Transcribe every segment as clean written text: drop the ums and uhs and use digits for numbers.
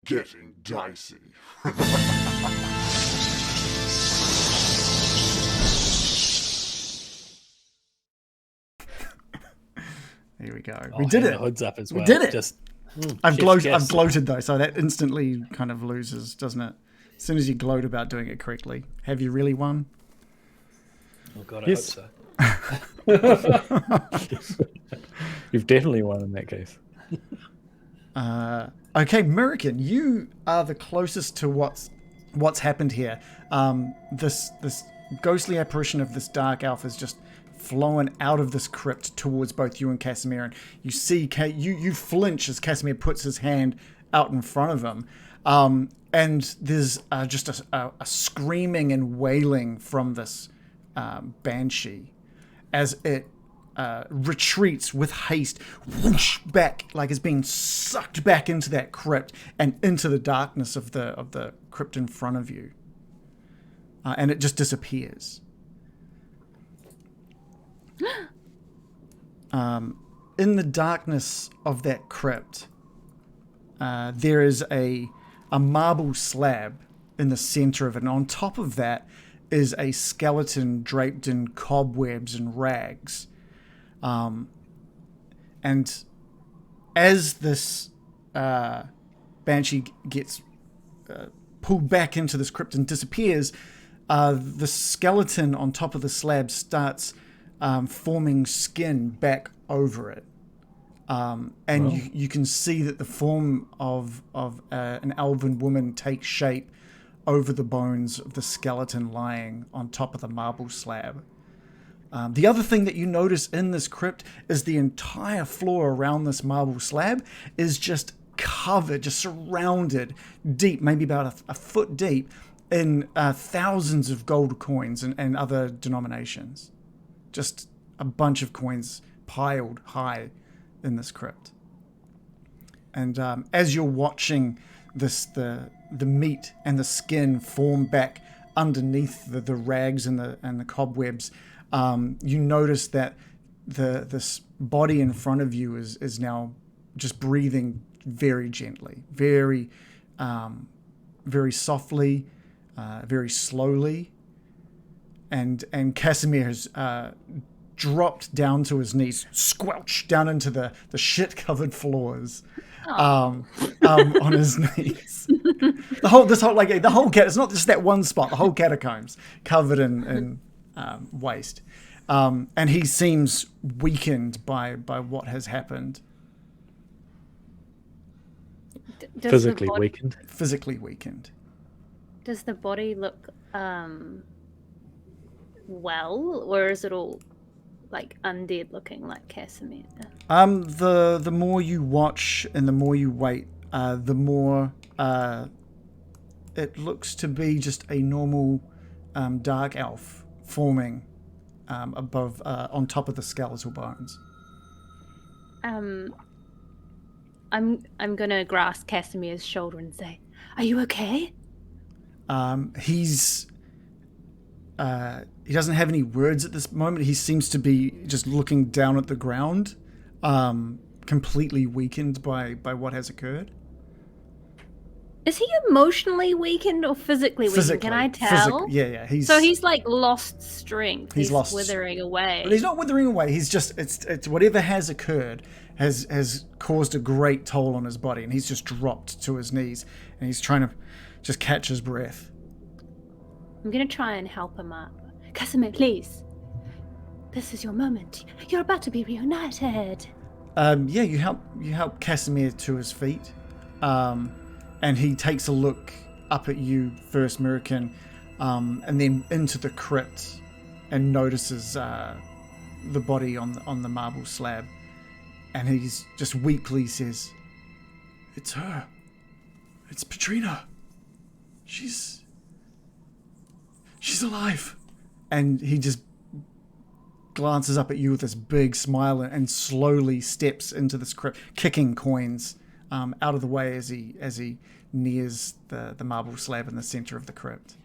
getting dicey. There we go. I'll We did hang it. the hoods up as We well. did it. Just I've chef's kiss. gloated though, so that instantly kind of loses, doesn't it? As soon as you gloat about doing it correctly, have you really won? Oh god, I Yes. hope so. You've definitely won in that case. Okay, Murican, you are the closest to what's happened here. This ghostly apparition of this dark elf has just flown out of this crypt towards both you and Casimir, and you see you flinch as Casimir puts his hand out in front of him, and there's just a screaming and wailing from this banshee as it retreats with haste, whoosh, back, like it's being sucked back into that crypt and into the darkness of the crypt in front of you, and it just disappears. In the darkness of that crypt, there is a marble slab in the center of it, and on top of that is a skeleton draped in cobwebs and rags. And as this banshee gets pulled back into this crypt and disappears, the skeleton on top of the slab starts forming skin back over it. And you can see that the form of an elven woman takes shape over the bones of the skeleton lying on top of the marble slab. The other thing that you notice in this crypt is the entire floor around this marble slab is just covered, just surrounded deep, maybe about a foot deep, in thousands of gold coins and other denominations. Just a bunch of coins piled high in this crypt. And as you're watching this, the meat and the skin form back underneath the rags and the cobwebs, you notice that this body in front of you is now just breathing very gently, very softly, very slowly, and Casimir has dropped down to his knees, squelch down into the shit-covered floors, on his knees. The whole cat. It's not just that one spot. The whole catacombs covered in waste, and he seems weakened by what has happened. Physically weakened. Physically weakened. Does the body look well, or is it all like undead looking like Casimir? The more you watch and the more you wait, the more it looks to be just a normal dark elf forming above on top of the skeletal bones. I'm gonna grasp Casimir's shoulder and say, "Are you okay?" He doesn't have any words at this moment. He seems to be just looking down at the ground, completely weakened by what has occurred. Is he emotionally weakened or physically weakened? Can I tell? Yeah. So he's like lost strength. He's lost, withering away. But he's not withering away. He's just it's whatever has occurred has caused a great toll on his body, and he's just dropped to his knees, and he's trying to just catch his breath. I'm gonna try and help him up. Casimir, please. This is your moment. You're about to be reunited. Yeah, you help Casimir to his feet, and he takes a look up at you first, Murican, and then into the crypt, and notices the body on the marble slab, and he's just weakly says, "It's her. It's Petrina. She's alive." And he just glances up at you with this big smile and slowly steps into this crypt, kicking coins out of the way as he nears the marble slab in the center of the crypt.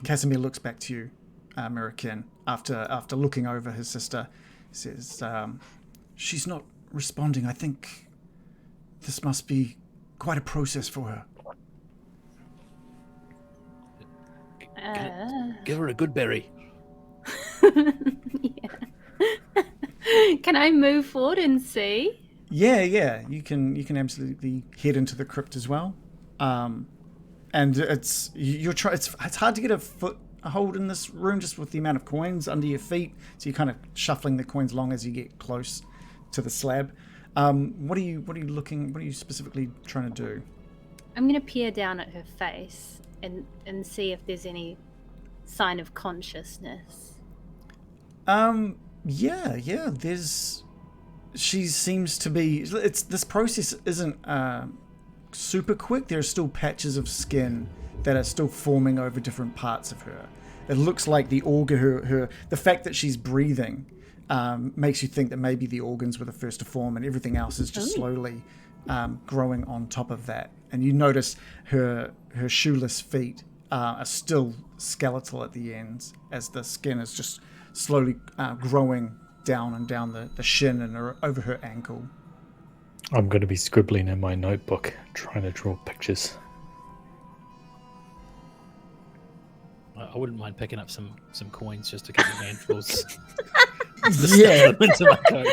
Casimir looks back to you, Murican, after looking over his sister. Says, "She's not responding. I think this must be quite a process for her. Give her a good berry. Yeah. Can I move forward and see? Yeah. You can absolutely head into the crypt as well. And it's hard to get a foothold in this room just with the amount of coins under your feet. So you're kind of shuffling the coins along as you get close to the slab. What are you specifically trying to do? I'm going to peer down at her face and see if there's any sign of consciousness. Yeah. She seems to be. This process isn't super quick. There are still patches of skin that are still forming over different parts of her. It looks like the organ, the fact that she's breathing, makes you think that maybe the organs were the first to form, and everything else is just slowly growing on top of that. And you notice her shoeless feet are still skeletal at the ends, as the skin is just slowly growing down and down the shin and over her ankle. I'm going to be scribbling in my notebook, trying to draw pictures. I wouldn't mind picking up some coins, just a couple of handfuls. Yeah. Into my coat.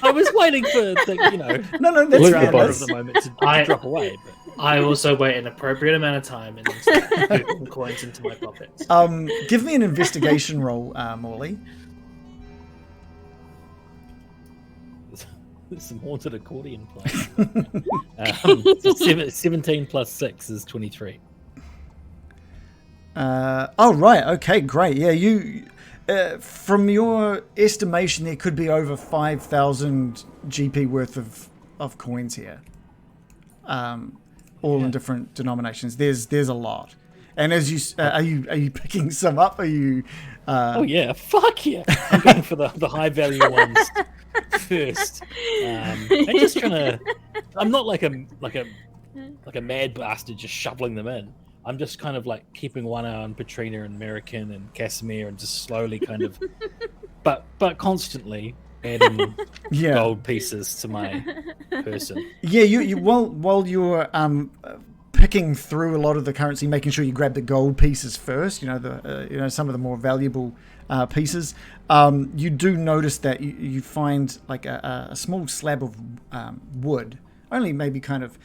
I was waiting for the, No, that's Look fair. at the of the moment to drop away. But I also wait an appropriate amount of time and then start putting coins into my pockets. Give me an investigation roll, Morley. there's some haunted accordion playing. So 17 plus 6 is 23. Right. Okay, great. Yeah, you... from your estimation, there could be over 5,000 GP worth of coins here. All in different denominations. There's a lot. And as you... are you picking some up? Are you... Oh yeah, fuck yeah! I'm going for the high value ones first. I'm just trying to. I'm not like a mad bastard just shoveling them in. I'm just kind of like keeping one eye on Petrina and American and Casimir and just slowly kind of, but constantly adding gold pieces to my person. Yeah, you while you're picking through a lot of the currency, making sure you grab the gold pieces first. Some of the more valuable pieces. You do notice that you find like a small slab of wood, only maybe kind of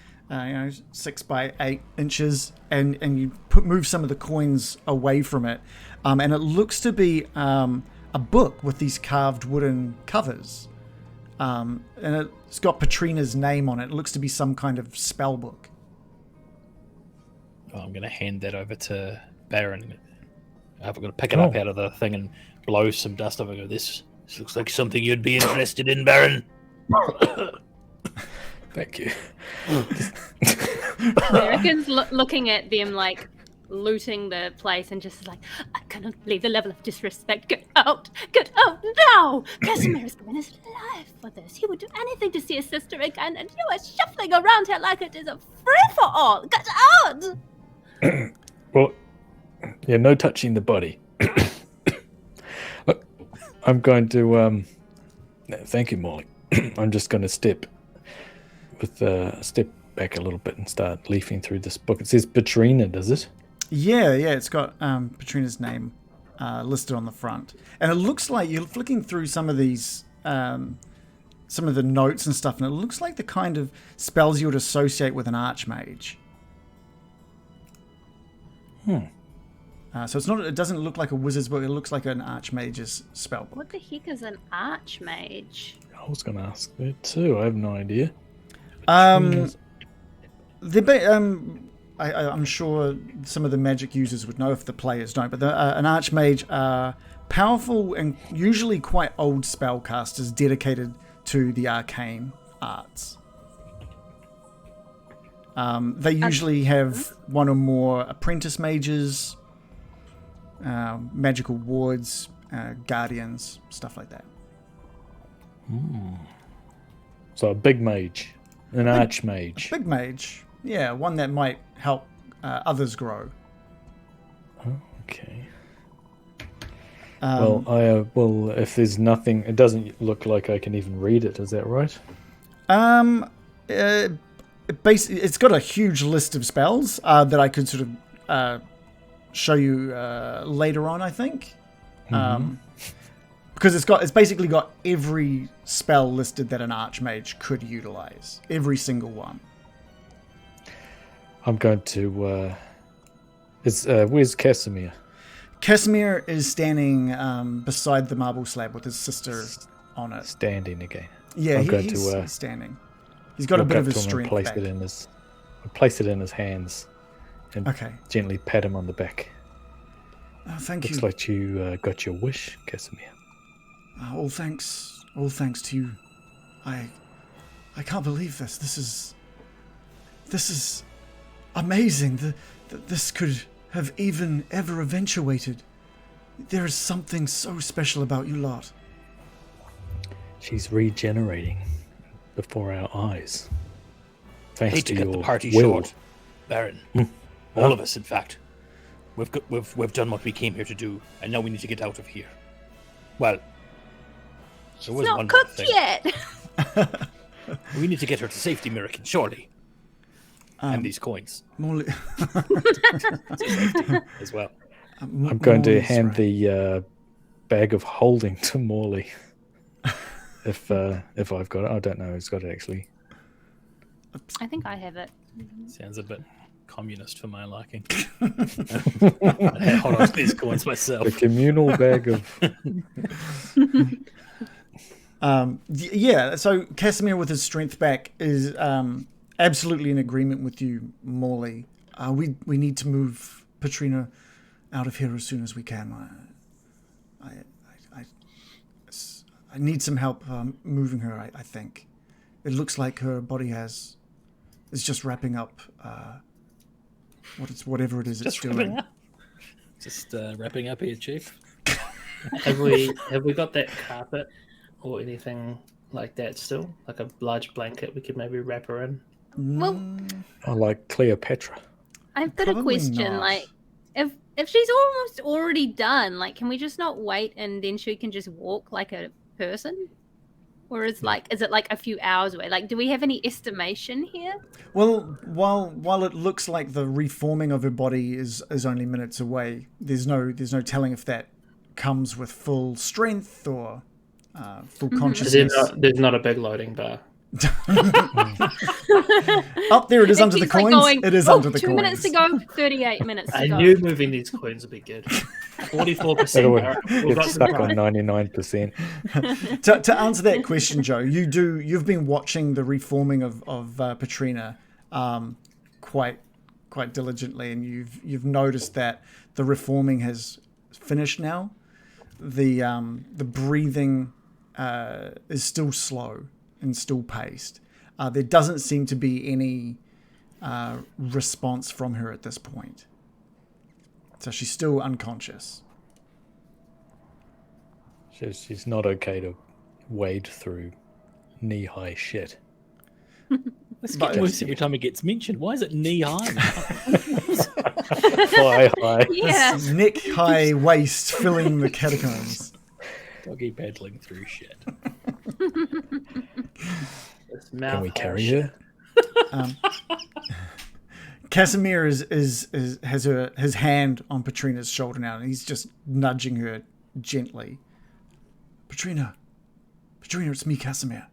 6 by 8 inches, and you move some of the coins away from it, and it looks to be a book with these carved wooden covers, and it's got Petrina's name on it. It looks to be some kind of spell book. I'm going to hand that over to Baron. I've got to pick it up out of the thing and blow some dust off it. Go, this looks like something you'd be interested in, Baron. Thank you. American's looking at them like looting the place and just like, I cannot believe the level of disrespect. Get out now! Casimir is giving his life for this. He would do anything to see his sister again, and you are shuffling around here like it is a free-for-all. Get out! Well, yeah, no touching the body. Look, I'm going to thank you, Molly. I'm just going to step back a little bit and start leafing through this book. It says Petrina, does it? Yeah, it's got Petrina's name listed on the front, and it looks like you're flicking through some of these, some of the notes and stuff, and it looks like the kind of spells you would associate with an archmage. So it's not. It doesn't look like a wizard's book. It looks like an archmage's spell book. What the heck is an archmage? I was going to ask that too. I have no idea. I'm sure some of the magic users would know if the players don't, but an archmage are powerful and usually quite old spellcasters dedicated to the arcane arts. They usually have one or more apprentice mages, magical wards, guardians, stuff like that. So a big mage, an archmage. Big mage, yeah, one that might help others grow. Okay. Well, if there's nothing, it doesn't look like I can even read it. Is that right? Basically, it's got a huge list of spells that I could sort of show you later on, I think. Because it's basically got every spell listed that an archmage could utilize. Every single one. I'm going to... where's Casimir? Casimir is standing beside the marble slab with his sister on it. Standing again. Yeah, he's he's standing. He's got a bit of his strength place back. place it in his hands and Okay. gently pat him on the back. Oh, thank Looks you. like you got your wish, Casimir. All thanks to you. I can't believe this. This is amazing. This could have ever eventuated. There is something so special about you lot. She's regenerating before our eyes. Thanks Hate to cut your the party will. short, Baron. All of us, in fact. We've done what we came here to do, and now we need to get out of here. Well, there was It's one not more cooked thing. yet. We need to get her to safety, American, surely. And these coins Morley, as well. I'm going to Morley's hand right. the bag of holding to Morley. if I've got it. I don't know who's got it, actually. I think I have it. Sounds a bit communist for my liking. I hold on to these coins The myself. communal bag of... Yeah, so Casimir with his strength back is absolutely in agreement with you, Morley. We need to move Petrina out of here as soon as we can. I need some help moving her, I think. It looks like her body is just wrapping up whatever it is it's doing. Just wrapping up here, Chief. Have we got that carpet or anything like that still? Like a large blanket we could maybe wrap her in? Well, I like Cleopatra. I've got a Probably question. not. Like, if she's almost already done, like, can we just not wait and then she can just walk like a person? Or is it like a few hours away? Like, do we have any estimation here? Well, while it looks like the reforming of her body is only minutes away, there's no telling if that comes with full strength or full consciousness. There's not a big loading bar. Up there, it is If under the she's, like, coins. going, It is "Oh, under the 2 coins. minutes to go, 38 minutes to I go. knew moving these coins would be good. 44%. We've got It's some stuck on time. 99%. To answer that question, Joe, you've been watching the reforming of Petrina quite diligently, and you've noticed that the reforming has finished now. The breathing is still slow and still paced. There doesn't seem to be any response from her at this point. So she's still unconscious. She's not okay to wade through knee-high shit. This gets worse every time it gets mentioned. Why is it knee high? Fly high. Yeah. Neck-high waist filling the catacombs. Doggy paddling through shit. This mouth Can we hole carry shit. her? Casimir has his hand on Petrina's shoulder now, and he's just nudging her gently. Petrina, it's me, Casimir.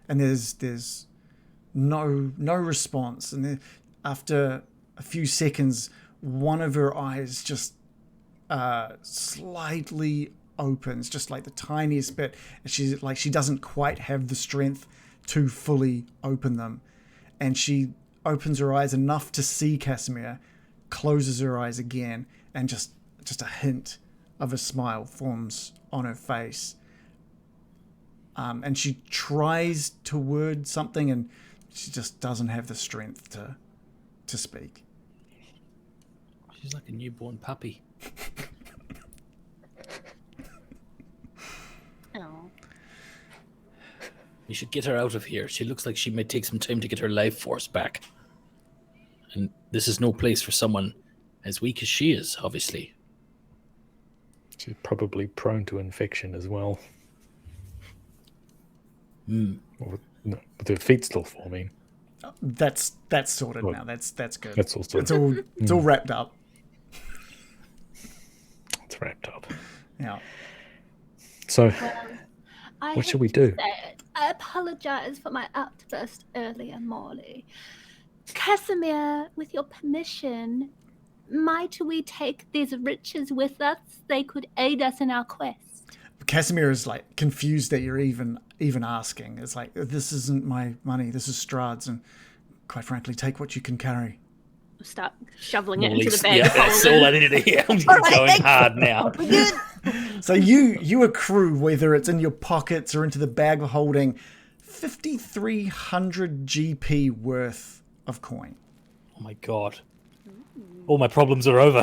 And there's no response. And then after a few seconds, one of her eyes just slightly opens, just like the tiniest bit. And she doesn't quite have the strength to fully open them. And she opens her eyes enough to see Casimir, closes her eyes again, and just a hint of a smile forms on her face. And she tries to word something, and she just doesn't have the strength to speak. She's like a newborn puppy. Oh. You should get her out of here. She looks like she may take some time to get her life force back. And this is no place for someone as weak as she is, obviously. She's probably prone to infection as well. Or, no, with the feet still forming. That's sorted now. That's good. That's all sorted. It's all wrapped up. It's wrapped up. Yeah. So, I what should hate we to do? say it, I apologize for my outburst earlier, Morley. Casimir, with your permission, might we take these riches with us? They could aid us in our quest. Casimir is like confused that you're even asking. It's like, this isn't my money. This is Strahd's, and quite frankly, take what you can carry. Start shoveling it into Morley's- the bag. yeah, that's all I needed to hear. I'm just going hard now. So you accrue, whether it's in your pockets or into the bag of holding, 5,300 GP worth of coin. Oh my god. All my problems are over.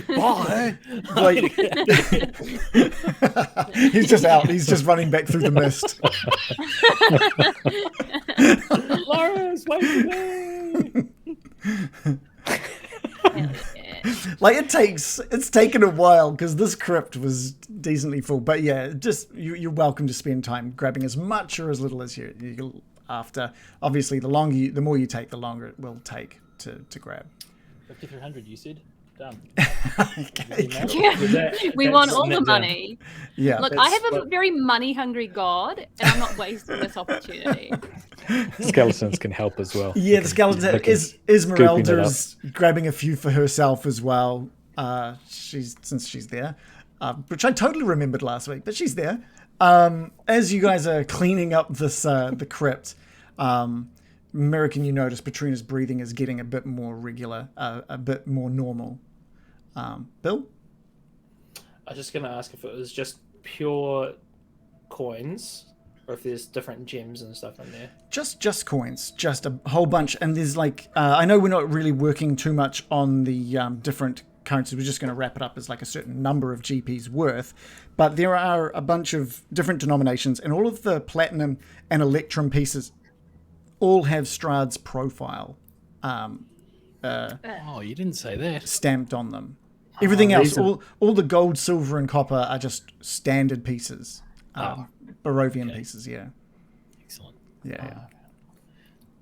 Bye. Like, he's just out. He's just running back through the mist. Lawrence, wait for me. Hell yeah. Like it's taken a while because this crypt was decently full. But yeah, just you're welcome to spend time grabbing as much or as little as you after. Obviously, the more you take, the longer it will take to grab. 5,300, you said? Done. Okay. Yeah. We want all the net down. money. Yeah. Look, I have a very money-hungry god, and I'm not wasting this opportunity. Skeletons can help as well. Yeah, the skeleton they can is scooping it Esmeralda's grabbing a few for herself as well. Since she's there, which I totally remembered last week, but she's there. As you guys are cleaning up this the crypt, American, you notice Petrina's breathing is getting a bit more regular, a bit more normal. Bill? I was just going to ask if it was just pure coins or if there's different gems and stuff in there. Just coins, just a whole bunch. And there's like, I know we're not really working too much on the different currencies. We're just going to wrap it up as like a certain number of GP's worth. But there are a bunch of different denominations, and all of the platinum and electrum pieces all have Strahd's profile Oh, you didn't say that. stamped on them. Everything else, reason. all the gold, silver, and copper are just standard pieces. Barovian pieces, yeah. Excellent. Yeah.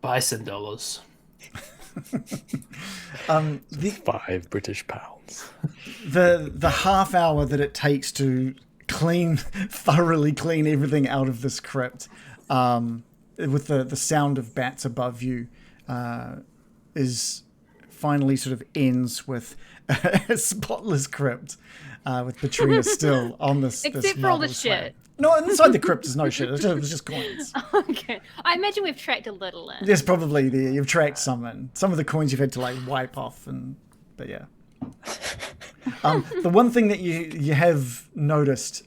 Bison dollars. 5 British pounds. The half hour that it takes to thoroughly clean everything out of this crypt, with the sound of bats above you, is finally sort of ends with a spotless crypt, with Petrina still on this. Except this for all the marble slab. shit. No, inside the crypt is no shit. It was just coins. Okay. I imagine we've tracked a little in. There's probably there. You've tracked some in. Some of the coins you've had to like wipe off, but yeah. The one thing that you have noticed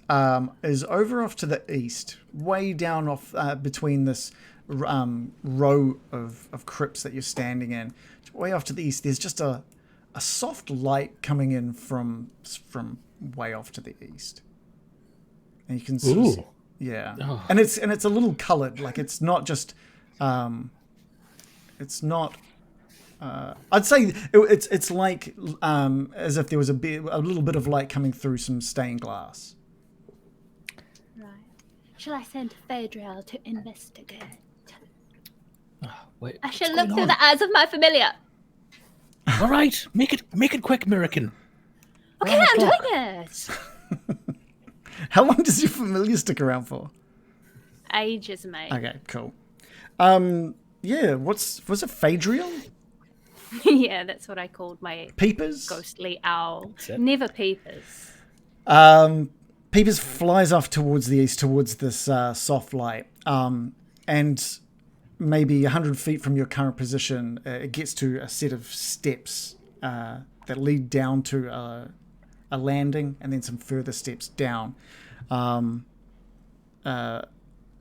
is over off to the east, way down off between this row of crypts that you're standing in, way off to the east. There's just a soft light coming in from way off to the east, and you can sort of see, yeah, and it's a little coloured, like it's not just it's not. I'd say it's like as if there was a little bit of light coming through some stained glass. Right. Shall I send Phaedriel to investigate? Wait, I shall what's look going through on? the eyes of my familiar. All right, make it quick, American. Okay, I'm doing it. How long does your familiar stick around for? Ages, mate. Okay, cool. Yeah, was it Phaedriel? Yeah, that's what I called my Peepers? ghostly owl. it. Never peepers. Peepers flies off towards the east, towards this soft light, and maybe 100 feet from your current position, it gets to a set of steps that lead down to a landing, and then some further steps down. On the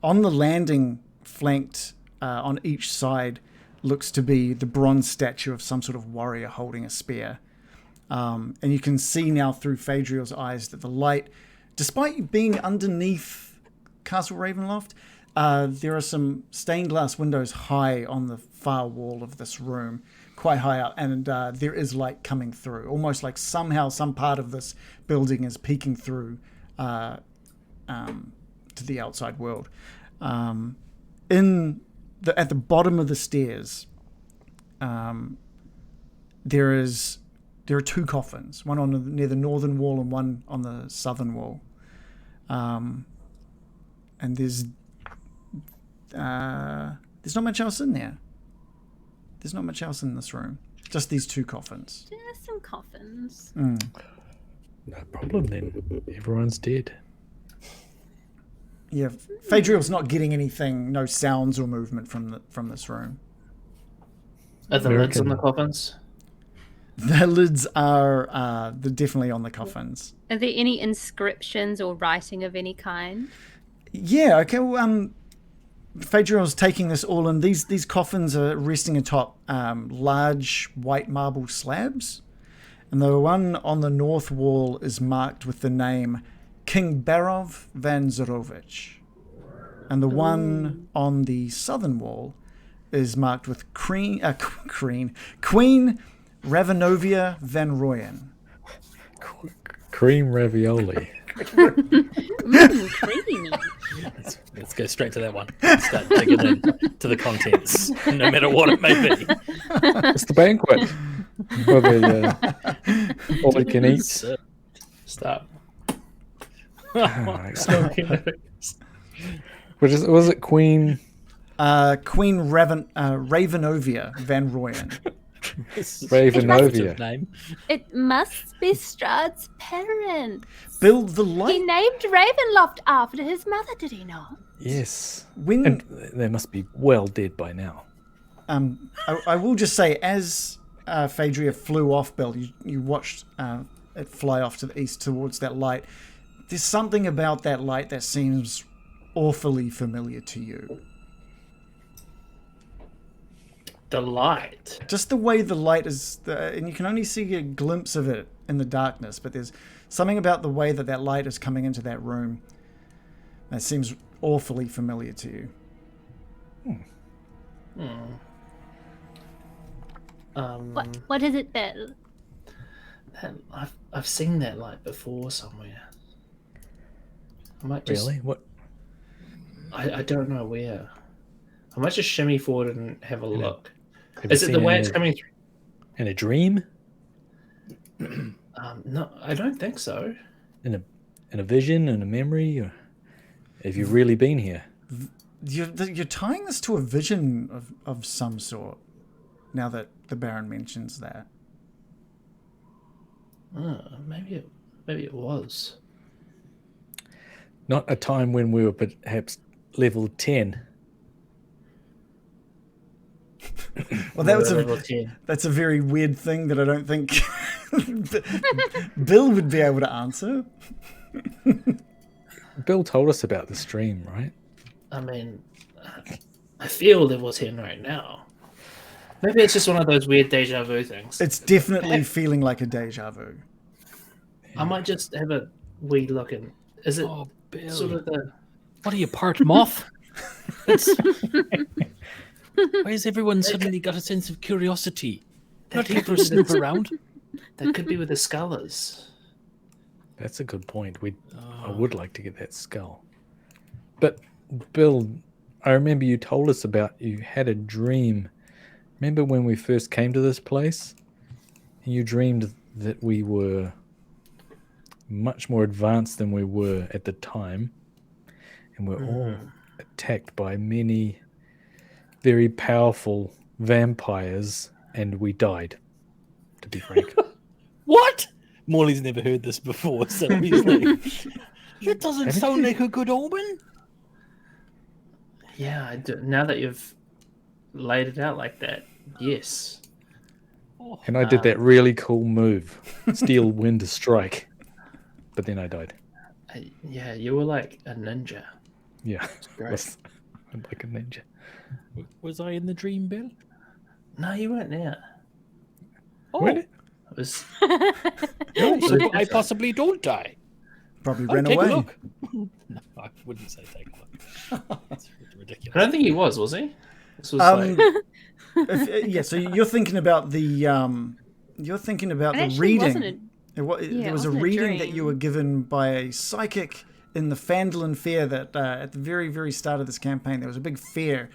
landing, flanked on each side, looks to be the bronze statue of some sort of warrior holding a spear. And you can see now through Phaedriel's eyes that the light, despite being underneath Castle Ravenloft, there are some stained glass windows high on the far wall of this room, quite high up, and there is light coming through, almost like somehow some part of this building is peeking through to the outside world. At the bottom of the stairs, there are 2 coffins, one near the northern wall and one on the southern wall. And there's not much else in there. There's not much else in this room. Just these 2 coffins. Just some coffins. No problem then. Everyone's dead. Yeah, Phaedriel's not getting anything, no sounds or movement from this room. Are the lids on the coffins? The lids are they're definitely on the coffins. Are there any inscriptions or writing of any kind? Yeah, okay. Well, Phaedriel's taking this all in. These coffins are resting atop large white marble slabs. And the one on the north wall is marked with the name King Barov van Zerovich. And the one on the southern wall is marked with Queen Ravenovia van Royen. Cream ravioli. Creamy. Let's go straight to that one. Start digging into the contents, no matter what it may be. It's the banquet. For the all you can eat. Stop. Was it Queen? Queen Ravenovia van Royen. Ravenovia. Name. It must be Strahd's parents. Build the He light. named Ravenloft after his mother, did he not? Yes. When And they must be well dead by now. I will just say, as Phaedria flew off, Bill, you watched it fly off to the east towards that light. There's something about that light that seems awfully familiar to you. The light. Just the way the light is, and you can only see a glimpse of it in the darkness, but there's something about the way that light is coming into that room that seems awfully familiar to you. What is it, Bill? I've seen that light before somewhere. I might just. Really? What? I don't know where. I might just shimmy forward and have a look. Have you Is it the seen way it it's coming through? in a dream? No, I don't think so. In a vision? In a memory? Or have you really been here? You're tying this to a vision of some sort, now that the Baron mentions that. Maybe it was. Not a time when we were perhaps level 10. Well, that's Level 10. that's a very weird thing that I don't think Bill would be able to answer. Bill told us about the stream, right? I mean, I feel level 10 right now. Maybe it's just one of those weird deja vu things. It's definitely feeling like a deja vu. I might just have a wee look and is it Oh, Bill. sort of the What are you, part moth? Why has everyone suddenly got a sense of curiosity? Not here for a snoop around. that could be with the scullers. That's a good point. I would like to get that skull. But, Bill, I remember you told us about you had a dream. Remember when we first came to this place? You dreamed that we were much more advanced than we were at the time. And we're all attacked by many very powerful vampires, and we died, to be frank. What? Morley's never heard this before, so he's like, that doesn't sound like a good omen. Yeah, I do. Now that you've laid it out like that, yes. And I did that really cool move, Steel Wind Strike. But then I died. Yeah, you were like a ninja. Yeah. Great. I'm like a ninja. Was I in the dream, Bill? No, you weren't there. Oh, Really? It was. so I possibly don't die. Probably I'll ran take away. a look. No, I wouldn't say take a look. That's I ridiculous. don't think he was he? This was like. Yeah, so you're thinking about the It actually reading. wasn't There was a wasn't a reading that you dream. were given by a psychic in the Phandalin fair that at the very, very start of this campaign, there was a big fair,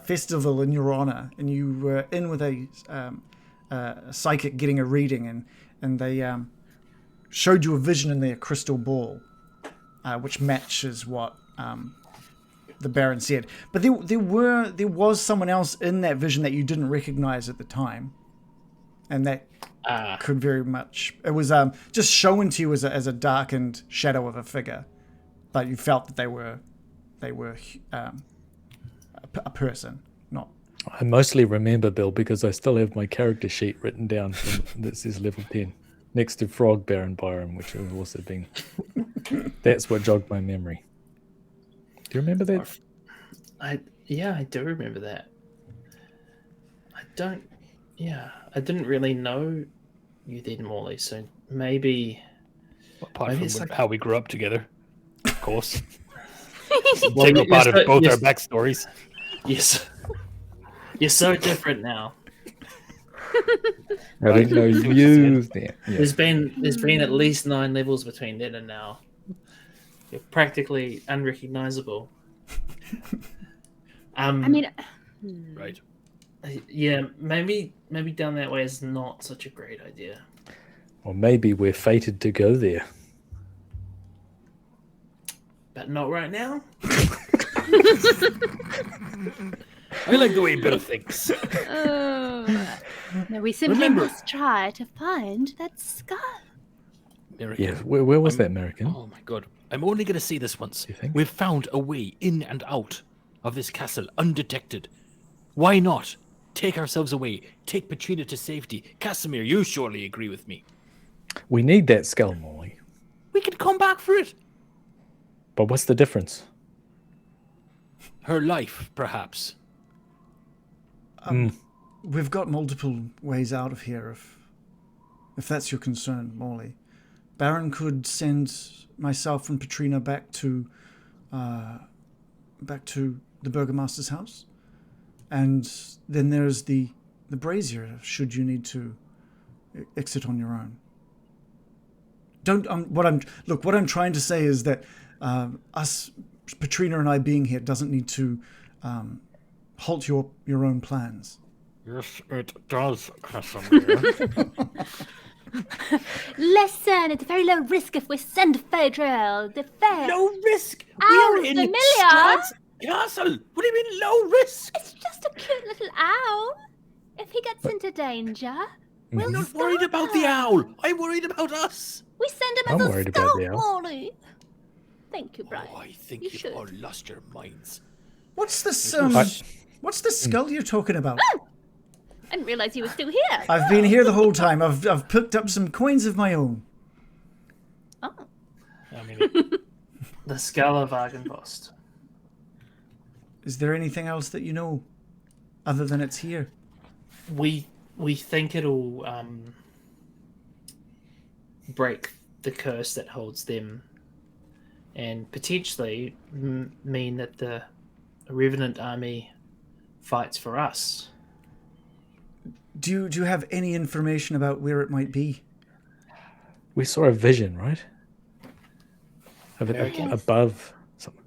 festival in your honor, and you were in with a psychic getting a reading, and they showed you a vision in their crystal ball, which matches what the Baron said. But there was someone else in that vision that you didn't recognize at the time, and that could very much, it was just shown to you as a darkened shadow of a figure, but you felt that they were a person, not. I mostly remember, Bill, because I still have my character sheet written down that says level 10 next to Frog Baron Byron, which have also been. That's what jogged my memory. Do you remember that? I do remember that. I didn't really know you then, Morley, so maybe... Apart from like... how we grew up together, of course. Well, Take part of both our backstories. Yes. You're so different now. I didn't know you used that. Yeah. There's been at least 9 levels between then and now. You're practically unrecognizable. I mean, Right. Yeah, maybe down that way is not such a great idea. Or maybe we're fated to go there. But not right now. I like the way Bill thinks. no, we simply Remember- must try to find that skull. American. Yeah, where was that, American? Oh my god. I'm only going to say this once. You think? We've found a way in and out of this castle undetected. Why not take ourselves away? Take Petrina to safety. Casimir, you surely agree with me. We need that skull, Molly. We can come back for it. But what's the difference? Her life, perhaps. We've got multiple ways out of here, if that's your concern, Morley. Baron could send myself and Petrina back to the Burgomaster's house, and then there's the brazier. Should you need to exit on your own. What I'm trying to say is that us, Petrina and I being here, doesn't need to halt your own plans. Yes, it does, Casimir. Listen, it's a very low risk if we send Phaedriel. The fair. No risk. Ow, We're in familiar. Strahd's castle. What do you mean low risk? It's just a cute little owl. If he gets into danger, we'll I'm not stop worried about the her. owl. I'm worried about us. We send him I'm as a worried about scout, the owl. Molly. Thank you, Brian. Oh, I think You you've should. all lost your minds. What's this? I- What's the skull you're talking about? I didn't realise you were still here. I've been here the whole time. I've picked up some coins of my own. Oh. I mean, The skull of Argynvost. Is there anything else that you know, other than it's here? We think it'll break the curse that holds them, and potentially mean that the Revenant army fights for us. Do you have any information about where it might be? We saw a vision, right? Of it American. above something.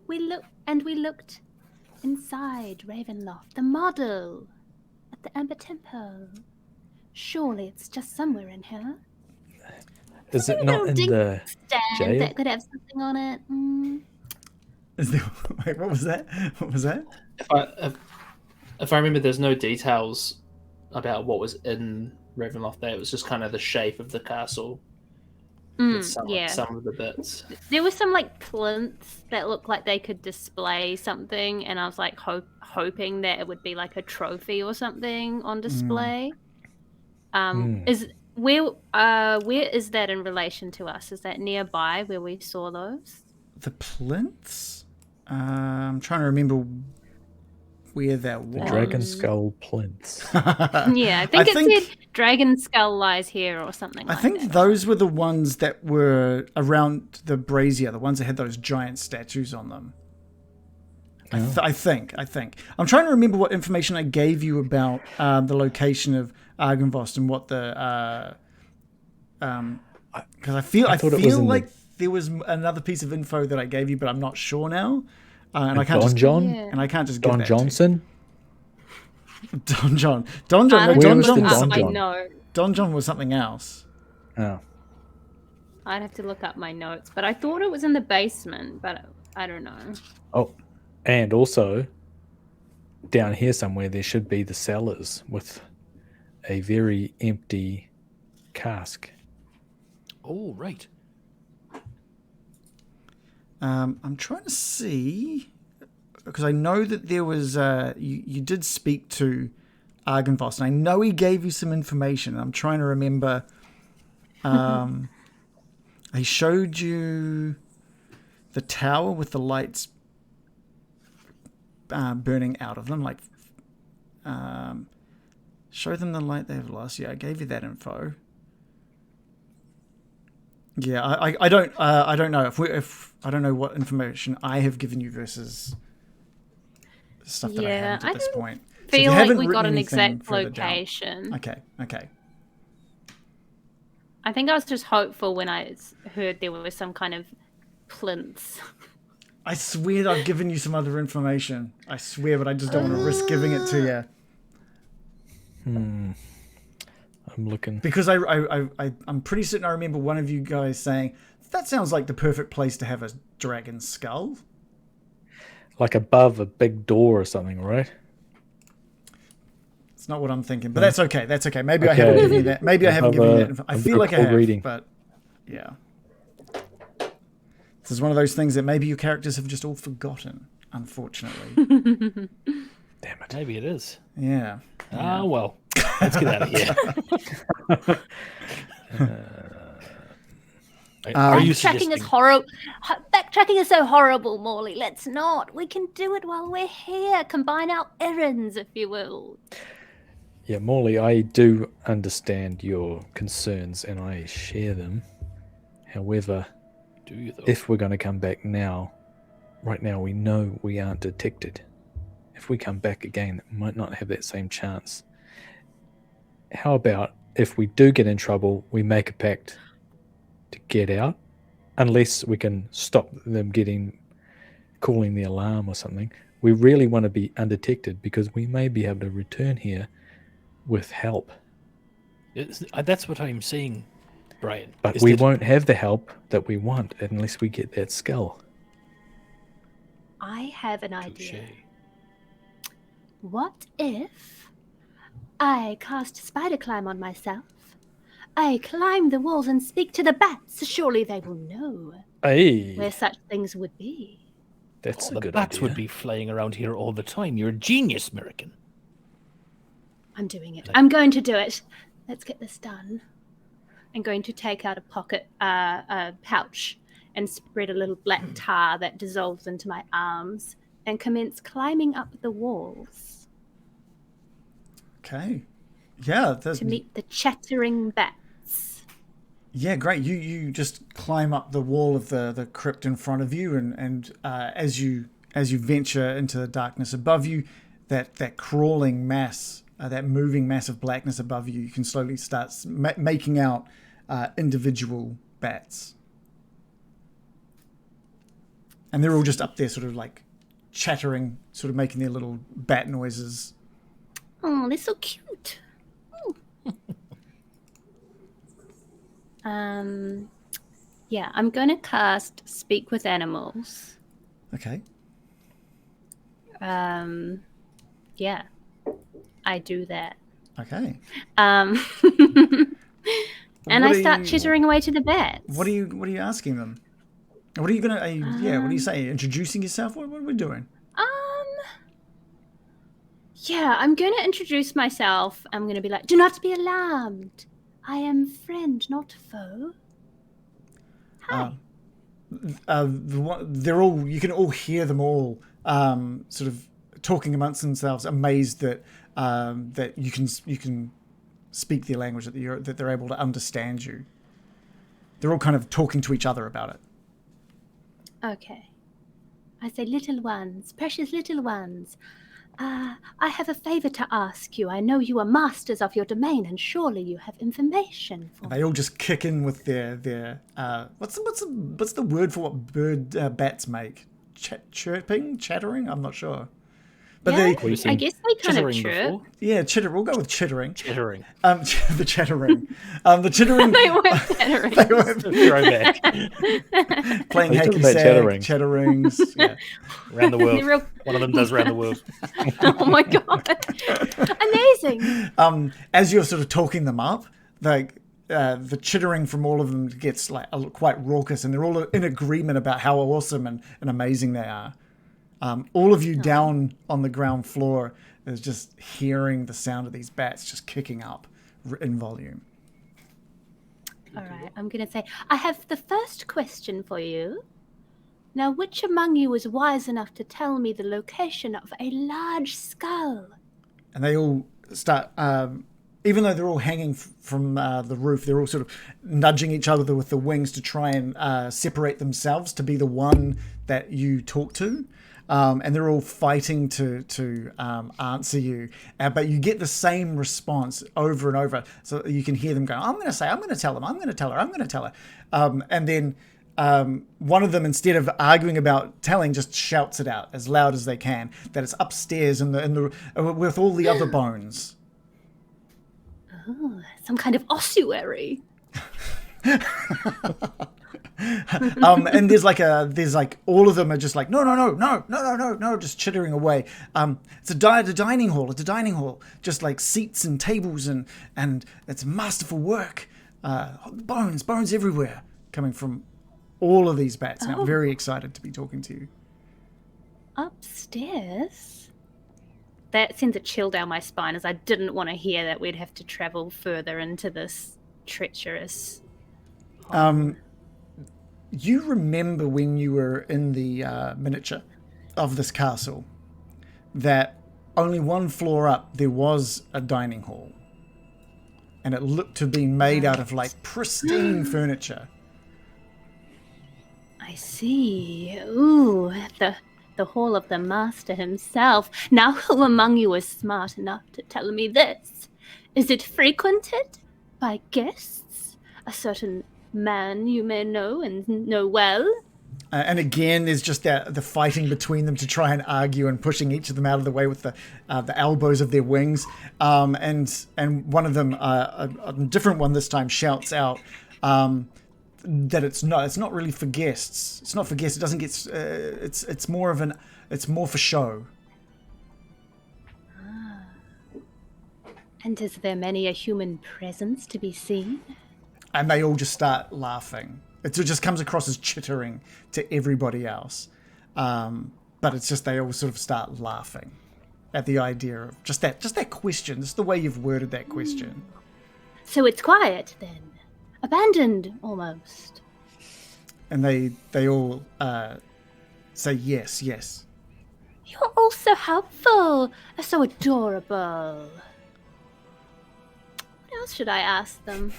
We looked inside Ravenloft, the model at the Amber Temple. Surely it's just somewhere in here. Is it Maybe a not little in dink the stand jail? that could have something on it. Is there, wait, what was that? What was that? If I remember, there's no details about what was in Ravenloft there. It was just kind of the shape of the castle. With some of the bits. There were some like plinths that looked like they could display something, and I was like hoping that it would be like a trophy or something on display. Is where is that in relation to us? Is that nearby where we saw those? The plinths? I'm trying to remember where that was. The dragon skull plinths. Yeah, I think it said dragon skull lies here or something. I like think that. those were the ones that were around the brazier, the ones that had those giant statues on them. I think. I'm trying to remember what information I gave you about the location of Argynvost and what the because I feel thought it was in like there was another piece of info that I gave you, but I'm not sure now. And I can't Don just John? Yeah. and I can't just give Don that to you. Johnson? Don John. Don John. I'd No, have Don to John look was up Don my John. notes. Don John was something else. Oh. I'd have to look up my notes, but I thought it was in the basement, but I don't know. Oh, and also down here somewhere there should be the cellars with a very empty cask. Oh, right. I'm trying to see because I know that there was you did speak to Argynvost, and I know he gave you some information. I'm trying to remember. He showed you the tower with the lights burning out of them, like show them the light they have lost. Yeah, I gave you that info. Yeah, I don't know if I don't know what information I have given you versus stuff that I haven't at this point. So if you Feel like haven't we got written an anything exact further down- location. Okay. I think I was just hopeful when I heard there was some kind of plinths. I swear that I've given you some other information. I swear, but I just don't want to risk giving it to you. I'm looking. Because I'm pretty certain I remember one of you guys saying, that sounds like the perfect place to have a dragon's skull. Like above a big door or something, right? It's not what I'm thinking, but that's okay. That's okay. Maybe I Okay. haven't given you that. Maybe I haven't given you that info. I feel like I have, reading. but yeah. This is one of those things that maybe your characters have just all forgotten, unfortunately. Damn it. Maybe it is. Yeah. Ah, well. Let's get out of here. Are you Backtracking is suggesting... horrible. Backtracking is so horrible, Morley. Let's not. We can do it while we're here. Combine our errands, if you will. Yeah, Morley, I do understand your concerns and I share them. However, Do you, though? if we're going to come back now, right now we know we aren't detected. If we come back again, we might not have that same chance. How about if we do get in trouble, we make a pact to get out, unless we can stop them calling the alarm or something. We really want to be undetected because we may be able to return here with help. That's what I'm saying, Brian. But is we that- won't have the help that we want unless we get that skull. I have an idea. Touché. What if I cast spider climb on myself? I climb the walls and speak to the bats. Surely they will know Hey, where such things would be. that's Oh, a the good bats idea. would be flying around here all the time. You're a genius, American. I'm doing it. I'm going to do it. Let's get this done. I'm going to take out a pocket, a pouch, and spread a little black tar that dissolves into my arms and commence climbing up the walls Okay. Yeah. to meet the chattering bats. Yeah, great. You just climb up the wall of the crypt in front of you, and as you venture into the darkness above you, that crawling mass, that moving mass of blackness above you, you can slowly start making out individual bats, and they're all just up there, sort of like chattering, sort of making their little bat noises. Oh, they're so cute. Yeah, I'm going to cast Speak with Animals. Okay. Yeah, I do that. Okay. And What I are start you- chittering away to the bats. What are you asking them? What are you gonna? Yeah. What do you say? Introducing yourself? What are we doing? Yeah, I'm going to introduce myself. I'm going to be like, do not be alarmed. I am friend, not foe. Hi. They're all. You can all hear them all, sort of talking amongst themselves, amazed that that you can speak their language, that they're able to understand you. They're all kind of talking to each other about it. Okay. I say, little ones, precious little ones, I have a favor to ask you. I know you are masters of your domain, and surely you have information for They all just kick in with their what's the word for what bats make? Chirping, chattering? I'm not sure. But yeah, they, I guess they kind of Chittering chirp. before? yeah, chitter. We'll go with chittering. Chittering. The chattering. The chittering. They weren't chattering. They weren't Throwback. playing They talk hacky about sack, chattering. chatterings. Yeah. Around the world. Real- One of them does round the world. Oh my god! Amazing. As you're sort of talking them up, the chittering from all of them gets like quite raucous, and they're all in agreement about how awesome and amazing they are. All of you down on the ground floor is just hearing the sound of these bats just kicking up in volume. All right, I'm going to say, I have the first question for you. Now, which among you was wise enough to tell me the location of a large skull? And they all start, even though they're all hanging from the roof, they're all sort of nudging each other with the wings to try and separate themselves to be the one that you talk to. And they're all fighting to answer you. But you get the same response over and over. So you can hear them going, I'm going to say, I'm going to tell them, I'm going to tell her, I'm going to tell her. And then one of them, instead of arguing about telling, just shouts it out as loud as they can, that it's upstairs in the with all the other bones. Oh, some kind of ossuary. And there's like all of them are just like no, just chittering away. It's a dining hall, just like seats and tables and it's masterful work. Bones everywhere, coming from all of these bats. And I'm very excited to be talking to you. Upstairs? That sends a chill down my spine, as I didn't want to hear that we'd have to travel further into this treacherous. You remember when you were in the miniature of this castle that only one floor up there was a dining hall, and it looked to be made out of like pristine furniture. I see. Ooh, the hall of the master himself. Now, who among you is smart enough to tell me this? Is it frequented by guests? A certain man you may know and know well? And again, there's just the fighting between them to try and argue and pushing each of them out of the way with the elbows of their wings. And one of them, a different one this time, shouts out that it's not really for guests. It's not for guests. It doesn't get. It's more for show. And is there many a human presence to be seen? And they all just start laughing. It just comes across as chittering to everybody else. But it's just they all sort of start laughing at the idea of just that question. Just the way you've worded that question. So it's quiet then. Abandoned almost. And they all say yes. You're all so helpful. So adorable. What else should I ask them?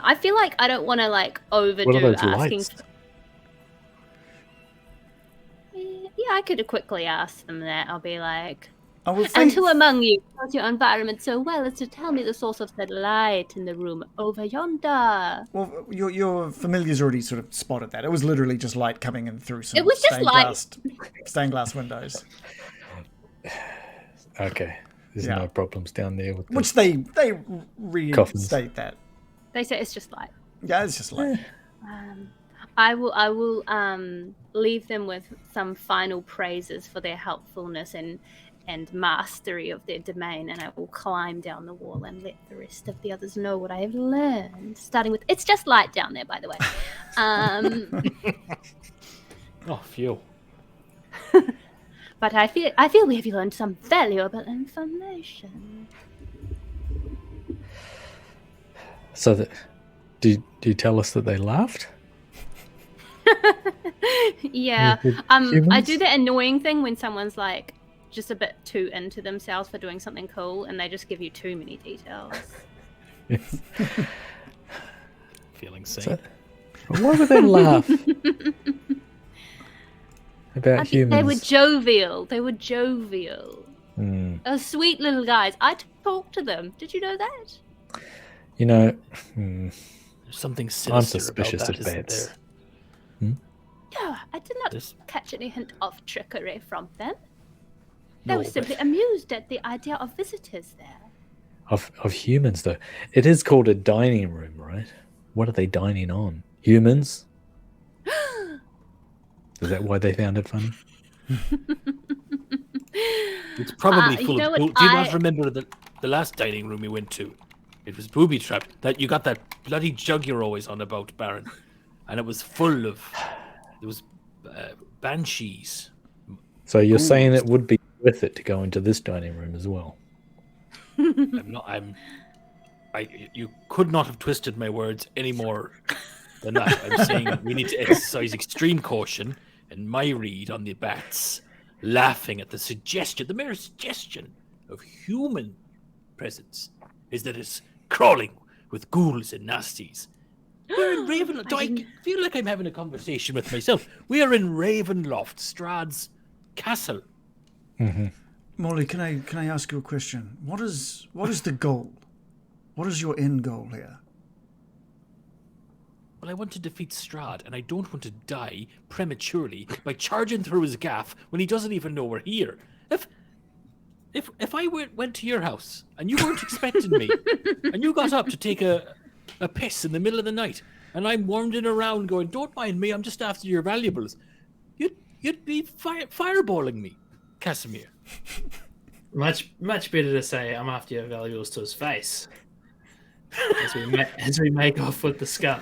I feel like I don't want to overdo What are those asking. lights? Yeah, I could quickly ask them that. I'll be like, I will and who among you knows your environment so well as to tell me the source of that light in the room over yonder? Well, your familiars already sort of spotted that. It was literally just light coming in through some It was just stained glass windows. Okay. There's Yeah. no problems down there with Which they reinstate that. They say it's just light. Yeah, it's just light. I will leave them with some final praises for their helpfulness and mastery of their domain, and I will climb down the wall and let the rest of the others know what I have learned. Starting with, it's just light down there, by the way. Oh, phew. But I feel we have learned some valuable information. So do you tell us that they laughed? Yeah. With I humans? do the annoying thing when someone's just a bit too into themselves for doing something cool, and they just give you too many details. Yes. Feeling seen. So, why would they laugh? about humans? They were jovial. They were jovial. Those sweet little guys. I talked to them. Did you know that? You know, There's something sinister I'm suspicious about that, of isn't bats. there? No, I did not This- catch any hint of trickery from them. They No, were simply amused at the idea of visitors there. Of humans, though. It is called a dining room, right? What are they dining on? Humans? Is that why they found it funny? It's probably you full know of. what, Do you not remember the last dining room we went to? It was booby trapped. That you got that bloody jug you're always on about, Baron, and it was full of. There was banshees. So you're saying it would be worth it to go into this dining room as well? You could not have twisted my words any more than that. I'm saying we need to exercise extreme caution. And my read on the bats, laughing at the mere suggestion of human presence, is that it's crawling with ghouls and nasties. We're in Ravenloft. I feel like I'm having a conversation with myself. We are in Ravenloft, Strahd's castle. Molly, can I ask you a question? What is the goal? What is your end goal here? Well, I want to defeat Strahd, and I don't want to die prematurely by charging through his gaff when he doesn't even know we're here. If I went to your house and you weren't expecting me, and you got up to take a piss in the middle of the night, and I'm wandering around going, "Don't mind me, I'm just after your valuables," you'd be fireballing me, Casimir. Much better to say I'm after your valuables to his face as we make off with the scum,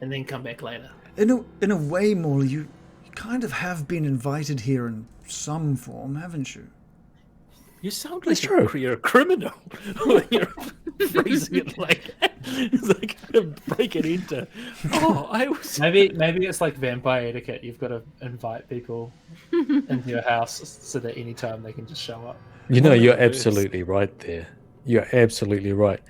and then come back later. In a way, Morley, you kind of have been invited here in some form, haven't you? You sound like you're a criminal when you're phrasing it like that. It's like breaking into. Oh, I was. Maybe it's like vampire etiquette. You've got to invite people into your house so that anytime they can just show up. You know, you're absolutely right there. You're absolutely right.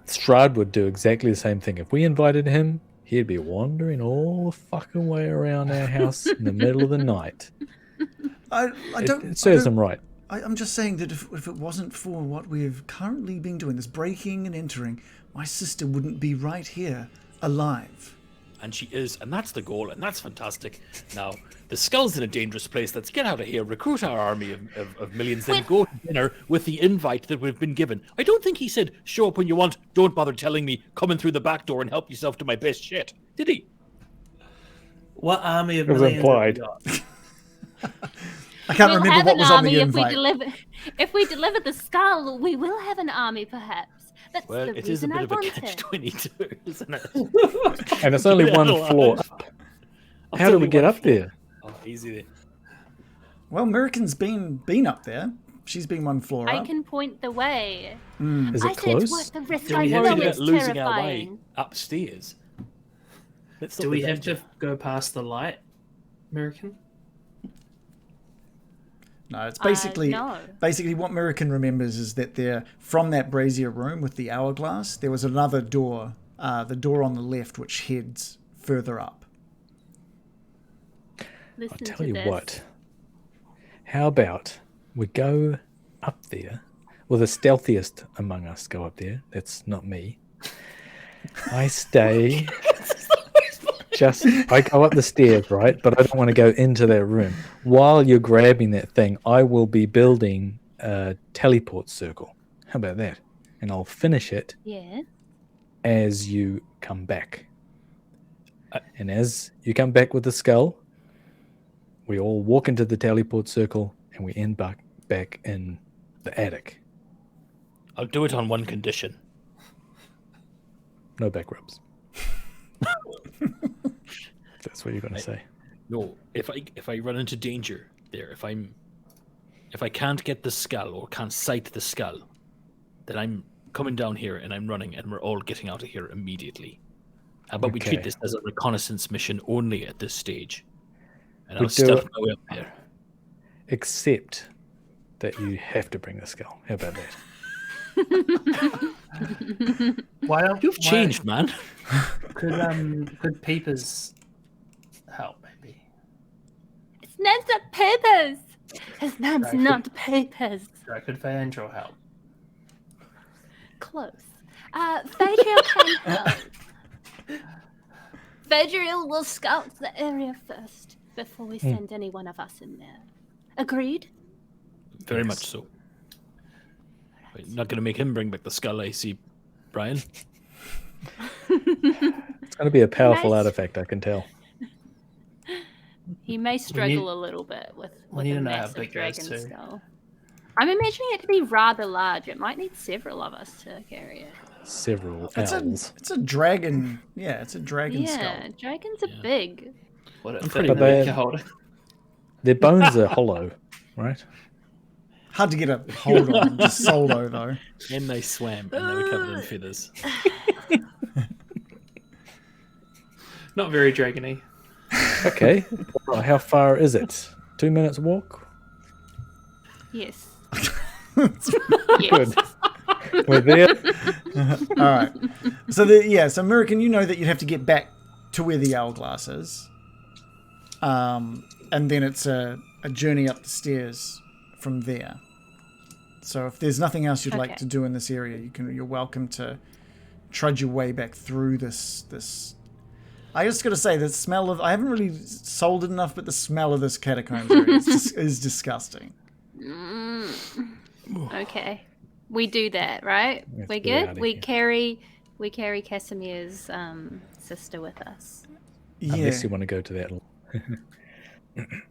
Strahd would do exactly the same thing. If we invited him, he'd be wandering all the fucking way around our house in the middle of the night. It serves him right. I'm just saying that if it wasn't for what we've currently been doing, this breaking and entering, my sister wouldn't be right here, alive. And she is, and that's the goal, and that's fantastic. Now, the skull's in a dangerous place. Let's get out of here, recruit our army of millions, then go to dinner with the invite that we've been given. I don't think he said, show up when you want, don't bother telling me, come in through the back door and help yourself to my best shit. Did he? What army of It was millions implied. have you got? I can't remember what was on the invite. If we deliver the skull, we will have an army, perhaps. That's Well, the it is a reason bit I of a want catch-22, isn't it? And it's only one floor up. How do we get up there? Oh, easy then. Well, American's been up there. She's been one floor I up. can point the way. Is I it said close? it's worth the risk. Do I we know have to it's get losing our way terrifying. upstairs? Do we have to go past the light, American? No, it's basically no. what American remembers is that there, from that brazier room with the hourglass, there was another door, the door on the left, which heads further up. Listen I'll tell to you this. what. How about we go up there? Well, the stealthiest among us go up there. That's not me. I stay. I go up the stairs, right? But I don't want to go into that room. While you're grabbing that thing, I will be building a teleport circle. How about that? And I'll finish it as you come back. And as you come back with the skull, we all walk into the teleport circle and we end back in the attic. I'll do it on one condition. No back rubs. That's what you're going to say. No, if I run into danger there, if I can't get the skull or can't sight the skull, then I'm coming down here and I'm running and we're all getting out of here immediately. But we treat this as a reconnaissance mission only at this stage. And I'll stealth my way up there. Except that you have to bring the skull. How about that? You've changed, man. Could Peepers help, maybe? His name's not Papers. His name's Right. not Papers. I could Angel help. Close. Phaedriel can help. Phaedriel will scout the area first before we send any one of us in there. Agreed? Very much so. But you're not going to make him bring back the skull, I see, Brian. It's going to be a powerful Nice. artifact, I can tell. He may struggle a little bit with need a to know how massive big it is, dragon too. skull. I'm imagining it to be rather large. It might need several of us to carry it. Several It's owls. a dragon. Yeah, it's a dragon skull. Yeah, dragons are big. What a I'm thing pretty that bad. you can hold it. Their bones are hollow, right? Hard to get a hold on just solo though. And they swam, and they were covered in feathers. Not very dragony. Okay. Well, how far is it? 2 minutes walk? Yes. All Yes. We're there. right. So American, you know that you'd have to get back to where the hourglass is, and then it's a journey up the stairs from there. So if there's nothing else you'd like Okay. to do in this area, you're welcome to trudge your way back through this. I just got to say, the smell of, I haven't really sold it enough, but the smell of this catacombs area is disgusting. Okay. We do that, right? Let's We're get good? outta We here. carry Casimir's sister with us. Yeah. Unless you want to go to that.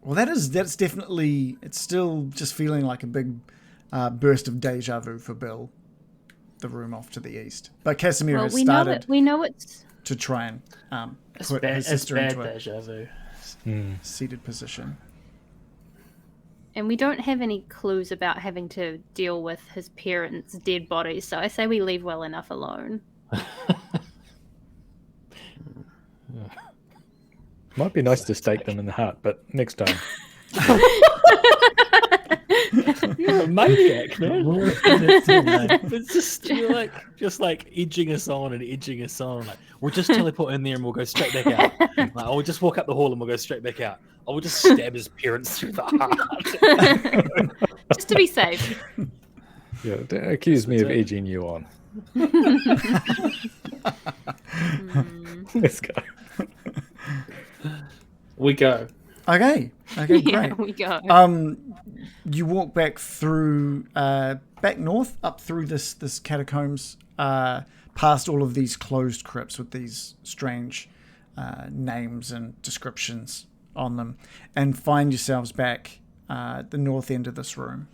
Well, that's definitely, it's still just feeling like a big burst of deja vu for Bill, the room off to the east. But Casimir Well, has we know started it. We know it's. to try and It's put bad, his it's sister bad into a deja vu. seated position. And we don't have any clues about having to deal with his parents' dead bodies, so I say we leave well enough alone. Might be nice to stake them in the heart, but next time. You're a maniac, man. It's just you're like edging us on and edging us on. Like we'll just teleport in there and we'll go straight back out. Like, we'll just walk up the hall and we'll go straight back out. I will just stab his parents through the heart. Just to be safe. Yeah, don't accuse me of edging you on. Let's go. We go. Okay, Yeah, great. we go. You walk back through, back north, up through this catacombs, past all of these closed crypts with these strange names and descriptions on them, and find yourselves back at the north end of this room.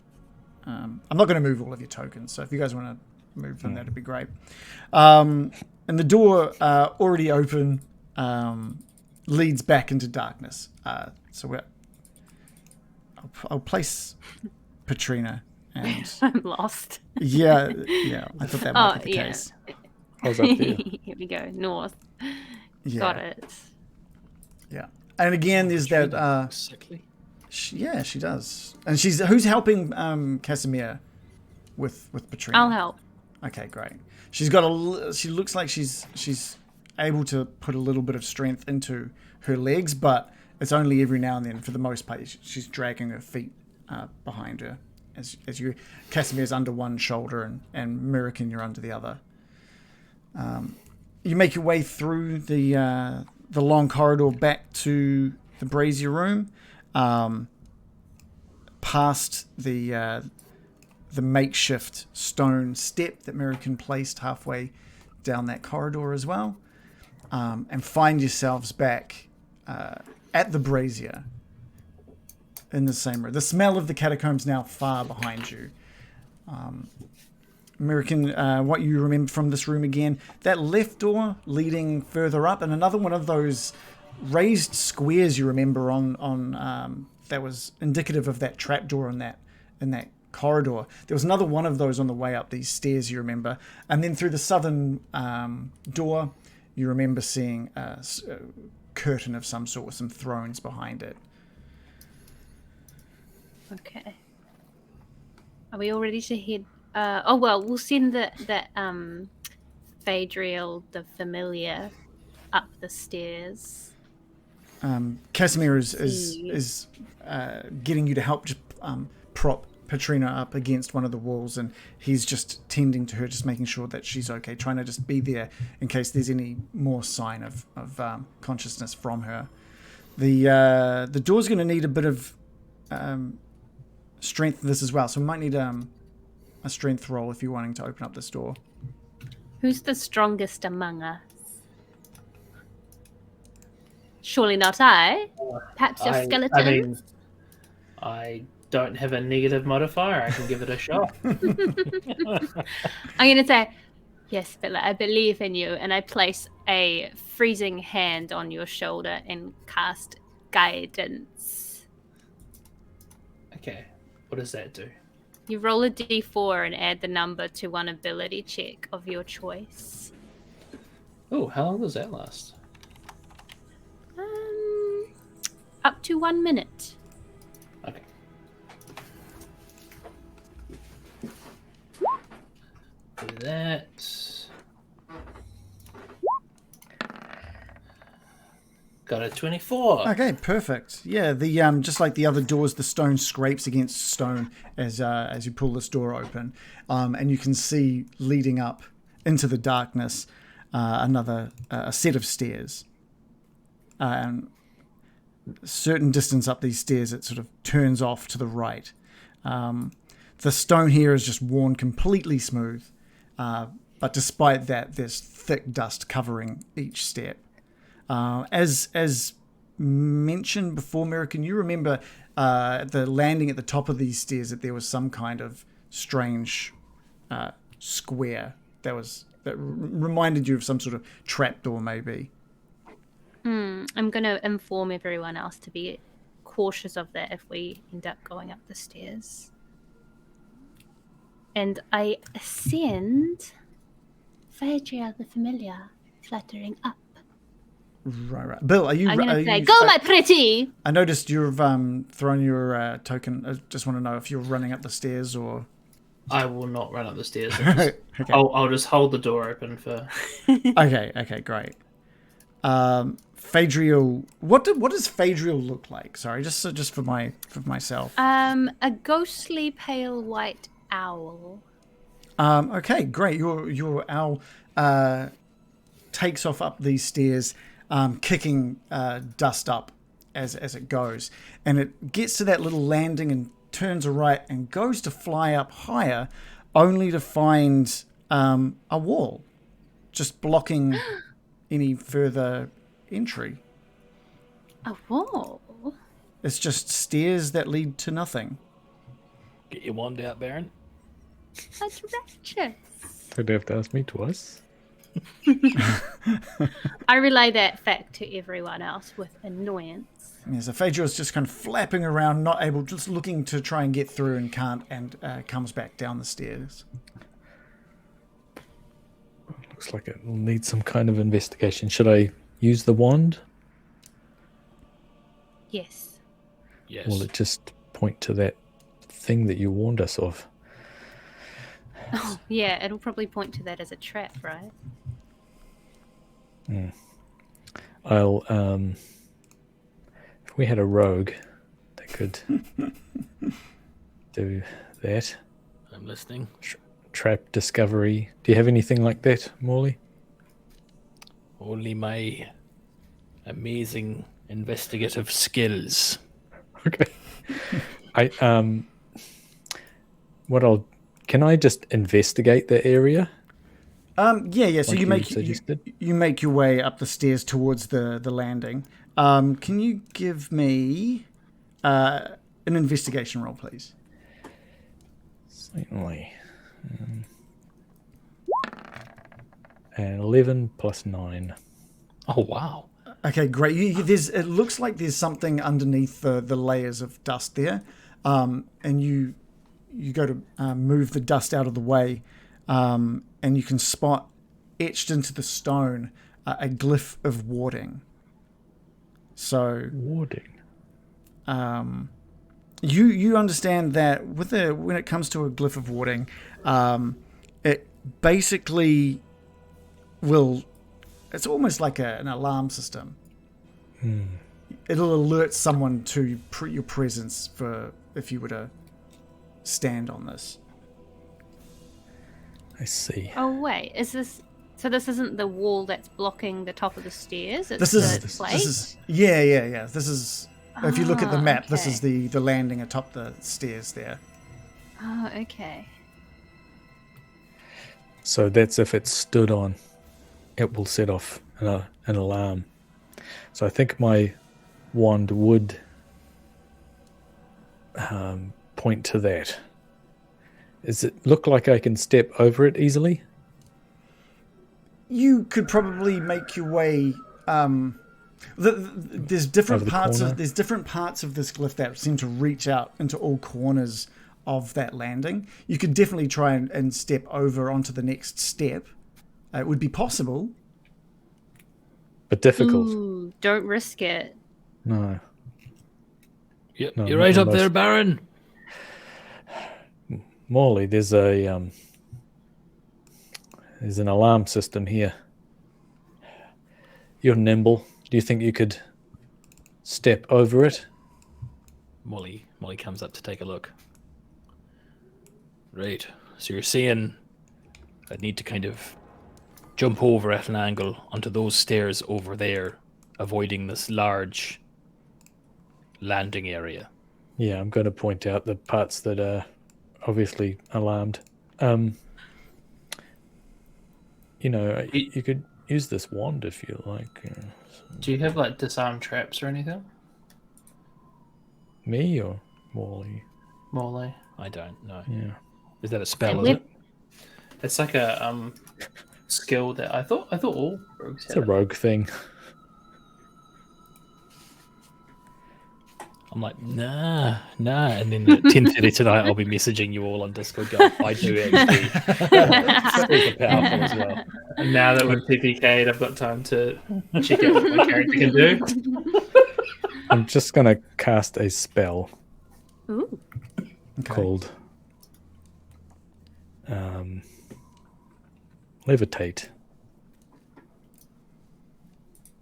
I'm not going to move all of your tokens, so if you guys want to move them, that'd be great. And the door, already open, leads back into darkness. So I'll place Petrina, and I'm lost. yeah, I thought that might be the case. I was up there. Here we go. North. Yeah, Got it. yeah. And again, there's that. Sickly. She does. And who's helping Casimir with Petrina? I'll help. Okay, great. She's got she looks like she's able to put a little bit of strength into her legs, but it's only every now and then. For the most part, she's dragging her feet behind her as Casimir's under one shoulder and Mirakin, you're under the other. You make your way through the long corridor back to the brazier room, past the makeshift stone step that Mirakin placed halfway down that corridor as well, and find yourselves back at the brazier in the same room. The smell of the catacombs now far behind you. American, what you remember from this room again, that left door leading further up, and another one of those raised squares you remember on that was indicative of that trapdoor in that corridor. There was another one of those on the way up these stairs you remember, and then through the southern door you remember seeing a curtain of some sort with some thrones behind it. Okay. Are we all ready to head? Oh well, we'll send that Phaedriel, the familiar, up the stairs. Casimir is getting you to help just prop Petrina up against one of the walls, and he's just tending to her, just making sure that she's okay, trying to just be there in case there's any more sign of consciousness from her. The door's going to need a bit of strength for this as well, so we might need a strength roll if you're wanting to open up this door. Who's the strongest among us? Surely not I. Perhaps your skeleton? I mean, I don't have a negative modifier. I can give it a shot. I'm going to say, yes, Villa, I believe in you. And I place a freezing hand on your shoulder and cast guidance. Okay. What does that do? You roll a d4 and add the number to one ability check of your choice. Oh, how long does that last? Up to 1 minute. Okay. Do that. Got a 24. Okay, perfect. Yeah, the just like the other doors, the stone scrapes against stone as you pull this door open, and you can see leading up into the darkness another set of stairs. And a certain distance up these stairs, it sort of turns off to the right. The stone here is just worn completely smooth, but despite that, there's thick dust covering each step. As mentioned before, Mira, can you remember the landing at the top of these stairs that there was some kind of strange square that reminded you of some sort of trapdoor, maybe? I'm going to inform everyone else to be cautious of that if we end up going up the stairs. And I ascend Phaedria the Familiar, fluttering up. Right. Bill, are you... I'm going to say, go my pretty! I noticed you've thrown your token. I just want to know if you're running up the stairs or... I will not run up the stairs. Okay. I'll just hold the door open for... Okay, great. Phaedriel... What does Phaedriel look like? Sorry, just for myself. A ghostly pale white owl. Okay, great. Your owl takes off up these stairs, kicking dust up as it goes, and it gets to that little landing and turns right and goes to fly up higher, only to find a wall just blocking any further entry. A wall? It's just stairs that lead to nothing. Get your wand out, Baron. That's wretched. Don't have to ask me twice. I relay that fact to everyone else with annoyance. Yeah, so Phaedriel's just kind of flapping around, not able, just looking to try and get through and can't, and comes back down the stairs. Looks like it will need some kind of investigation. Should I use the wand? Yes. Yes. Will it just point to that thing that you warned us of? Oh, yeah, it'll probably point to that as a trap, right? I'll if we had a rogue that could do that. I'm listening. Trap discovery. Do you have anything like that, Morley? Only my amazing investigative skills. Okay. Can I just investigate the area? Yeah. So Like you make your way up the stairs towards the landing. Can you give me an investigation roll, please? Certainly. And 11 plus 9. Oh, wow. Okay, great. It looks like there's something underneath the layers of dust there, and you go to move the dust out of the way, and you can spot etched into the stone a glyph of warding. So Warding. You understand that when it comes to a glyph of warding, it basically will. It's almost like an alarm system. it'll alert someone to your presence for if you were to stand on this. I see. Oh wait, is this? So this isn't the wall that's blocking the top of the stairs. It's This is yeah. This is if you look at the map. This is the landing atop the stairs there. Oh, okay. So that's if it's stood on, it will set off an alarm. So I think my wand would point to that. Does it look like I can step over it easily? You could probably make your way. There's different parts of this glyph that seem to reach out into all corners of that landing. You could definitely try and step over onto the next step. It would be possible, but difficult. Ooh, don't risk it. No. Yep, No, you're right up unless- there, Baron. Morley, there's an alarm system here. You're nimble. Do you think you could step over it? Molly comes up to take a look. Right. So you're saying I need to kind of jump over at an angle onto those stairs over there, avoiding this large landing area. Yeah, I'm going to point out the parts that are obviously alarmed. You know, you could use this wand if you like. Do you have like disarm traps or anything? Me or Morley? Morley. I don't know. Yeah. Is that a spell? And Is it? It's like a skill that I thought all rogues It's had. a rogue thing. I'm like, nah. And then at 10:30 tonight, I'll be messaging you all on Discord. Going, I do actually. Super powerful as well. And now that we've PPK'd, I've got time to check out what my character can do. I'm just going to cast a spell Ooh. called Levitate.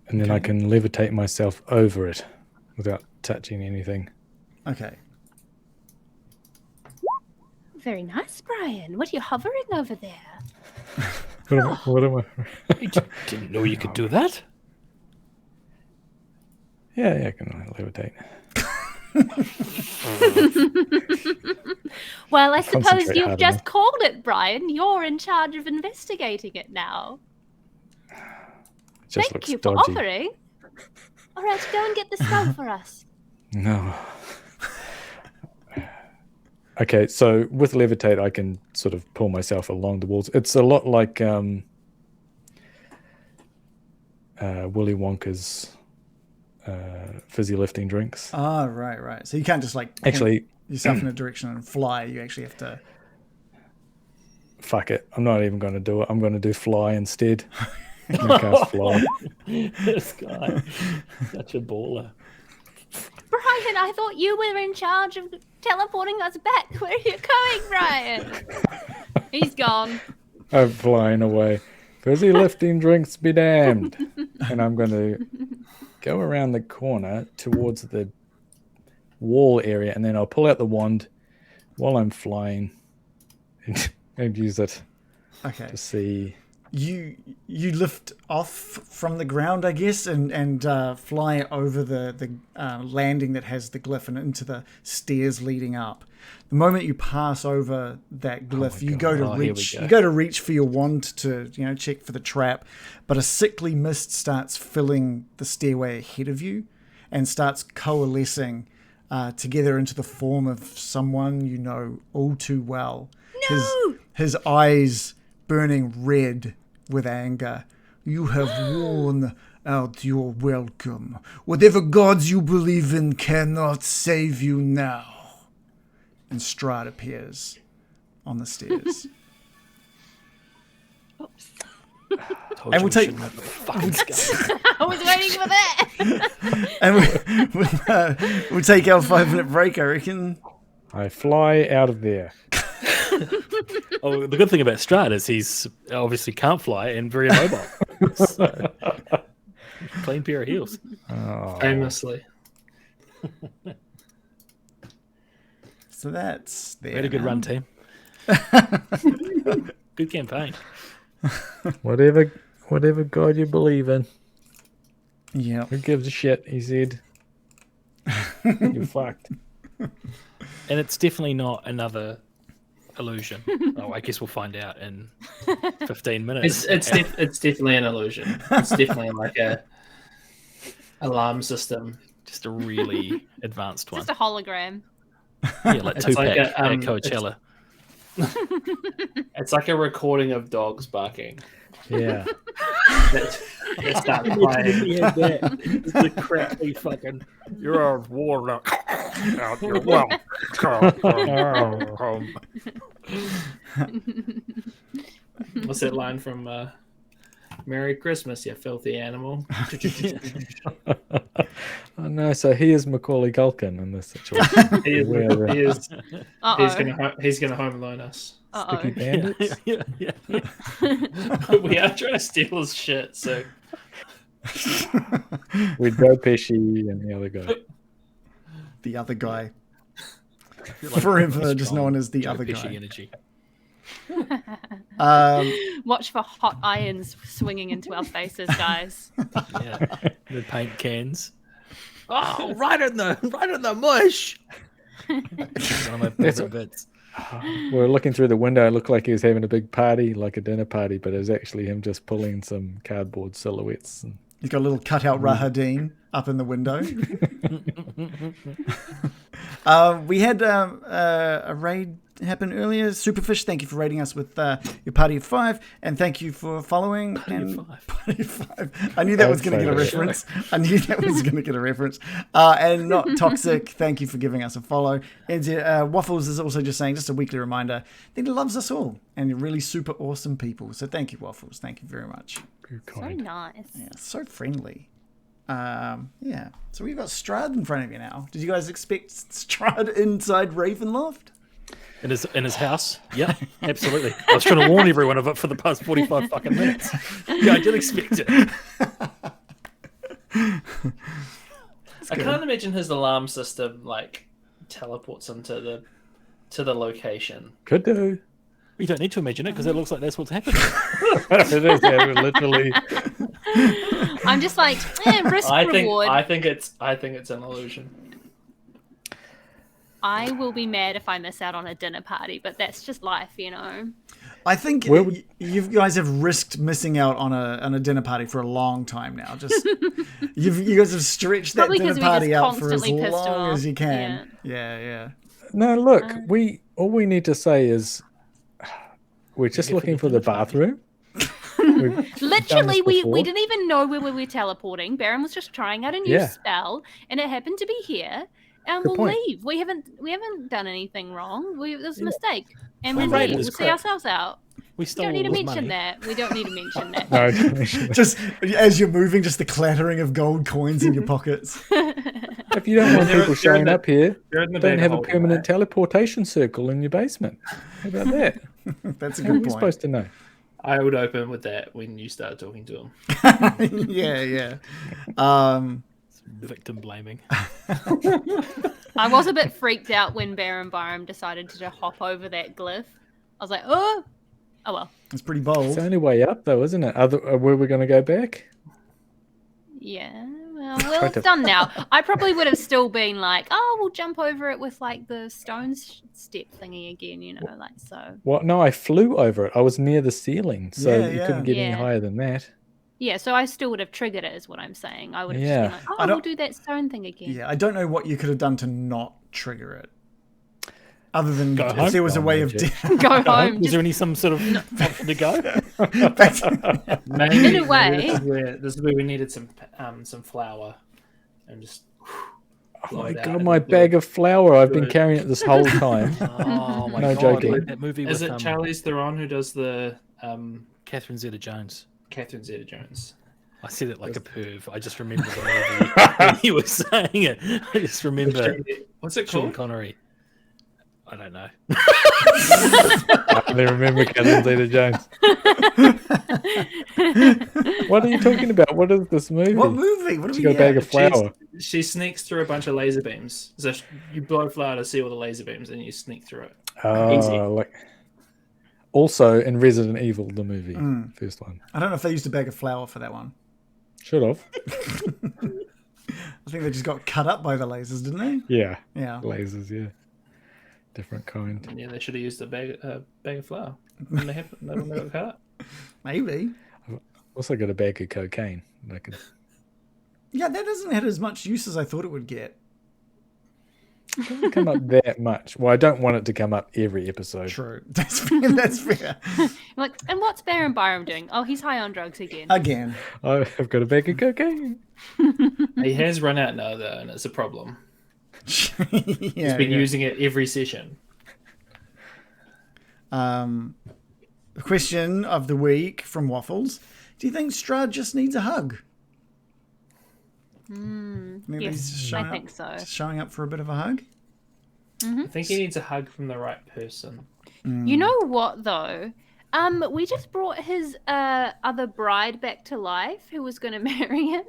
And then I can levitate myself over it without touching anything. Okay. Very nice, Brian. What are you hovering over there? What am I? I didn't know you could do that. Yeah, I can levitate. Well, I suppose Concentrate you've hard just enough. called it, Brian. You're in charge of investigating it now. It just Thank looks you for dodgy. offering. All right, go and get the spell for us. No. Okay, so with levitate, I can sort of pull myself along the walls. It's a lot like Willy Wonka's fizzy lifting drinks. Ah, right. So you can't just like point Actually, yourself in a direction and fly. You actually have to. fuck it. I'm not even going to do it. I'm going to do fly instead. I'm gonna cast fly. This guy, such a baller. Brian, I thought you were in charge of teleporting us back. Where are you going, Brian? He's gone. I'm flying away. Fizzy lifting drinks be damned. And I'm going to go around the corner towards the wall area, and then I'll pull out the wand while I'm flying and use it Okay. to see. You lift off from the ground, I guess, and fly over the landing that has the glyph and into the stairs leading up. The moment you pass over that glyph, you go to reach. You go to reach for your wand to check for the trap, but a sickly mist starts filling the stairway ahead of you, and starts coalescing together into the form of someone you know all too well. No! His eyes burning red with anger. You have worn out your welcome. Whatever gods you believe in cannot save you now. And Strahd appears on the stairs. Told And you we'll take- shouldn't have the fucking skull. I was waiting for that. And we'll take our 5-minute break, I reckon. I fly out of there. Oh, the good thing about Strahd is he's obviously can't fly and very mobile. So, plain pair of heels. Oh, Famously. So that's there. We had a good now. run, team. Good campaign. Whatever God you believe in. Yeah. Who gives a shit? He said. You're fucked. And it's definitely not another illusion. Oh, I guess we'll find out in 15 minutes. It's definitely an illusion. It's definitely like a alarm system. Just a really advanced one. Just a hologram. Yeah, like It's Tupac like a, at Coachella. It's like a recording of dogs barking. Yeah. That start playing. Yeah, that. It's the crappy fucking. You're a warlock. You're welcome. What's that line from Merry Christmas, you filthy animal? Oh no, so he is Macaulay Culkin in this situation. He's gonna home alone us. Sticky bandits. Yeah. We are trying to steal his shit, so With Joe Pesci and the other guy. The other guy. Like Forever just strong known as the Joe other Pesci guy. energy. Watch for hot irons swinging into our faces, guys. Yeah, the paint cans. Oh, right in the mush. One of my favorite bits. We're looking through the window. It looked like he was having a big party, like a dinner party, but it was actually him just pulling some cardboard silhouettes. And... He's got a little cutout Rahadin up in the window. We had a raid happen earlier. Superfish, thank you for raiding us with your party of 5, and thank you for following. Party of 5. I knew that was going to get a reference. And Not Toxic, thank you for giving us a follow. And Waffles is also just saying, just a weekly reminder, that he loves us all, and you're really super awesome people. So thank you, Waffles. Thank you very much. So nice. Yeah, so friendly. Yeah. So we've got Strahd in front of you now. Did you guys expect Strahd inside Ravenloft? In his house? Yep, absolutely. I was trying to warn everyone of it for the past 45 fucking minutes. Yeah, I did expect it. I can't imagine his alarm system like teleports him to the location. Could do. You don't need to imagine it because it looks like that's what's happening. It is, yeah, literally. I'm just like, risk reward. I think it's an illusion. I will be mad if I miss out on a dinner party, but that's just life, you know. I think you guys have risked missing out on a dinner party for a long time now. Just you guys have stretched that dinner party out for as long as you can. Yeah. No, look, all we need to say is we're just looking for the bathroom. Literally, we didn't even know where we were teleporting. Baron was just trying out a new spell, and it happened to be here. And we'll leave. We haven't done anything wrong. It was a mistake, and we'll leave. We'll see ourselves out. We don't need to mention that. We don't need to mention that. No, just as you're moving, just the clattering of gold coins in your pockets. If you don't want people showing up here, don't have a permanent teleportation circle in your basement. How about that? That's a How good are you point. supposed to know? I would open with that when you start talking to him. Yeah. Victim blaming. I was a bit freaked out when Baron Byram decided to just hop over that glyph. I was like, oh well. It's pretty bold. It's the only way up, though, isn't it? Were we going to go back? Yeah, well, it's done now. I probably would have still been like, oh, we'll jump over it with like the stone step thingy again, you know, like so. What? No, I flew over it. I was near the ceiling, so you couldn't get any Yeah. higher than that. Yeah, so I still would have triggered it, is what I'm saying. I would have just been like, I oh, don't- we'll do that stone thing again. Yeah, I don't know what you could have done to not trigger it. Other than Go if home? there was a way of... Go home. Is there any some sort of option to go? Maybe, In a way. this is where we needed some flour, and just. Oh my god, my bag of flour! I've been carrying it this whole time. Oh my No god! joking. Like that movie Is with it Charlize Theron who does the Catherine Zeta-Jones? Catherine Zeta-Jones? I said it like a perv. I just remember the movie when you were saying it. I just remember What's it Sean called? Connery. I don't know. I only remember Catherine Zeta-Jones. What are you talking about? What is this movie? What movie? What do She we got a bag get? of flour. She sneaks through a bunch of laser beams. So you blow flour to see all the laser beams, and you sneak through it. Easy. Like also in Resident Evil, the movie, first one. I don't know if they used a bag of flour for that one. Should have. I think they just got cut up by the lasers, didn't they? Yeah. Yeah. Lasers, yeah. Different kind. Yeah, they should have used a bag of flour when they got cut up. Maybe. Also got a bag of cocaine. I could... Yeah, that doesn't have as much use as I thought it would get. It doesn't come up that much. Well, I don't want it to come up every episode. True. That's fair. That's fair. Like, and what's Baron Byram doing? Oh, he's high on drugs again. Again. I've got a bag of cocaine. He has run out now, though, and it's a problem. He's He's been using it every session. The question of the week from Waffles: do you think Strahd just needs a hug? Maybe he's just Yes, I think so. just showing up for a bit of a hug. I think he needs a hug from the right person. You know what though? We just brought his other bride back to life, who was going to marry him.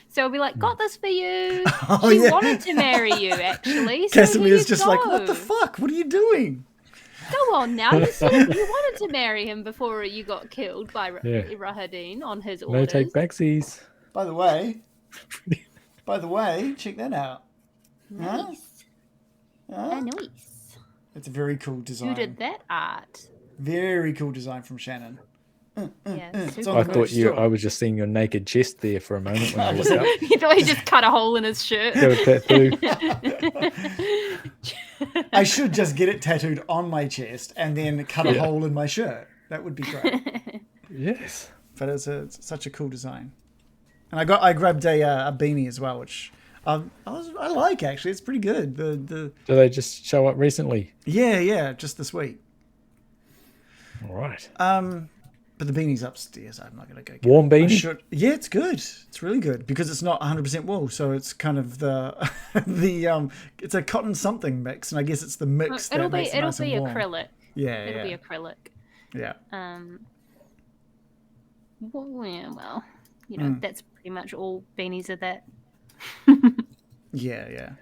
So we'll be like, got this for you. Oh, She yeah. wanted to marry you, actually. So Casimire's just go. like, what the fuck? What are you doing? Go on now. You said you wanted to marry him before you got killed by Rahadin on his orders. No take backsies. By the way, check that out. Nice. Huh? Nice. It's a very cool design. Who did that art? Very cool design from Shannon. Yeah, It's super on I the thought merch store. I was just seeing your naked chest there for a moment when I looked up. You thought he just cut a hole in his shirt. Got a tattoo. I should just get it tattooed on my chest and then cut a hole in my shirt. That would be great. Yes. But it's such a cool design. And I grabbed a beanie as well, which I like actually. It's pretty good. The Do they just show up recently? yeah, just this week. All right. But the beanie's upstairs. I'm not gonna go get Warm it. I beanie? should. Yeah, it's good. It's really good because it's not 100% wool, so it's kind of the it's a cotton something mix, and I guess it's the mix that It'll makes be it nice and warm. acrylic. Yeah, It'll yeah, be acrylic. yeah. Well, you know, that's pretty much all beanies are that. Yeah.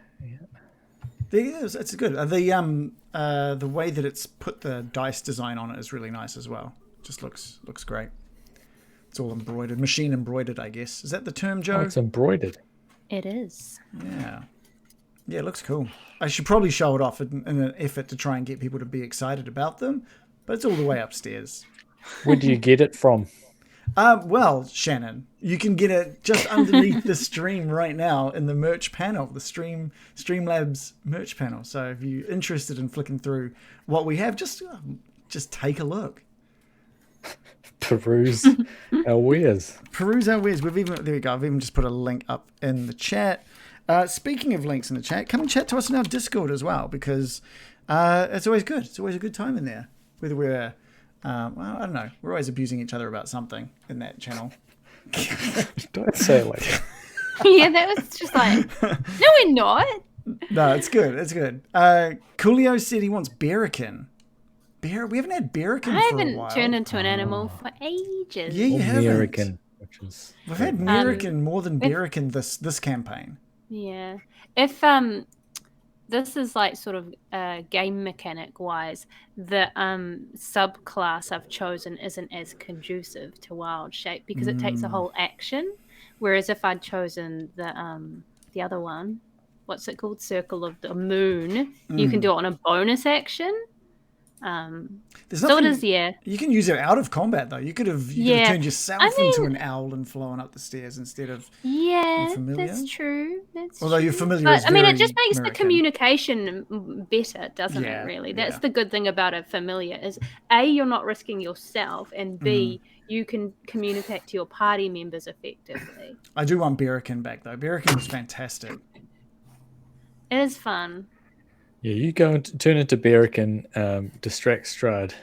It's good. The way that it's put the dice design on it is really nice as well. Just looks great. It's all embroidered, machine embroidered, I guess. Is that the term, Joe? Oh, it's embroidered. It is. Yeah, it looks cool. I should probably show it off in an effort to try and get people to be excited about them, but it's all the way upstairs. Where do you get it from? Well, Shannon, you can get it just underneath the stream right now in the merch panel, the Streamlabs merch panel. So if you're interested in flicking through what we have, just take a look. Peruse our wares. Peruse our wares. There we go. I've even just put a link up in the chat. Speaking of links in the chat, come and chat to us in our Discord as well, because it's always good. It's always a good time in there. Whether we're, well, I don't know. We're always abusing each other about something in that channel. Don't say it like that. Yeah, that was just like, no, we're not. No, it's good. It's good. Coolio said he wants Berrican. We haven't had Berrican I for a while. haven't turned into an animal for ages. Yeah, you haven't. American, which is We've had Berrican more than Berrican this campaign. Yeah. If this is like sort of game mechanic wise, the subclass I've chosen isn't as conducive to wild shape because it takes a whole action. Whereas if I'd chosen the other one, what's it called? Circle of the Moon, you can do it on a bonus action. There's So nothing, it is, yeah. You can use it out of combat though. You could have turned yourself into an owl and flown up the stairs instead of Yeah, familiar? that's true. Although true. your familiar But, is I mean, it very just makes the American. communication better, doesn't Yeah, it, really? That's yeah. the good thing about a familiar is, A, you're not risking yourself, and B, you can communicate to your party members effectively. I do want Berrican back though. Berrican was fantastic. It is fun. yeah. You go and turn into Beric and distract Strahd.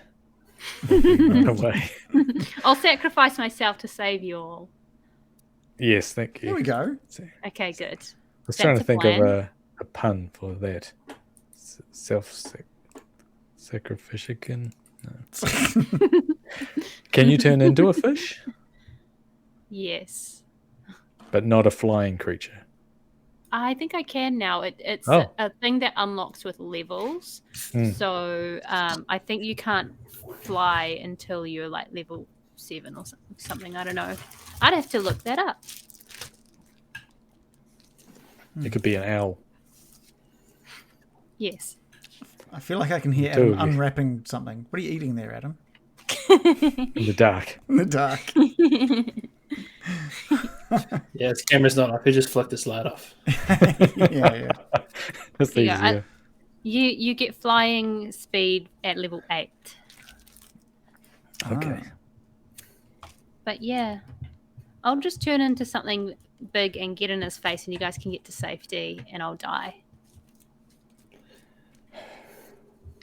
Run away. I'll sacrifice myself to save you all. Yes, thank you. There we go. Okay, good. I was trying to That's a think of plan. a pun for that. Sacrificican. No. Can you turn into a fish? Yes. But not a flying creature. I think I can now. It's Oh. a thing that unlocks with levels. So I think you can't fly until you're like level 7 or something. I don't know. I'd have to look that up. It could be an owl. Yes. I feel like I can hear Adam unwrapping something. What are you eating there, Adam? In the dark. In the dark. Yeah, his camera's not up. He just flicked the slide off. yeah. That's easier. You get flying speed at level 8. Okay. But yeah, I'll just turn into something big and get in his face, and you guys can get to safety, and I'll die.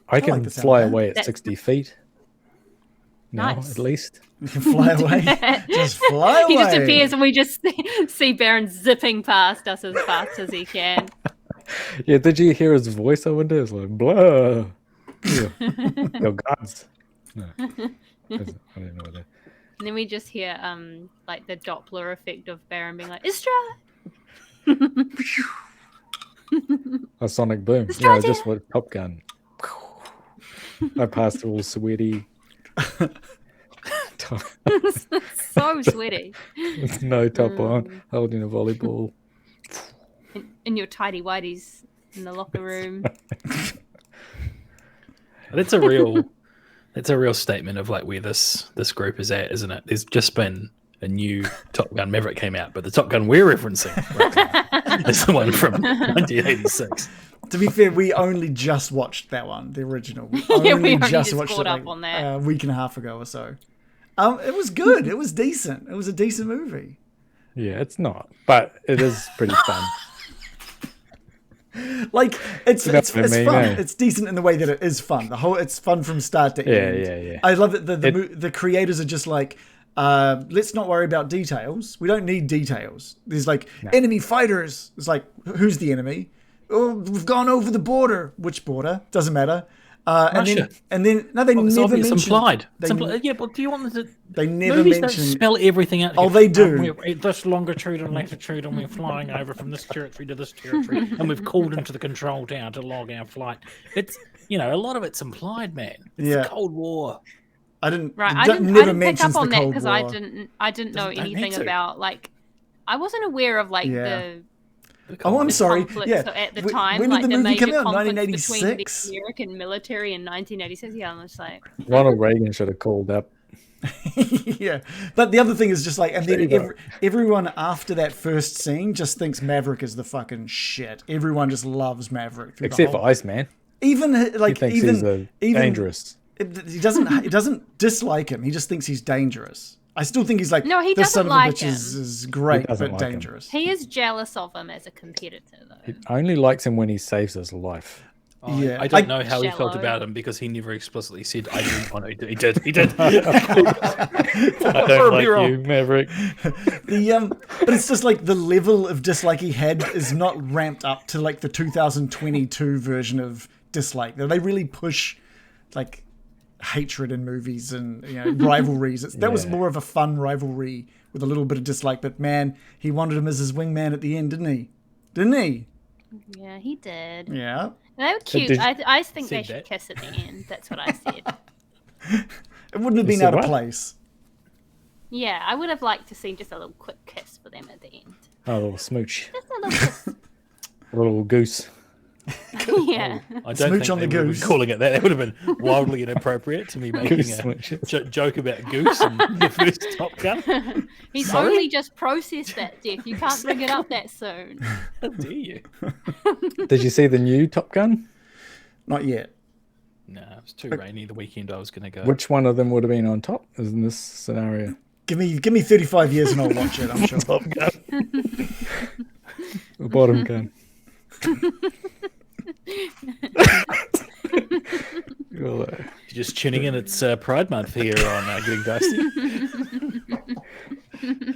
I can like the fly sound of away at 60 feet. Now, Nice. at least. You can fly away. Just fly away. He just appears, and we just see Baron zipping past us as fast as he can. Yeah, did you hear his voice? I wonder. It's like, blah. Yeah. Your gods. No. I don't know what that. And then we just hear like the Doppler effect of Baron being like, Strahd! A sonic boom. It's Yeah, right just what Top Gun. I passed all sweaty. So sweaty. With no top on, holding a volleyball. In your tidy whities in the locker room. That's a real statement of like where this group is at, isn't it? There's just been a new Top Gun Maverick came out, but the Top Gun we're referencing is the one from 1986. To be fair, we only just watched that one, the original. We only just watched it up on that. a week and a half ago or so. It was good. It was decent. It was a decent movie. Yeah, it's not, but it is pretty fun. Like it's fun. Eh? It's decent in the way that it is fun. It's fun from start to end. Yeah. I love that the creators are just like, let's not worry about details. We don't need details. There's like enemy fighters. It's like, who's the enemy? Oh, we've gone over the border. Which border? Doesn't matter. Russia. And then no, they It's never obvious, mention. implied. They, Yeah, but do you want them to? they never Movies mention. don't spell everything out. Oh, they do. We're at this longitude and latitude, and we're flying over from this territory to this territory, and we've called into the control tower to log our flight. It's a lot of it's implied, man. It's the Cold War. I didn't. Right, I never didn't pick mentions up on the that Cold because War. I didn't know Don't anything need to. about like I wasn't aware of like the Oh, I'm sorry. conflicts Yeah. at the time, When like did the movie major come out? conflicts 1986. between the American military in 1986. Yeah, I'm just like Ronald Reagan should have called up. Yeah, but the other thing is just like, and then everyone after that first scene just thinks Maverick is the fucking shit. Everyone just loves Maverick, Except for Iceman. even like He thinks he's dangerous. He doesn't dislike him. He just thinks he's dangerous. I still think he's like, No, he this son doesn't of a like bitch him. is great He doesn't but like him. dangerous. he is jealous of him as a competitor, though. He only likes him when he saves his life. Yeah, I don't know how he felt Shallow. about him because he never explicitly said I didn't want to. He did. I don't like you, Maverick. But it's just like the level of dislike he had is not ramped up to like the 2022 version of dislike. They really push like hatred in movies and rivalries. That was more of a fun rivalry with a little bit of dislike. But man, he wanted him as his wingman at the end, didn't he? Yeah, he did. Yeah. They were cute. did- I think they Said should that. kiss at the end. That's what I said. It wouldn't have been said out of what? place. Yeah, I would have liked to see just a little quick kiss for them at the end. Oh, a little smooch. Just a little kiss. A little goose. Yeah. I don't Smooch think on they the would have goose. been calling it that. That would have been wildly inappropriate to me making Goose a smooches. joke about Goose in the first Top Gun. He's Sorry? only just processed that, Jeff. You can't bring it up that soon. How dare you? Did you see the new Top Gun? Not yet. No, it was too rainy the weekend I was going to go. Which one of them would have been on top in this scenario? Give me 35 years and I'll watch it, I'm sure. Top Gun. The bottom gun. Well, You're just tuning in. It's Pride Month here on Getting Dicey.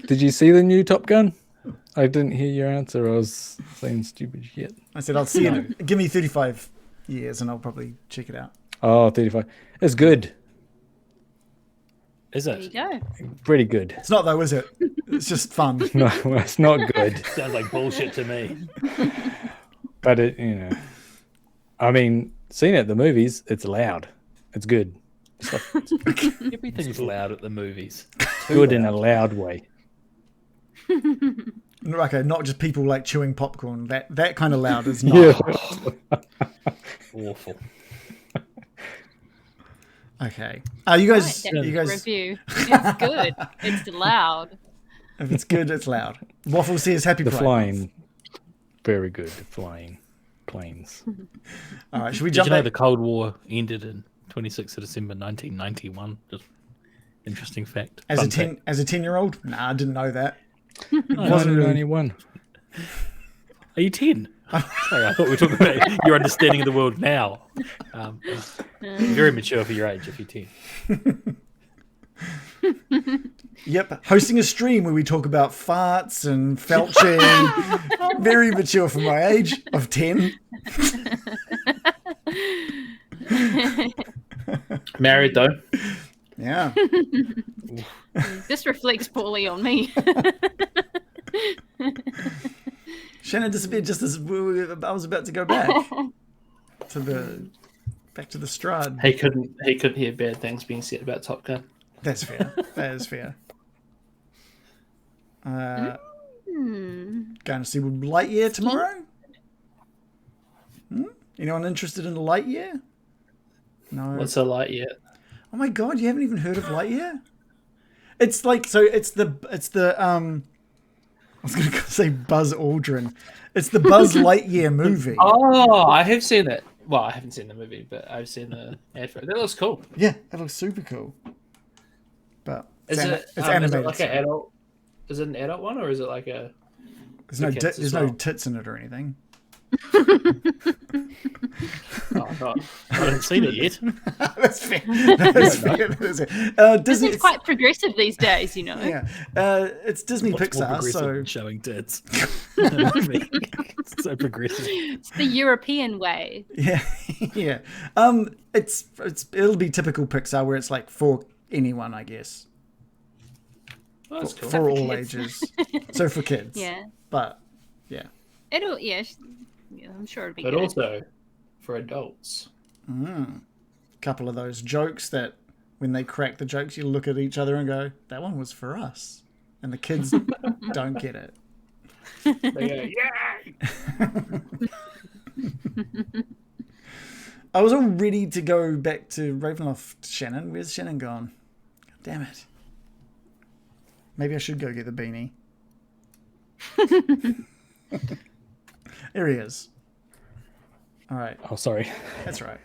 did you see the new Top Gun? I didn't hear your answer. I was saying stupid shit. I said I'll see it. Give me 35 years and I'll probably check it out. Oh, 35. It's good. Is There you it? go. Pretty good. It's not though, is it? It's just fun. No, it's not good. Sounds like bullshit to me. But it, you know, I mean, seen it at the movies, it's loud. It's good. It's like Everything's loud at the movies. good in a loud way. Okay, not just people like chewing popcorn. That kind of loud is not. Yeah. Awful. Okay. You guys. Right, You guys. review. It's good. It's loud. If it's good, it's loud. Waffle says happy The plane. flying, very good. The flying planes. All right, should we Did jump you know back? the Cold War ended in 26th of December 1991? Just interesting fact. As a Fun 10-year-old? Nah, I didn't know that. fact. wasn't really- 1991. Are you 10? Sorry, I thought we were talking about your understanding of the world now. Very mature for your age if you're 10. Yep, hosting a stream where we talk about farts and felching. Very mature for my age of 10. Married though. Yeah. This reflects poorly on me. Shannon disappeared just as I was about to go back to the Strahd. He couldn't hear bad things being said about Top Gun. That's fair. That is fair. Going to see Lightyear tomorrow? Anyone interested in Lightyear? No. What's a light yet? Oh my god, you haven't even heard of Lightyear? It's like it's the I was going to say Buzz Aldrin. It's the Buzz Lightyear movie. Oh, I have seen it. Well, I haven't seen the movie, but I've seen the ad for it. That looks cool. Yeah, it looks super cool. But Is it animated. like an adult? Is it an adult one or is it like a? There's no kids as there's no well? tits in it or anything. Oh, God. I haven't seen it yet. That's fair. That's fair. That's fair. Disney. Disney's quite progressive these days, you know. Yeah, it's Disney What's more Pixar, progressive so than showing tits. It's so progressive. It's the European way. yeah, yeah. It'll be typical Pixar where it's like for anyone, I guess, Oh, that's cool. for all kids. ages. So for kids, Yeah. But yeah, It'll, yeah, I'm sure it'll be But good. also for adults. couple of those jokes that when they crack the jokes, you look at each other and go, "That one was for us," and the kids don't get it. They go, yeah. I was all ready to go back to Ravenloft. Shannon, where's Shannon gone? God damn it. Maybe I should go get the beanie. There he is. All right, Oh, sorry. that's right.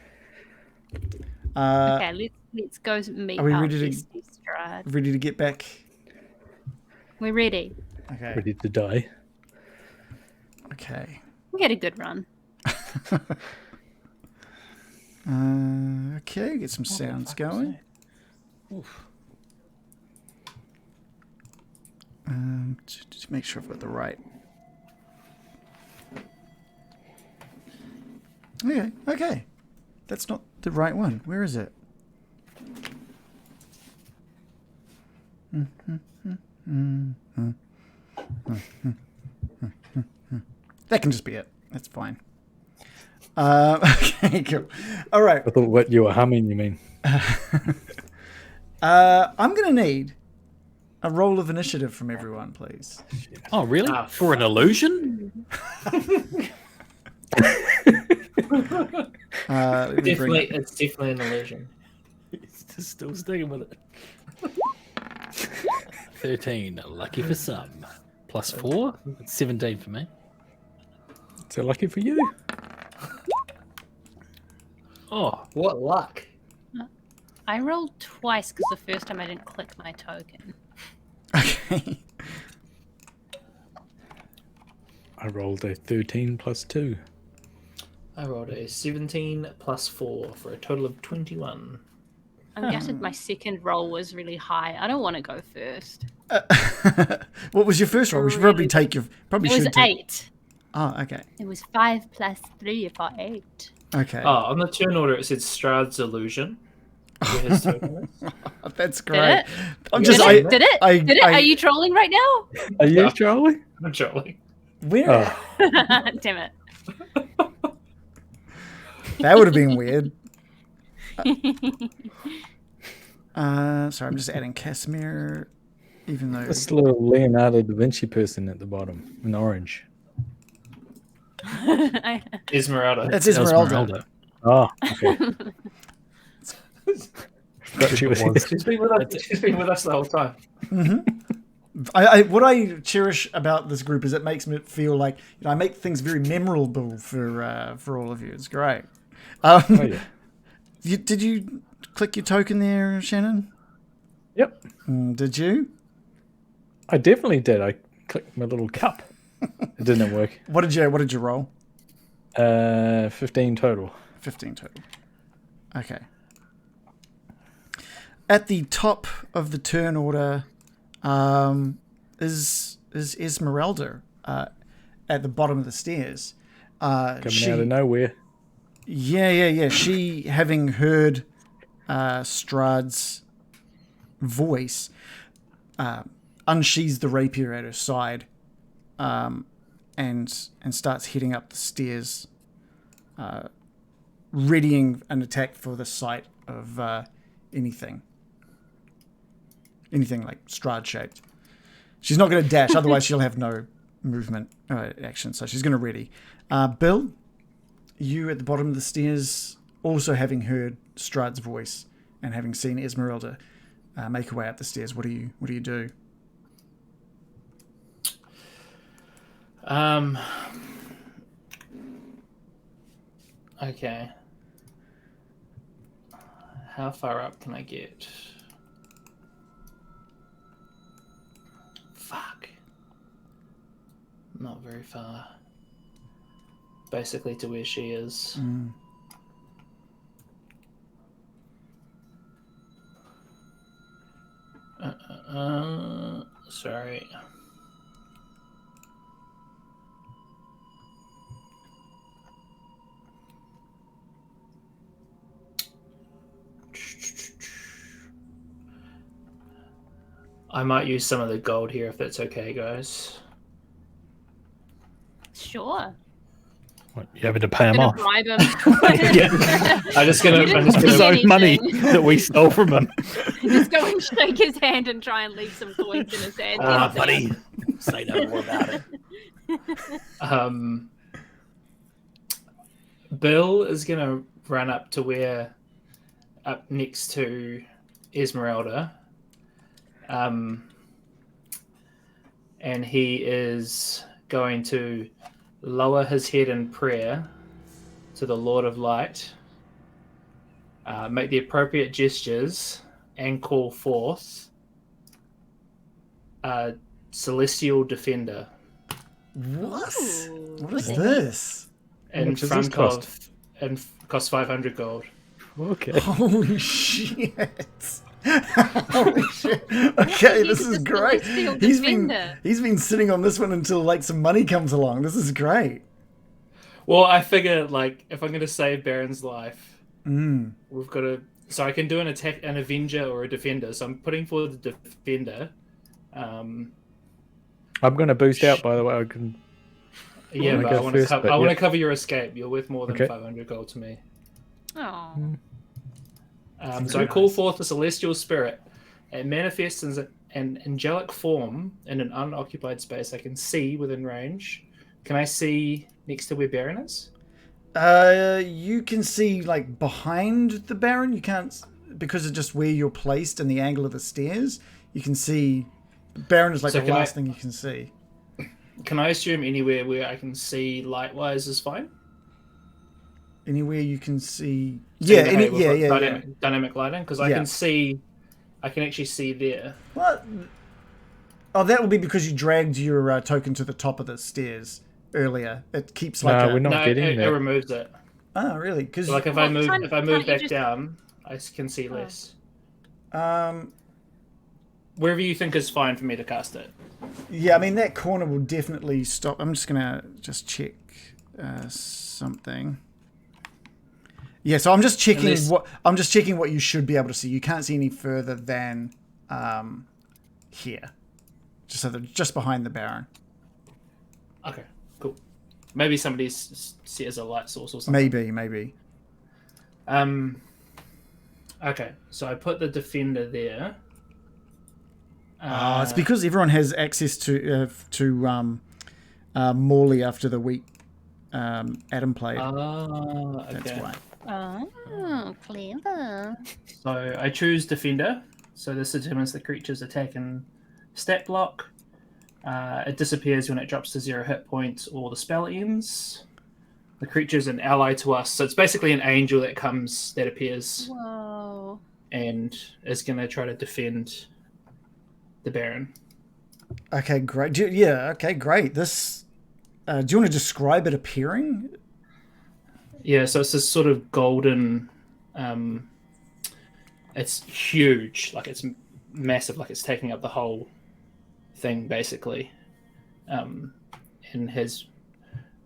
Okay, let's go meet Are we our ready to- bestie Strahd. Ready to get back? We're ready. Okay. Ready to die. Okay. We had a good run. Okay, get some sounds going. Just make sure I've got the right. Okay. That's not the right one. Where is it? That can just be it. That's fine. Okay, cool. All right. I thought what you were humming, you mean? I'm going to need a roll of initiative from everyone, please. Oh, really? Ah, For an illusion? Let me bring it. It's definitely an illusion. He's just still sticking with it. 13, lucky for some. Plus 4, it's 17 for me. So lucky for you. Oh, What luck! I rolled twice because the first time I didn't click my token. Okay. I rolled a 13 plus 2. I rolled a 17 plus 4 for a total of 21. I'm gutted my second roll was really high. I don't want to go first. What was your first roll? We should probably take your. Probably It was should take. 8. Oh, okay. It was 5 plus 3 for 8. Okay. On the turn order, it said Strahd's illusion. Where his token is. That's Did great. it? I'm Did just. it? Did it? Did it? I- Are you trolling right now? Are you Yeah. trolling? I'm trolling. Where? Oh, Damn it. That would have been weird. Sorry, I'm just adding Casimir, even though. this little Leonardo da Vinci person at the bottom in orange. Esmeralda. It's Esmeralda. Oh, okay. Got you with was. She's been with us the whole time. What I cherish about this group is it makes me feel like I make things very memorable for all of you. It's great. Oh, yeah. Did you click your token there, Shannon? Yep. Did you? I definitely did. I clicked my little cup. It didn't work. What did you roll? 15 total. 15 total. Okay. At the top of the turn order is Esmeralda at the bottom of the stairs. Coming out of nowhere. Yeah. She, having heard Strahd's voice, unsheathes the rapier at her side and starts heading up the stairs, readying an attack for the sight of anything like Strahd shaped. She's not going to dash, otherwise she'll have no movement action, so she's going to ready. Bill, you at the bottom of the stairs, also having heard Strahd's voice and having seen Esmeralda make her way up the stairs, what do you do? Okay. How far up can I get? Fuck. Not very far. Basically to where she is. Sorry. I might use some of the gold here if that's okay, guys. Sure. What, you having to pay him Gonna off? bribe him. I'm just gonna His own anything. money that we stole from him. Just go and shake his hand and try and leave some coins in his hand. Buddy, say no more about it. Bill is gonna run up to where, up next to Esmeralda, and he is going to lower his head in prayer to the Lord of Light, make the appropriate gestures, and call forth a Celestial Defender. What? Ooh, What is what this? In much does front this cost? of, and costs 500 gold. Okay. Holy shit. Holy shit. Okay, this is great. Celestial He's Defender. been sitting on this one until like some money comes along. This is great. Well, I figure like if I'm going to save Baron's life, we've got to. So I can do an attack, an Avenger or a Defender. So I'm putting forward the Defender. I'm going to boost out, by the way. I can. Yeah, wanna but go I want to. first, but I want yeah. to cover your escape. You're worth more than Okay. 500 gold to me. Oh. So I call forth a celestial spirit. It manifests as an angelic form in an unoccupied space I can see within range. Can I see next to where Baron is? You can see like behind the Baron. You can't, because of just where you're placed and the angle of the stairs. You can see Baron is like So the can last I- thing you can see. Can I assume anywhere where I can see light-wise is fine? Anywhere you can see. So Yeah, okay, we've got yeah. dynamic lighting, because I Yeah. can see. I can actually see there. What? Oh, that will be because you dragged your token to the top of the stairs earlier. It keeps like No, we're not No, getting it there. removes it. Oh, really? Because So like if Well, I move can't you back just- down, I can see less. um, Wherever you think is fine for me to cast it. yeah, I mean that corner will definitely stop. I'm just gonna check something. Yeah, so I'm just checking Unless- what you should be able to see. You can't see any further than here, just behind the Baron. Okay, cool. Maybe somebody sees a light source or something. Maybe. Okay, so I put the defender there. It's because everyone has access to Morley after the week Adam played. Okay. That's why. Oh, clever. So I choose defender. So this determines the creature's attack and stat block. It disappears when it drops to 0 hit points or the spell ends. The creature's an ally to us, so it's basically an angel that appears Whoa. and is going to try to defend the Baron. Okay, great. Okay, great. This. Do you want to describe it appearing? Yeah, so it's this sort of golden. It's huge, like it's massive, like it's taking up the whole thing basically, and has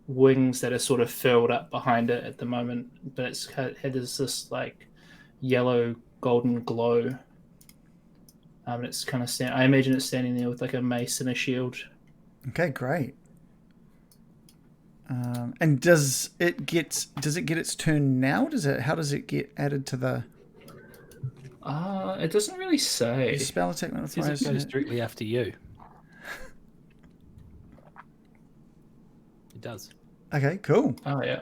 wings that are sort of filled up behind it at the moment, but it has this like yellow golden glow. It's kind of I imagine it's standing there with like a mace and a shield. Okay, great. And does it get its turn now? How does it get added to the? It doesn't really say. Spell attack It modifiers. goes directly after you. It does. Okay, cool. Oh yeah,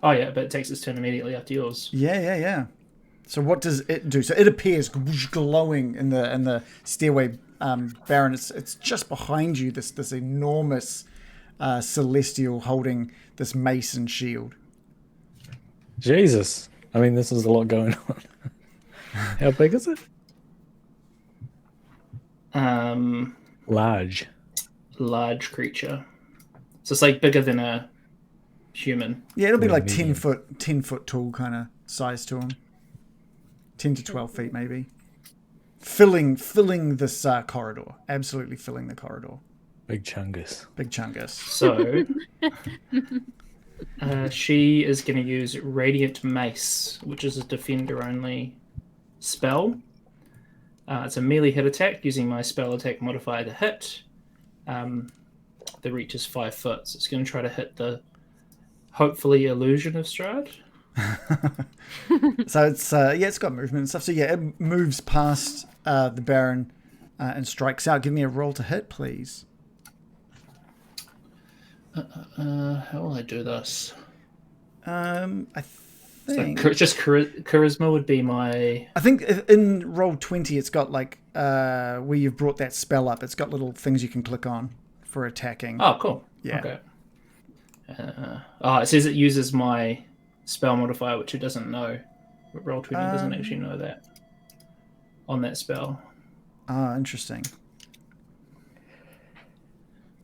but it takes its turn immediately after yours. Yeah. So what does it do? So it appears glowing in the stairway, Baron. It's just behind you. This enormous celestial holding this mace and shield. Jesus. I mean, this is a lot going on. How big is it? Large Creature. So it's like bigger than a human. Yeah, it'll be Yeah, like medium. 10 foot tall kind of size to him. 10 to 12 feet maybe. Filling this corridor. Absolutely filling the corridor. Big chungus. Big chungus. So she is going to use Radiant Mace, which is a defender-only spell. It's a melee hit attack using my spell attack modifier to hit. The reach is 5 foot, so it's going to try to hit the hopefully illusion of Strahd. So it's got movement and stuff. So yeah, it moves past the Baron and strikes out. Give me a roll to hit, please. How will I do this? I So think just charisma would be my. I think in roll 20 it's got like where you've brought that spell up. It's got little things you can click on for attacking. Oh, cool. Yeah. Okay. It says it uses my spell modifier, which it doesn't know. But roll 20 doesn't actually know that on that spell. Interesting.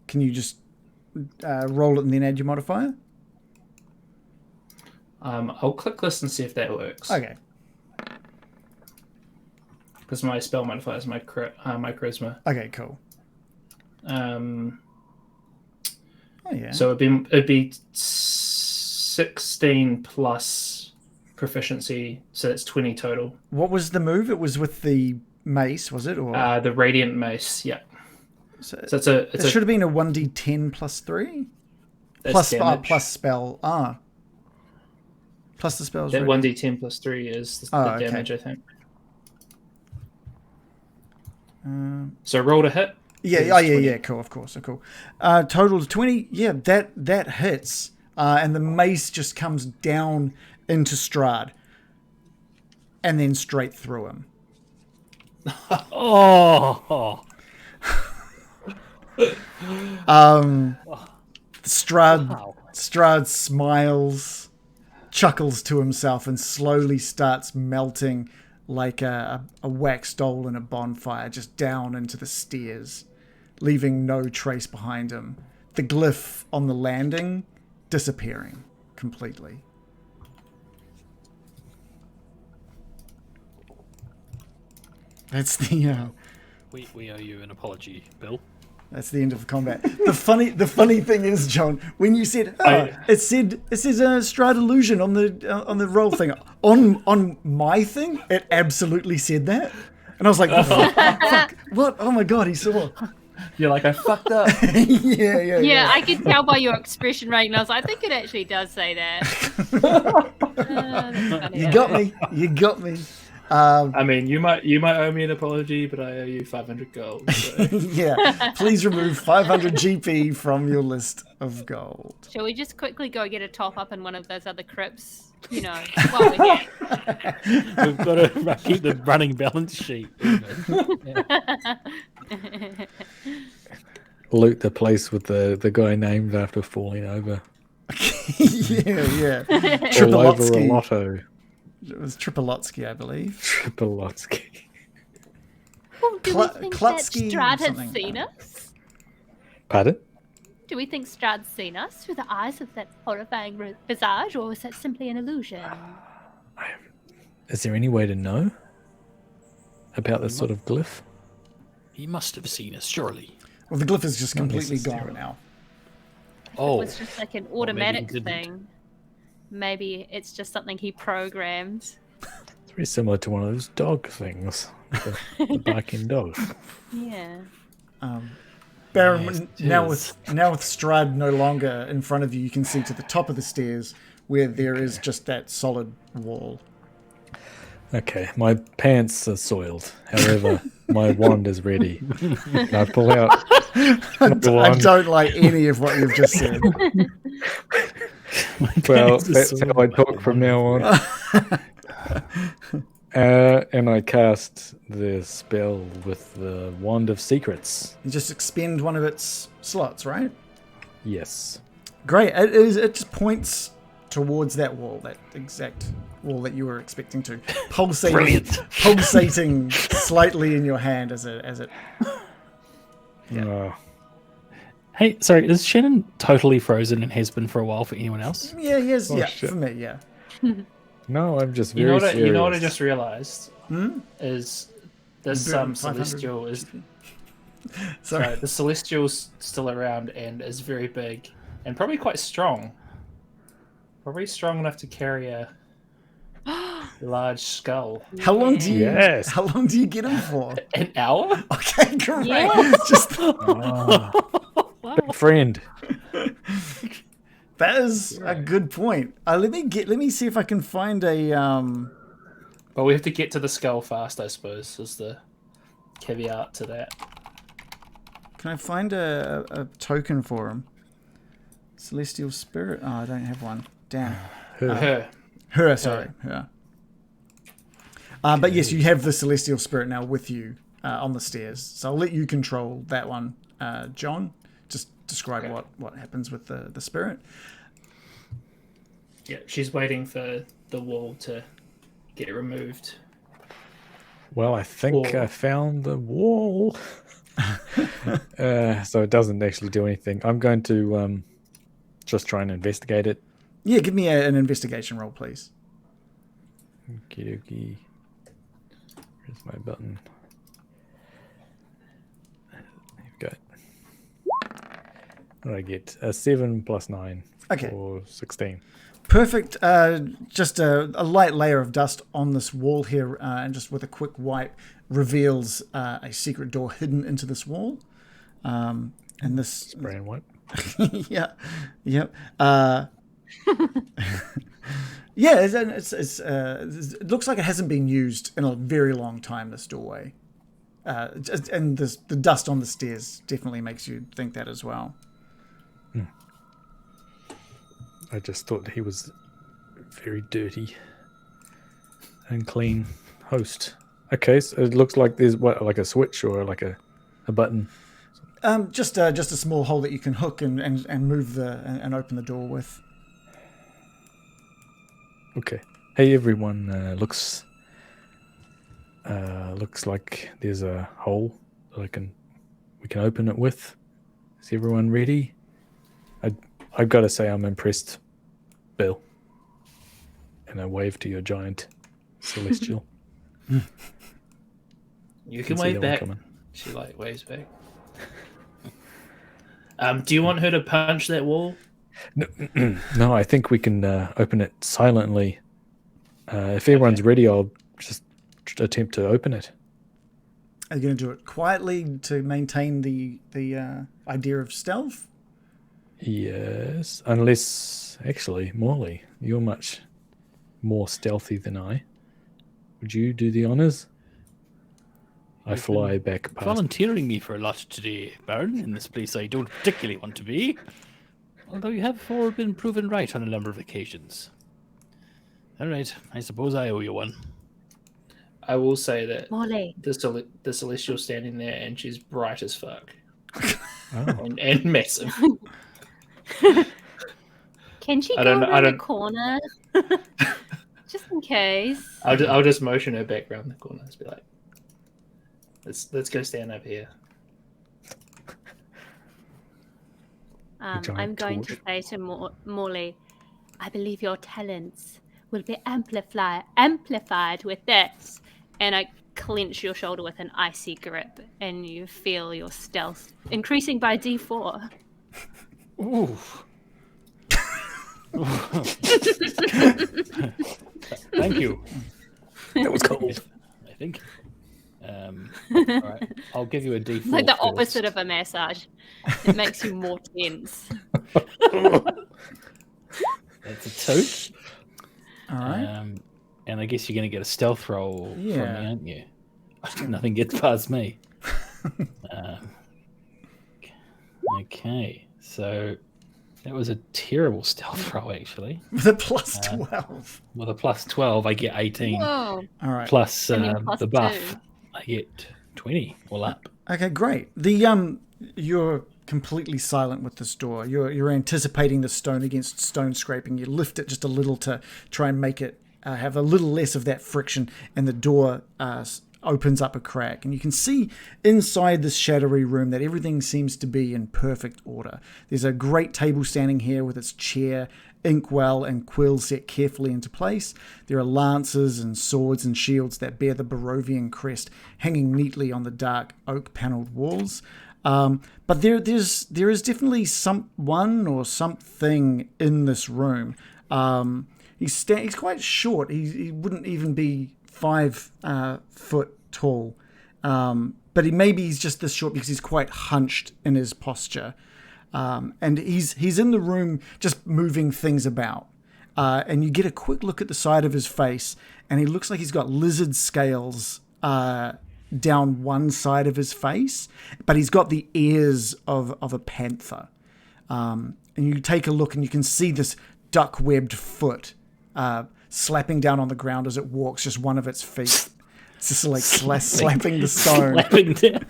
Can you just roll it and then add your modifier? I'll click this and see if that works. Okay. Because my spell modifier is my charisma. Okay, cool. Oh yeah. So it'd be 16 plus proficiency, so that's 20 total. What was the move? It was with the mace, was it? Or The Radiant Mace, yeah. so It should have been a 1d10 plus 3? Plus spell. Plus the spells. That 1d10 plus 3 is the damage, I think. So roll to hit. Yeah, cool, of course, cool. Total is 20. Yeah, that hits. And the mace just comes down into Strahd. And then straight through him. Oh, Strahd smiles, chuckles to himself, and slowly starts melting like a wax doll in a bonfire, just down into the stairs, leaving no trace behind him. The glyph on the landing disappearing completely. That's the we owe you an apology, Bill. That's the end of the combat. The funny thing is, John, when you said it says Strahd illusion on the roll thing on my thing, it absolutely said that, and I was like, fuck, what? Oh my god, he saw. You're like, I fucked up. Yeah, I could tell by your expression right now. I was like, I think it actually does say that. That's funny. You got me. I mean, you might owe me an apology, but I owe you 500 gold. So. Yeah, please remove 500 GP from your list of gold. Shall we just quickly go get a top up in one of those other crypts? You know, while we're here. We've got to keep the running balance sheet. Loot the place with the guy named after falling over. yeah. All over a lotto. It was Tripolotsky, I believe. Tripolotsky. Well, do we think that Klutsky Strahd something. had seen us? Pardon? Do we think Strahd's seen us through the eyes of that horrifying visage, or was that simply an illusion? Is there any way to know about this sort of glyph? He must have seen us, surely. Well, the glyph is just Not completely necessarily. gone now. Oh, It was just like an maybe he automatic didn't. thing. Maybe it's just something he programmed. It's very similar to one of those dog things. The barking dog. Yeah. Baron, Yes, now yes. with Strahd no longer in front of you, you can see to the top of the stairs where there is just that solid wall. Okay, my pants are soiled. However, my wand is ready. And I pull out I the wand. don't like any of what you've just said. Well, that's how I talk from now on. And I cast the spell with the Wand of Secrets. You just expend one of its slots, right? Yes. Great. It just points towards that wall, that exact wall that you were expecting to. Pulsating slightly in your hand as it. Oh, hey, sorry, is Shannon totally frozen and has been for a while for anyone else? Yeah, yes, Oh, yeah, shit. for me, yeah. no, I'm just You very know what? serious. You know what I just realized is this Burn 500. celestial is Sorry. the celestial's still around and is very big and probably quite strong. Probably strong enough to carry a large skull. How long do you? Yes. How long do you get him for? An hour? Okay, great. Yeah. Just Big friend. that is a good point. Let me see if I can find a But we have to get to the skull fast, I suppose, is the caveat to that. Can I find a token for him? Celestial spirit. Oh, I don't have one. Damn. Her. Her, sorry. Her. But yes, you have the celestial spirit now with you on the stairs. So I'll let you control that one, John. Just describe what happens with the spirit. Yeah, she's waiting for the wall to get removed. Well, I think I found the wall. So it doesn't actually do anything. I'm going to just try and investigate it. Yeah, give me an investigation roll, please. Okie dokie. Where's my button? There we go. What did I get? 7 plus 9 Okay. for 16. Perfect. Just a light layer of dust on this wall here, and just with a quick wipe, reveals a secret door hidden into this wall. And this, Spray and wipe. yeah, yep. Yeah, it looks like it hasn't been used in a very long time. This doorway, and the dust on the stairs definitely makes you think that as well. I just thought he was very dirty and clean host. Okay, so it looks like there's like a switch or like a button. Just a small hole that you can hook and move and open the door with. Okay. Hey everyone, looks like there's a hole that we can open it with. Is everyone ready? I've got to say I'm impressed, Bill. And I wave to your giant celestial. You can see wave that one back. coming. She waves back. Do you want her to punch that wall? No, I think we can open it silently. If everyone's ready, I'll just attempt to open it. Are you going to do it quietly to maintain the idea of stealth? Yes, unless actually, Morley, you're much more stealthy than I. Would you do the honors? I fly back past. Volunteering me for a lot today, Baron, in this place I don't particularly want to be. Although you have all been proven right on a number of occasions. All right, I suppose I owe you one. I will say that Morley. the Celestial standing there, and she's bright as fuck. Oh. and massive. Can she I go don't- I around the don't- corner? Just in case. I'll just motion her back around the corner. Just be like, let's go stand up here. giant I'm going to torch. say to Morley, I believe your talents will be amplified with this. And I clench your shoulder with an icy grip, and you feel your stealth increasing by D4. Ooh. Thank you. That was cold. I think. All right, I'll give you a D4. Like the first. opposite of a massage. It makes you more tense. That's a 2. All right. And I guess you're going to get a stealth roll from me, Yeah. aren't you? Nothing gets past me. Okay, so that was a terrible stealth roll, actually. With a plus 12. With a plus 12, I get 18. Whoa. All right. Plus And then plus the buff, 2. I get 20 all up. Okay, great. The you're completely silent with this door. You're anticipating the stone against stone scraping. You lift it just a little to try and make it have a little less of that friction, and the door opens up a crack, and you can see inside this shadowy room that everything seems to be in perfect order. There's a great table standing here with its chair, inkwell, and quill set carefully into place. There are lances and swords and shields that bear the Barovian crest hanging neatly on the dark oak panelled walls. But there is definitely someone or something in this room. He's quite short. He wouldn't even be 5 foot tall. But he's just this short because he's quite hunched in his posture. And he's in the room just moving things about. And you get a quick look at the side of his face, and he looks like he's got lizard scales down one side of his face, but he's got the ears of a panther. And you take a look, and you can see this duck-webbed foot slapping down on the ground as it walks, just one of its feet. It's just like slapping the stone. Slapping down.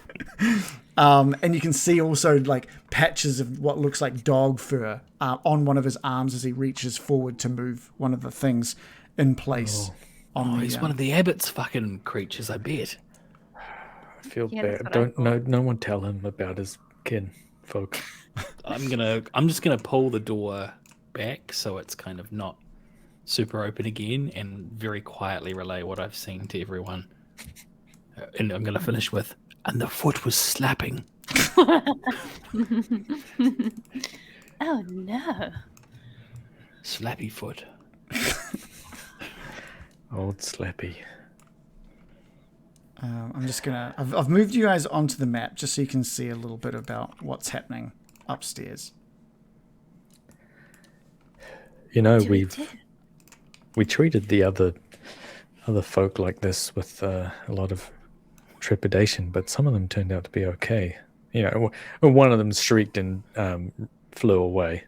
And you can see also like patches of what looks like dog fur on one of his arms as he reaches forward to move one of the things in place. He's one of the abbot's fucking creatures, I bet. I feel Yeah, bad. that's what I No one tell him about his kin, folk. I'm just gonna pull the door back so it's kind of not super open again, and very quietly relay what I've seen to everyone. And I'm gonna finish with, and the foot was slapping. Oh no. Slappy foot. Old Slappy. I'm just gonna. I've moved you guys onto the map just so you can see a little bit about what's happening upstairs. You know, Do we we treated the other folk like this with a lot of trepidation, but some of them turned out to be okay. You know, one of them shrieked and flew away.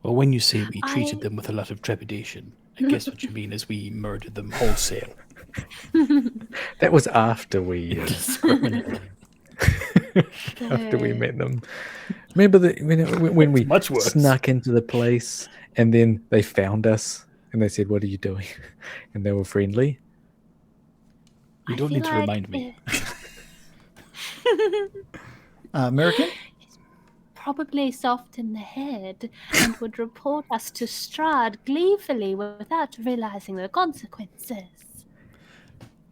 Well, when you say we treated them with a lot of trepidation, I guess what you mean is we murdered them wholesale. That was after we Indiscriminately. after we met them. Remember when we much worse. snuck into the place and then they found us and they said, "What are you doing?" And they were friendly. You don't need to remind me. American? Probably soft in the head and would report us to Strahd gleefully without realizing the consequences.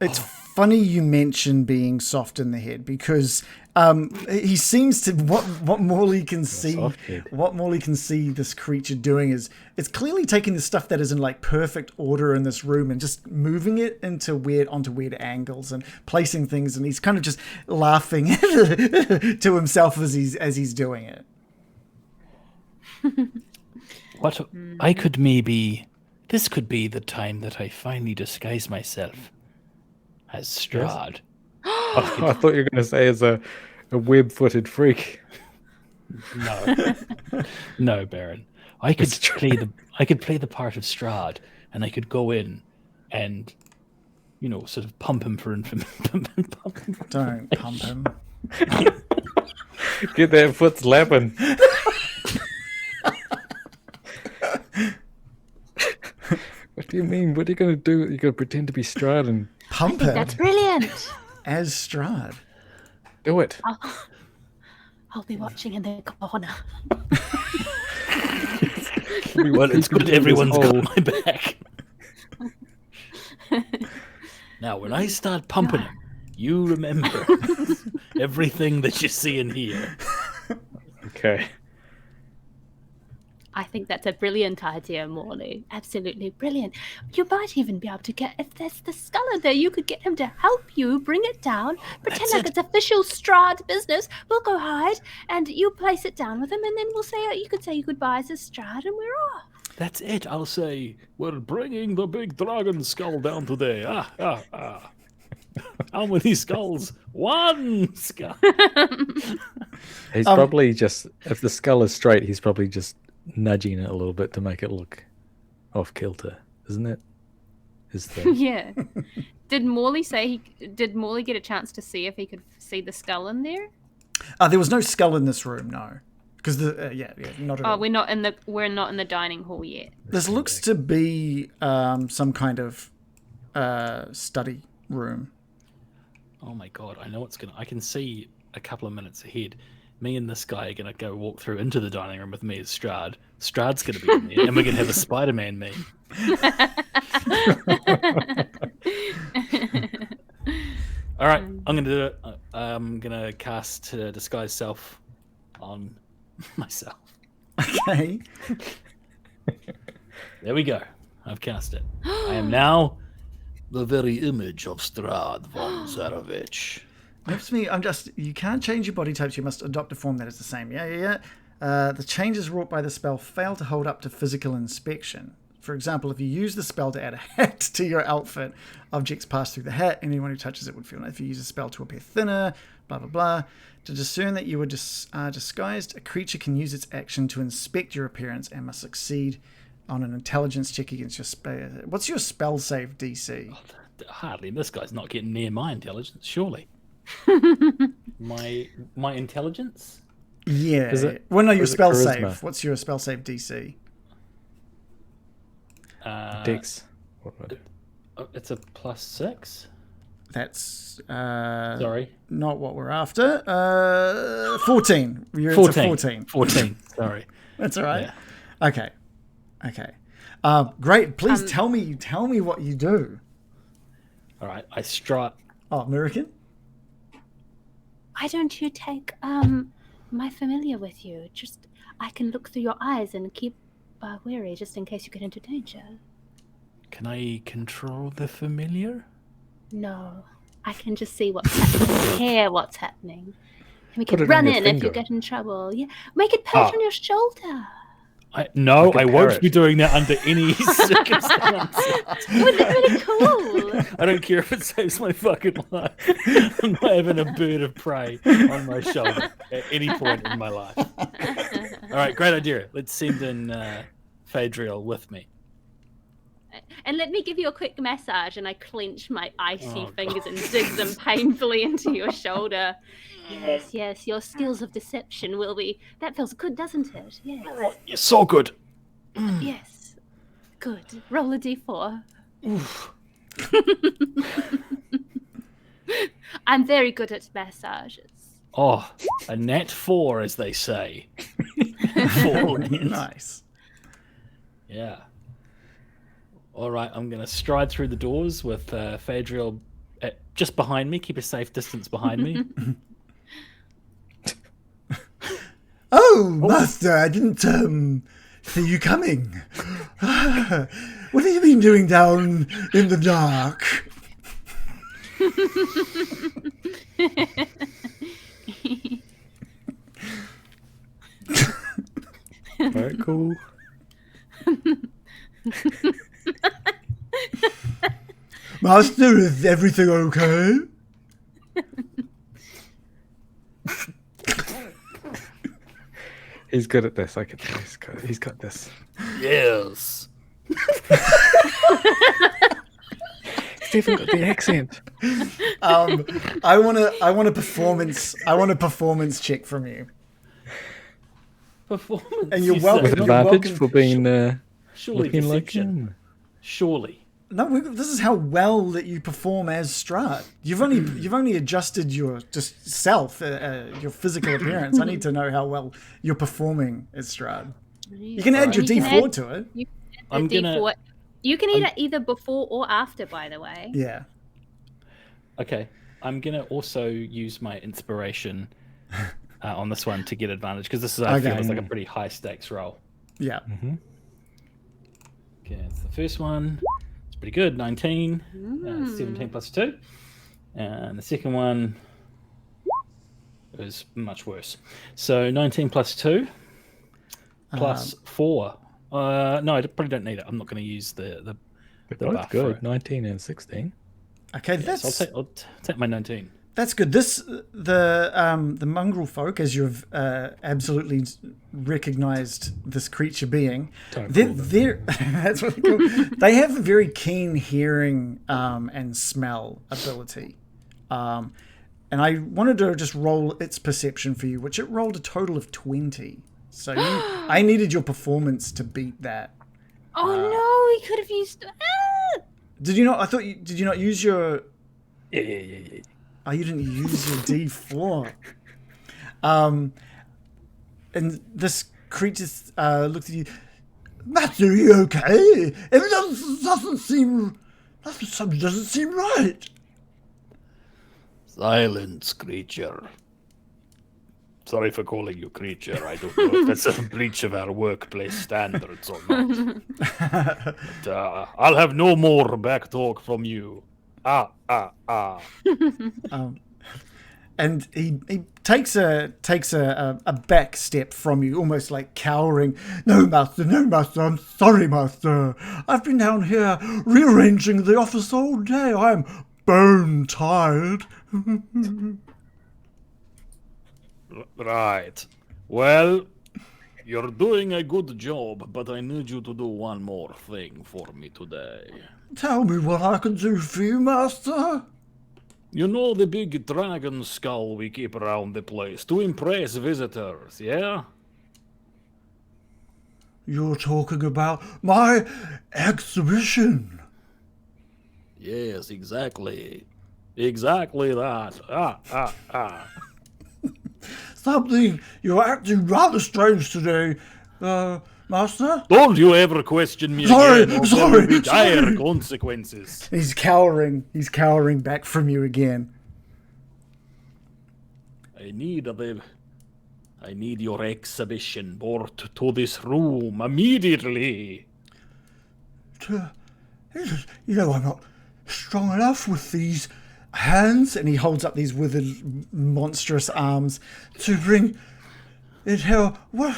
It's funny you mention being soft in the head because he seems to what Morley can see. What Morley can see this creature doing is it's clearly taking the stuff that is in like perfect order in this room and just moving it onto weird angles and placing things, and he's kind of just laughing to himself as he's doing it. What this could be the time that I finally disguise myself as Strahd. I thought you were going to say as a web-footed freak. No, Baron. I could play the part of Strahd, and I could go in and, sort of pump him for information. Don't pump him. Get that foot slapping. What do you mean? What are you going to do? You're going to pretend to be Strahd and pump him? That's brilliant. As Strahd. Do it. I'll be watching in the corner. It's good everyone's got my back. Now, when I start pumping him, you remember everything that you see in here. Okay. I think that's a brilliant idea, Morley. Absolutely brilliant. You might even be able to get, if there's the skull in there, you could get him to help you bring it down, pretend like it's official Strahd business. We'll go hide, and you place it down with him, and then we'll say, you could say your goodbyes as Strahd, and we're off. That's it. I'll say, we're bringing the big dragon skull down today. How many skulls? One skull. He's probably just, if the skull is straight, he's probably just nudging it a little bit to make it look off kilter, isn't it? Yeah. Did Morley get a chance to see if he could see the skull in there? There was no skull in this room, no. Because not at all. We're not in the dining hall yet. This looks to be some kind of study room. Oh my god, I can see a couple of minutes ahead. Me and this guy are going to go walk through into the dining room with me as Strahd. Strahd's going to be in there, and we're going to have a Spider-Man meme. All right, I'm going to do it. I'm going to cast Disguise Self on myself. Okay. There we go. I've cast it. I am now the very image of Strahd von Zarovich. Perhaps me, you can't change your body types, you must adopt a form that is the same. Yeah. The changes wrought by the spell fail to hold up to physical inspection. For example, if you use the spell to add a hat to your outfit, objects pass through the hat, anyone who touches it would feel. If you use a spell to appear thinner, blah, blah, blah. To discern that you are disguised, a creature can use its action to inspect your appearance and must succeed on an intelligence check against your spell. What's your spell save DC? Hardly. This guy's not getting near my intelligence, surely. my intelligence? Yeah. Your spell save. What's your spell save DC? Dex. It's a +6. That's sorry, not what we're after. 14. You're 14. 14. Sorry. That's all right. Yeah. Okay. Great. Please tell me what you do. All right. I strut. Oh, American. Why don't you take my familiar with you? Just I can look through your eyes and keep wary just in case you get into danger. Can I control the familiar? No, I can just see what's happening, hear what's happening. And we can Put it run on your in if you finger. get in trouble. Yeah, make it perch on your shoulder. I Like a won't parrot. be doing that under any circumstance. Wouldn't it be really cool? I don't care if it saves my fucking life. I'm not having a bird of prey on my shoulder at any point in my life. All right, great idea. Let's send in Phaedriel with me. And let me give you a quick massage, and I clench my icy fingers and dig them painfully into your shoulder. Yes, your skills of deception will be... That feels good, doesn't it? Yes. You're so good. Yes. Good. Roll a d4. Oof. I'm very good at massages. Oh, a nat 4, as they say. 4 Nice. Yeah. All right, I'm going to stride through the doors with Phaedriel just behind me. Keep a safe distance behind me. Oh, Master, I didn't see you coming. What have you been doing down in the dark? Alright, cool. Master, is everything okay? He's good at this. I can tell he's got this. Yes. Stephen got the accent. I want a performance check from you. Performance. And you're you welcome. say? With You're advantage welcome. for being Surely looking like deception. him. Surely. No, this is how well that you perform as Strahd. You've only adjusted your just self, your physical appearance. I need to know how well you're performing as Strahd. You can add your D4 to it. You can add I'm the gonna- D4. You can either before or after, by the way. Yeah. Okay. I'm gonna also use my inspiration on this one to get advantage because this is I feel Okay. is like a pretty high stakes roll. Yeah. Okay, it's the first one. It's pretty good. 19, 17 plus 2. And the second one is much worse. So 19 plus 2 plus 4. No, I probably don't need it. I'm not going to use the They're the both buff for good. it. 19 and 16. Okay, Yeah, so that's I'll take my 19. that's good. The mongrel folk, as you've absolutely recognized this creature being, Don't they're, call them. they're that's what they call. They have a very keen hearing and smell ability. And I wanted to just roll its perception for you, which it rolled a total of 20. So I needed your performance to beat that. Oh no, we could have used. Did you not? Did you not use your? Yeah. Oh, you didn't use your D4. And this creature looked at you. Master, are you okay? It doesn't seem. Something doesn't seem right. Silence, creature. Sorry for calling you creature. I don't know if that's a breach of our workplace standards or not. But, I'll have no more back talk from you. And he takes a back step from you, almost like cowering. No, master, I'm sorry, master. I've been down here rearranging the office all day. I'm bone tired. Right. Well, you're doing a good job, but I need you to do one more thing for me today. Tell me what I can do for you, master. You know the big dragon skull we keep around the place to impress visitors, yeah? You're talking about my exhibition. Yes, exactly. Exactly that. Something you're acting rather strange today, master. Don't you ever question me Sorry, again, or there sorry, will be dire sorry. consequences. He's cowering back from you again. I need your exhibition brought to this room immediately. You know, I'm not strong enough with these hands, and he holds up these withered, monstrous arms to bring it here. What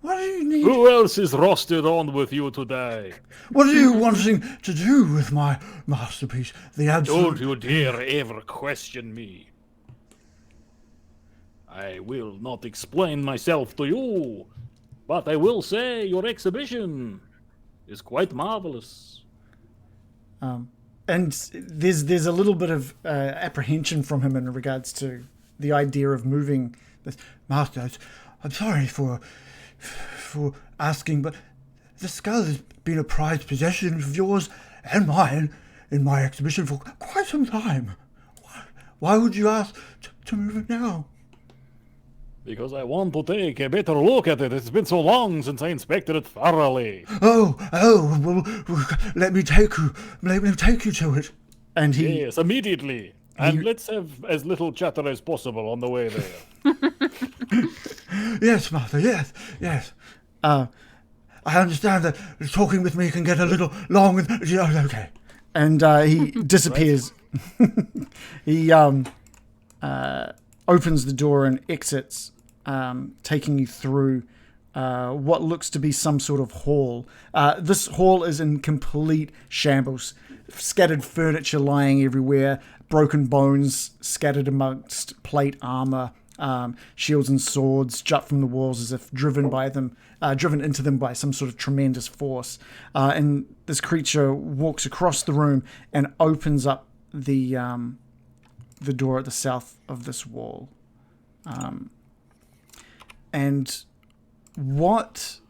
do you need? Who else is rostered on with you today? What are you wanting to do with my masterpiece? The absolute. Don't you dare ever question me. I will not explain myself to you, but I will say your exhibition is quite marvelous. And there's a little bit of apprehension from him in regards to the idea of moving this. Master, I'm sorry for asking, but the skull has been a prized possession of yours and mine in my exhibition for quite some time. Why would you ask to move it now? Because I want to take a better look at it. It's been so long since I inspected it thoroughly. Oh, well, let me take you to it. And he Yes, immediately. And let's have as little chatter as possible on the way there. Yes, Master, yes. I understand that talking with me can get a little long. Okay. And he disappears. He opens the door and exits, taking you through what looks to be some sort of hall. This hall is in complete shambles. Scattered furniture lying everywhere, broken bones scattered amongst plate armor, shields and swords jut from the walls as if driven into them by some sort of tremendous force. And this creature walks across the room and opens up the door at the south of this wall. And what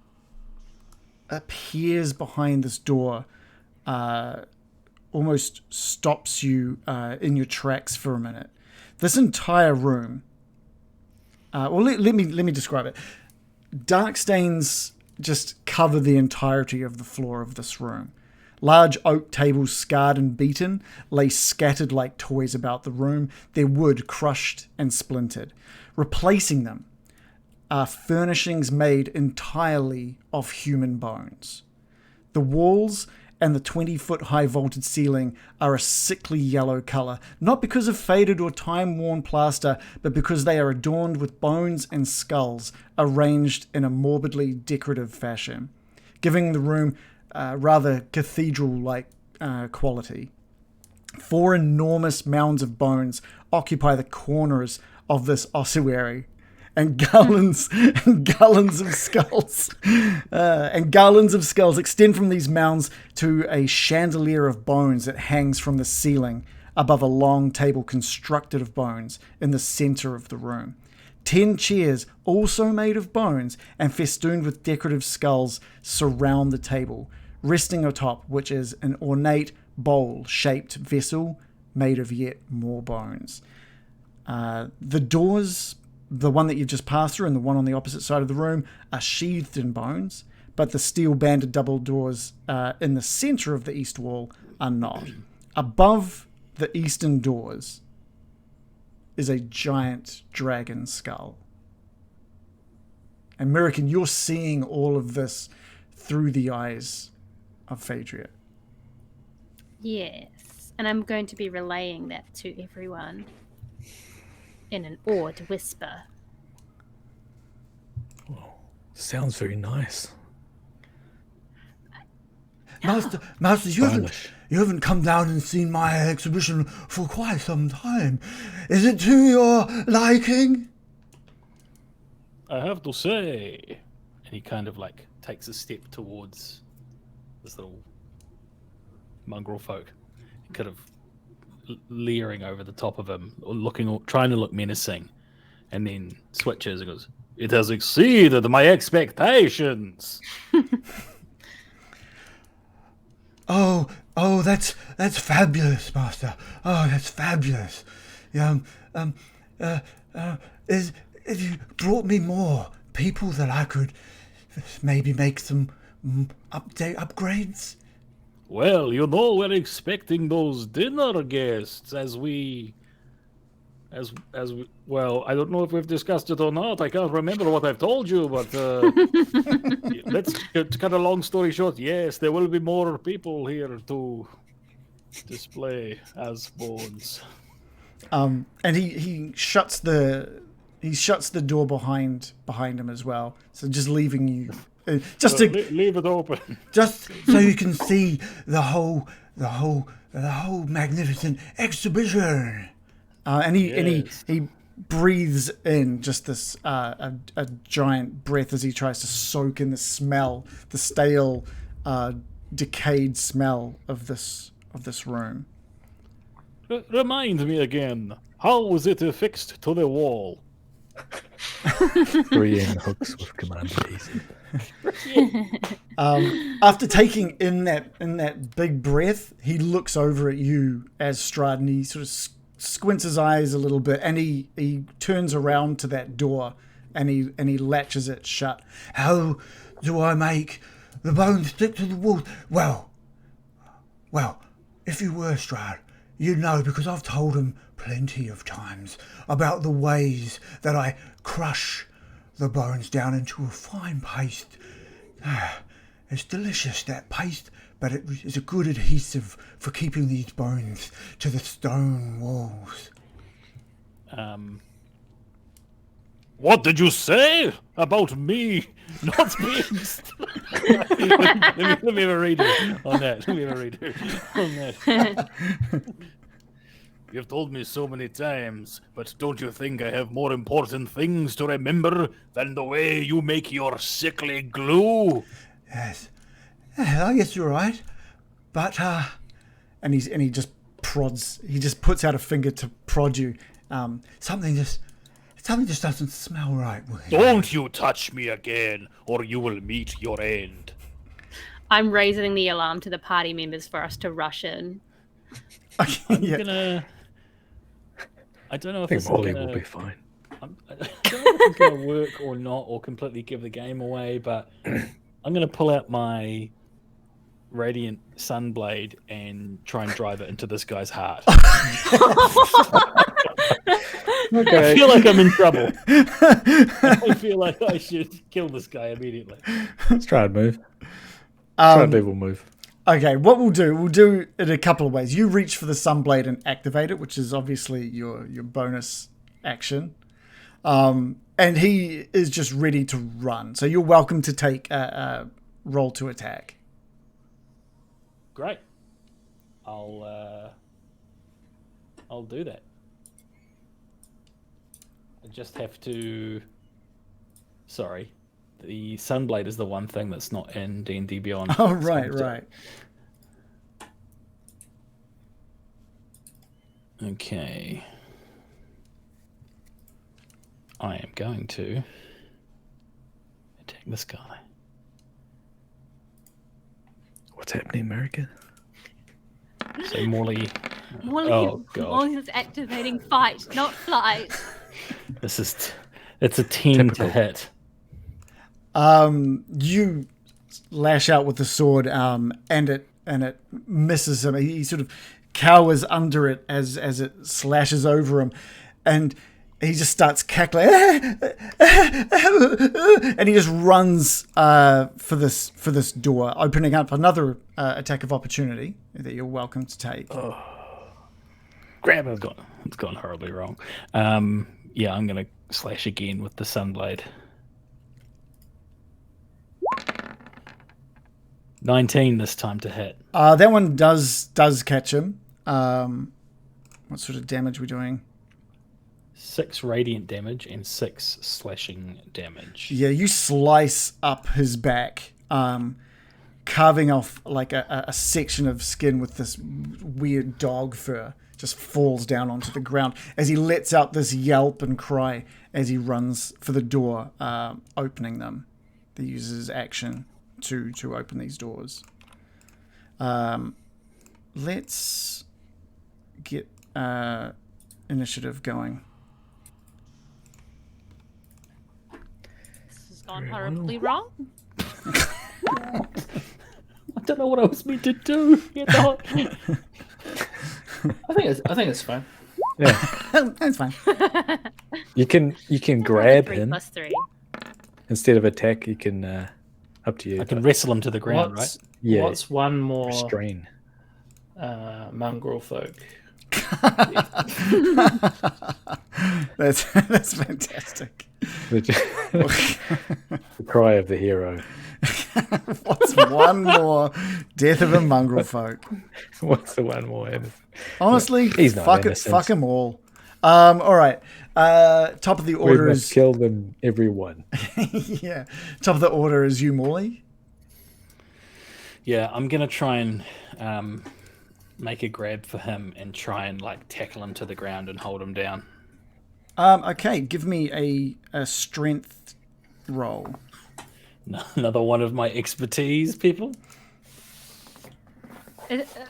appears behind this door almost stops you in your tracks for a minute. This entire room. Let me describe it. Dark stains just cover the entirety of the floor of this room. Large oak tables, scarred and beaten, lay scattered like toys about the room, their wood crushed and splintered. Replacing them are furnishings made entirely of human bones. The walls and the 20-foot high vaulted ceiling are a sickly yellow colour, not because of faded or time-worn plaster, but because they are adorned with bones and skulls arranged in a morbidly decorative fashion, giving the room rather cathedral-like quality. 4 enormous mounds of bones occupy the corners of this ossuary, and garlands of skulls extend from these mounds to a chandelier of bones that hangs from the ceiling above a long table constructed of bones in the center of the room. 10 chairs, also made of bones and festooned with decorative skulls, surround the table, resting atop which is an ornate bowl-shaped vessel made of yet more bones. The doors, the one that you've just passed through and the one on the opposite side of the room, are sheathed in bones, but the steel-banded double doors in the center of the east wall are not. Above the eastern doors is a giant dragon skull. And Mirakin, you're seeing all of this through the eyes of Phaedria. Yes, and I'm going to be relaying that to everyone in an awed whisper. Sounds very nice. Master, you haven't come down and seen my exhibition for quite some time. Is it to your liking? I have to say, and he kind of like takes a step towards this little mongrel folk, kind of leering over the top of him, or trying to look menacing, and then switches and goes, "It has exceeded my expectations." Oh, that's fabulous, Master. Oh, that's fabulous. If you brought me more people that I could maybe make some upgrades. Well, we're expecting those dinner guests well, I don't know if we've discussed it or not. I can't remember what I've told you, but let's cut a long story short. Yes, there will be more people here to display as bones. And he shuts the door behind him as well. So just leaving you, leave it open, just so you can see the whole magnificent exhibition. And he breathes in just this a giant breath as he tries to soak in the smell, the stale, decayed smell of this room. Remind me again, how was it affixed to the wall? 3 hooks with Commander Dicey. After taking in that big breath, he looks over at you as Strahd, and he sort of squints his eyes a little bit, and he turns around to that door, and he latches it shut. How do I make the bones stick to the wall? Well, if you were Strahd, You know, because I've told him plenty of times about the ways that I crush the bones down into a fine paste. It's delicious, that paste, but it is a good adhesive for keeping these bones to the stone walls. What did you say about me not being... let me have a redo on that. Let me have a redo on that. You've told me so many times, but don't you think I have more important things to remember than the way you make your sickly glue? Yes. I guess you're right. But, and he just prods, he just puts out a finger to prod you. Something just doesn't smell right. Don't you touch me again, or you will meet your end. I'm raising the alarm to the party members for us to rush in. Yeah. I don't know if I think this Molly is gonna... will be fine. I don't know if it's going to work or not, or completely give the game away, but I'm going to pull out my Radiant Sunblade and try and drive it into this guy's heart. Okay. I feel like I'm in trouble. I feel like I should kill this guy immediately. Let's try and move. Try and devil move. Okay, what we'll do it a couple of ways. You reach for the Sunblade and activate it, which is obviously your bonus action. And he is just ready to run. So you're welcome to take a roll to attack. Great. I'll do that. I just have to... Sorry. The Sunblade is the one thing that's not in D&D Beyond. Oh, right. Okay. I am going to attack this guy. What's happening, America? So Morley... Molly, Oh, God. Molly's activating fight, not flight. It's a 10 Typical. to hit. You lash out with the sword, and it misses him. He sort of cowers under it as it slashes over him, and he just starts cackling, and he just runs for this door, opening up another attack of opportunity that you're welcome to take. Grab him. It's gone horribly wrong. Yeah, I'm going to slash again with the Sunblade. 19 this time to hit. That one does catch him. What sort of damage are we doing? 6 radiant damage and 6 slashing damage. Yeah, you slice up his back, carving off like a section of skin with this weird dog fur. Just falls down onto the ground as he lets out this yelp and cry as he runs for the door, opening them. He uses his action to open these doors. Let's get initiative going. This has gone horribly wrong. I don't know what I was meant to do. You know? I think it's fine. Yeah, That's fine. you can grab 3 him plus 3. instead of attack. You can up to you. I can wrestle him to the ground, right? Yeah. What's one more Restrain. mongrel folk? That's fantastic. The cry of the hero. What's one more death of a mongrel folk? What's the one more? Honestly, He's not fuck it, innocent. fuck them all. All right. Top of the We order must is kill them, everyone. yeah. Top of the order is you, Morley. Yeah, I'm gonna try and make a grab for him and try and like tackle him to the ground and hold him down. Okay, give me a strength roll. Another one of my expertise, people.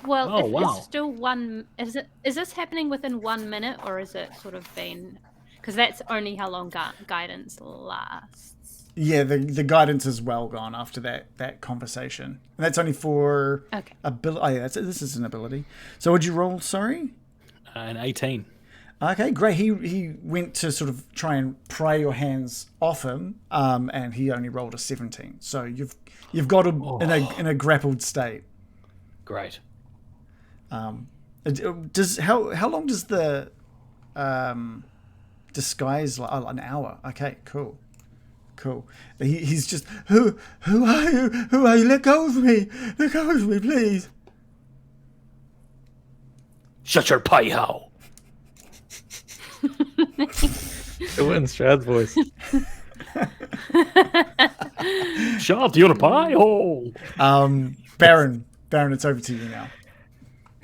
Well, Oh, if wow. it's still one. Is this happening within 1 minute, or is it sort of been? Because that's only how long guidance lasts. Yeah, the guidance is well gone after that conversation. And that's only for Okay. ability. Oh, yeah, this is an ability. So would you roll, sorry? An 18. Okay, great. He went to sort of try and pry your hands off him, and he only rolled a 17. So you've got him in a grappled state. Great. How long does the disguise? An hour. Okay, cool. He's just who are you? Who are you? Let go of me! Let go of me, please! Shut your pie hole. It went in Strahd's voice. Shut your pie hole. Baron, it's over to you now.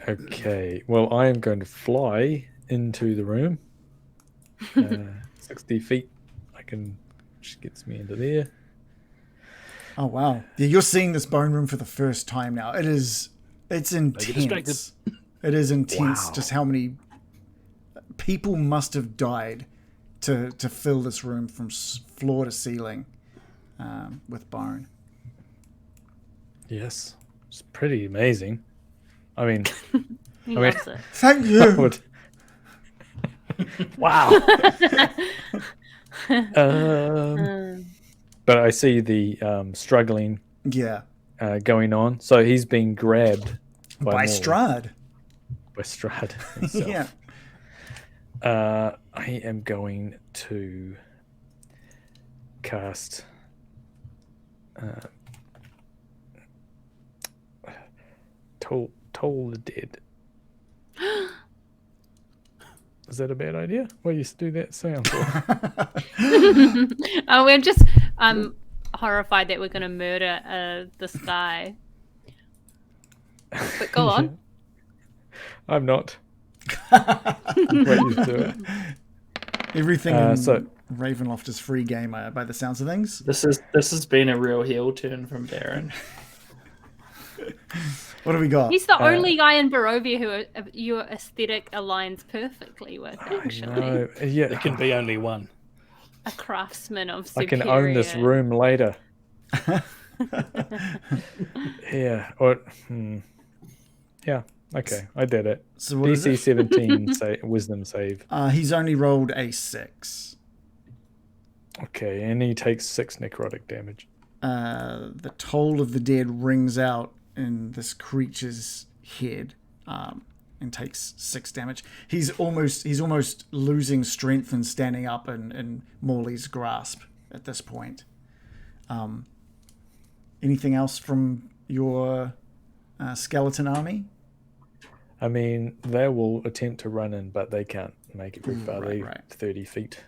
Okay. Well, I am going to fly into the room. 60 feet. Just gets me into there. Oh wow! Yeah, you're seeing this bone room for the first time now. It's intense. It is intense. Wow. Just how many people must have died to fill this room from floor to ceiling with bone. Yes. It's pretty amazing. I mean, He loves it. Thank I you. would... Wow. But I see the struggling Yeah, going on. So he's being grabbed by Morley. Strahd. By Strahd himself. Yeah. I am going to cast Toll the Dead. Is that a bad idea? What used to do that sound for? Oh, we're just horrified that we're going to murder this guy. But go on. I'm not. What used to it? Everything in so- Ravenloft is free game by the sounds of things. This has been a real heel turn from Baron. What do we got? He's the only guy in Barovia who your aesthetic aligns perfectly with, actually. No, yeah, There can be only one. A craftsman of I superior... can own this room later. Yeah. Yeah. Okay, I did it. So what is DC it? 17 wisdom save. He's only rolled a 6. Okay, and he takes 6 necrotic damage. The toll of the dead rings out in this creature's head, and takes 6 damage. He's almost losing strength and standing up in Morley's grasp at this point. Anything else from your skeleton army? I mean, they will attempt to run in, but they can't make it very far. Right. 30 feet.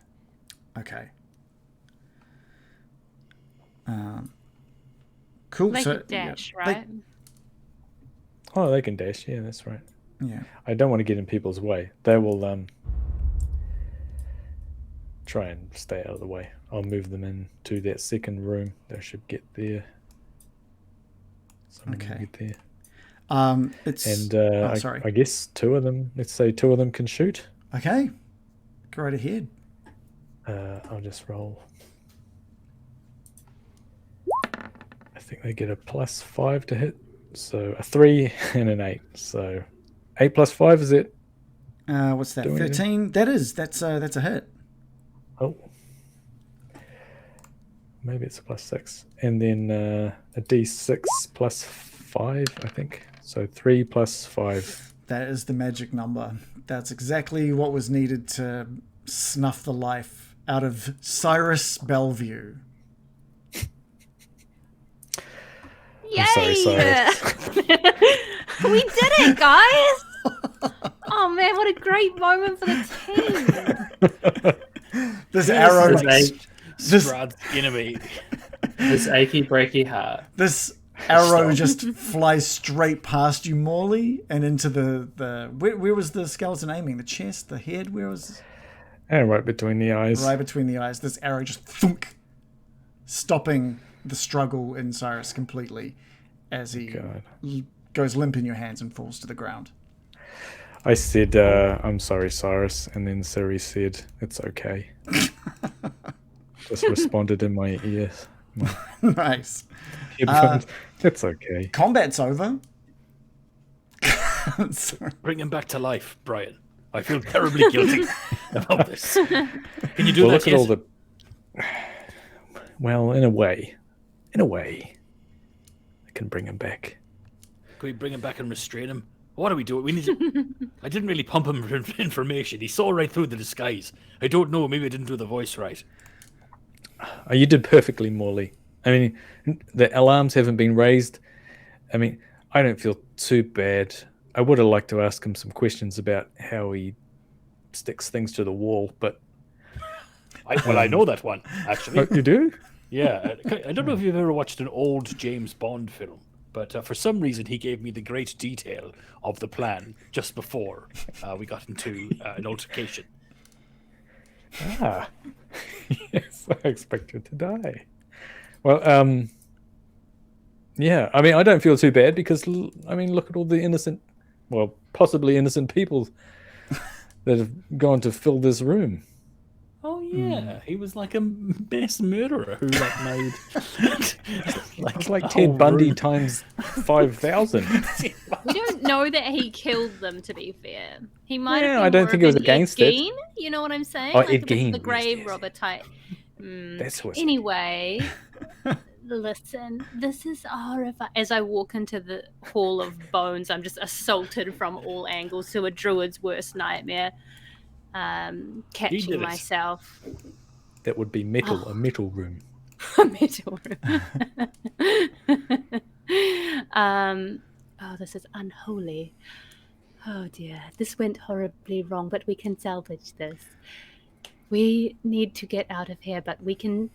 Okay. Cool. They so could dash, yeah, right? Oh, they can dash. Yeah, that's right. Yeah. I don't want to get in people's way. They will try and stay out of the way. I'll move them into that second room. They should get there. Someone will Okay. get there. It's And sorry. I guess 2 of them. Let's say 2 of them can shoot. Okay. Go right ahead. I'll just roll. I think they get a +5 to hit. So a 3 and an 8. So 8 + 5 is it? What's that? Do anything? 13. That's a hit. Oh. Maybe it's a +6. And then a D6 +5, I think. So 3 + 5. That is the magic number. That's exactly what was needed to snuff the life out of Cyrus Bellevue. Yay! I'm sorry, Cyrus. We did it, guys! Oh man, what a great moment for the team! This arrow, This Strahd's enemy. achy breaky heart. this arrow just flies straight past you, Morley, and into the where was the skeleton aiming? The chest, the head? Where was? And right between the eyes. Right between the eyes. This arrow just thunk, stopping the struggle in Cyrus completely as he God. goes limp in your hands and falls to the ground. I said, I'm sorry, Cyrus. And then Siri said, it's okay. Just responded in my ears. Nice. Headphones. That's okay. Combat's over. Sorry. Bring him back to life, Brian. I feel terribly guilty about this. Can you do Well, that? look at all the. Well, in a way, I can bring him back. Can we bring him back and restrain him? What do we do? We need to... I didn't really pump him for information. He saw right through the disguise. I don't know. Maybe I didn't do the voice right. Oh, you did perfectly, Morley. I mean, the alarms haven't been raised. I mean, I don't feel too bad. I would have liked to ask him some questions about how he sticks things to the wall, but... I know that one, actually. Oh, you do? Yeah. I don't know if you've ever watched an old James Bond film, but for some reason he gave me the great detail of the plan just before we got into an altercation. Ah. Yes, I expect you to die. Well, yeah, I mean, I don't feel too bad because, I mean, look at all the innocent, well, possibly innocent people that have gone to fill this room. Oh yeah, he was like a mass murderer who like made It's like a Ted whole Bundy room. times 5,000. We don't know that he killed them. To be fair, he might. Yeah, have been I don't more think of he was an against Ed it. Gein, you know what I'm saying? Oh, like Ed Gein, the yes, grave yes. robber type. That's what's Anyway, listen, this is horrifying. As I walk into the Hall of Bones, I'm just assaulted from all angles to a druid's worst nightmare. did Catching it. myself. That would be metal, a metal room. Metal room. Oh, this is unholy. Oh dear, this went horribly wrong, but we can salvage this. We need to get out of here, but we can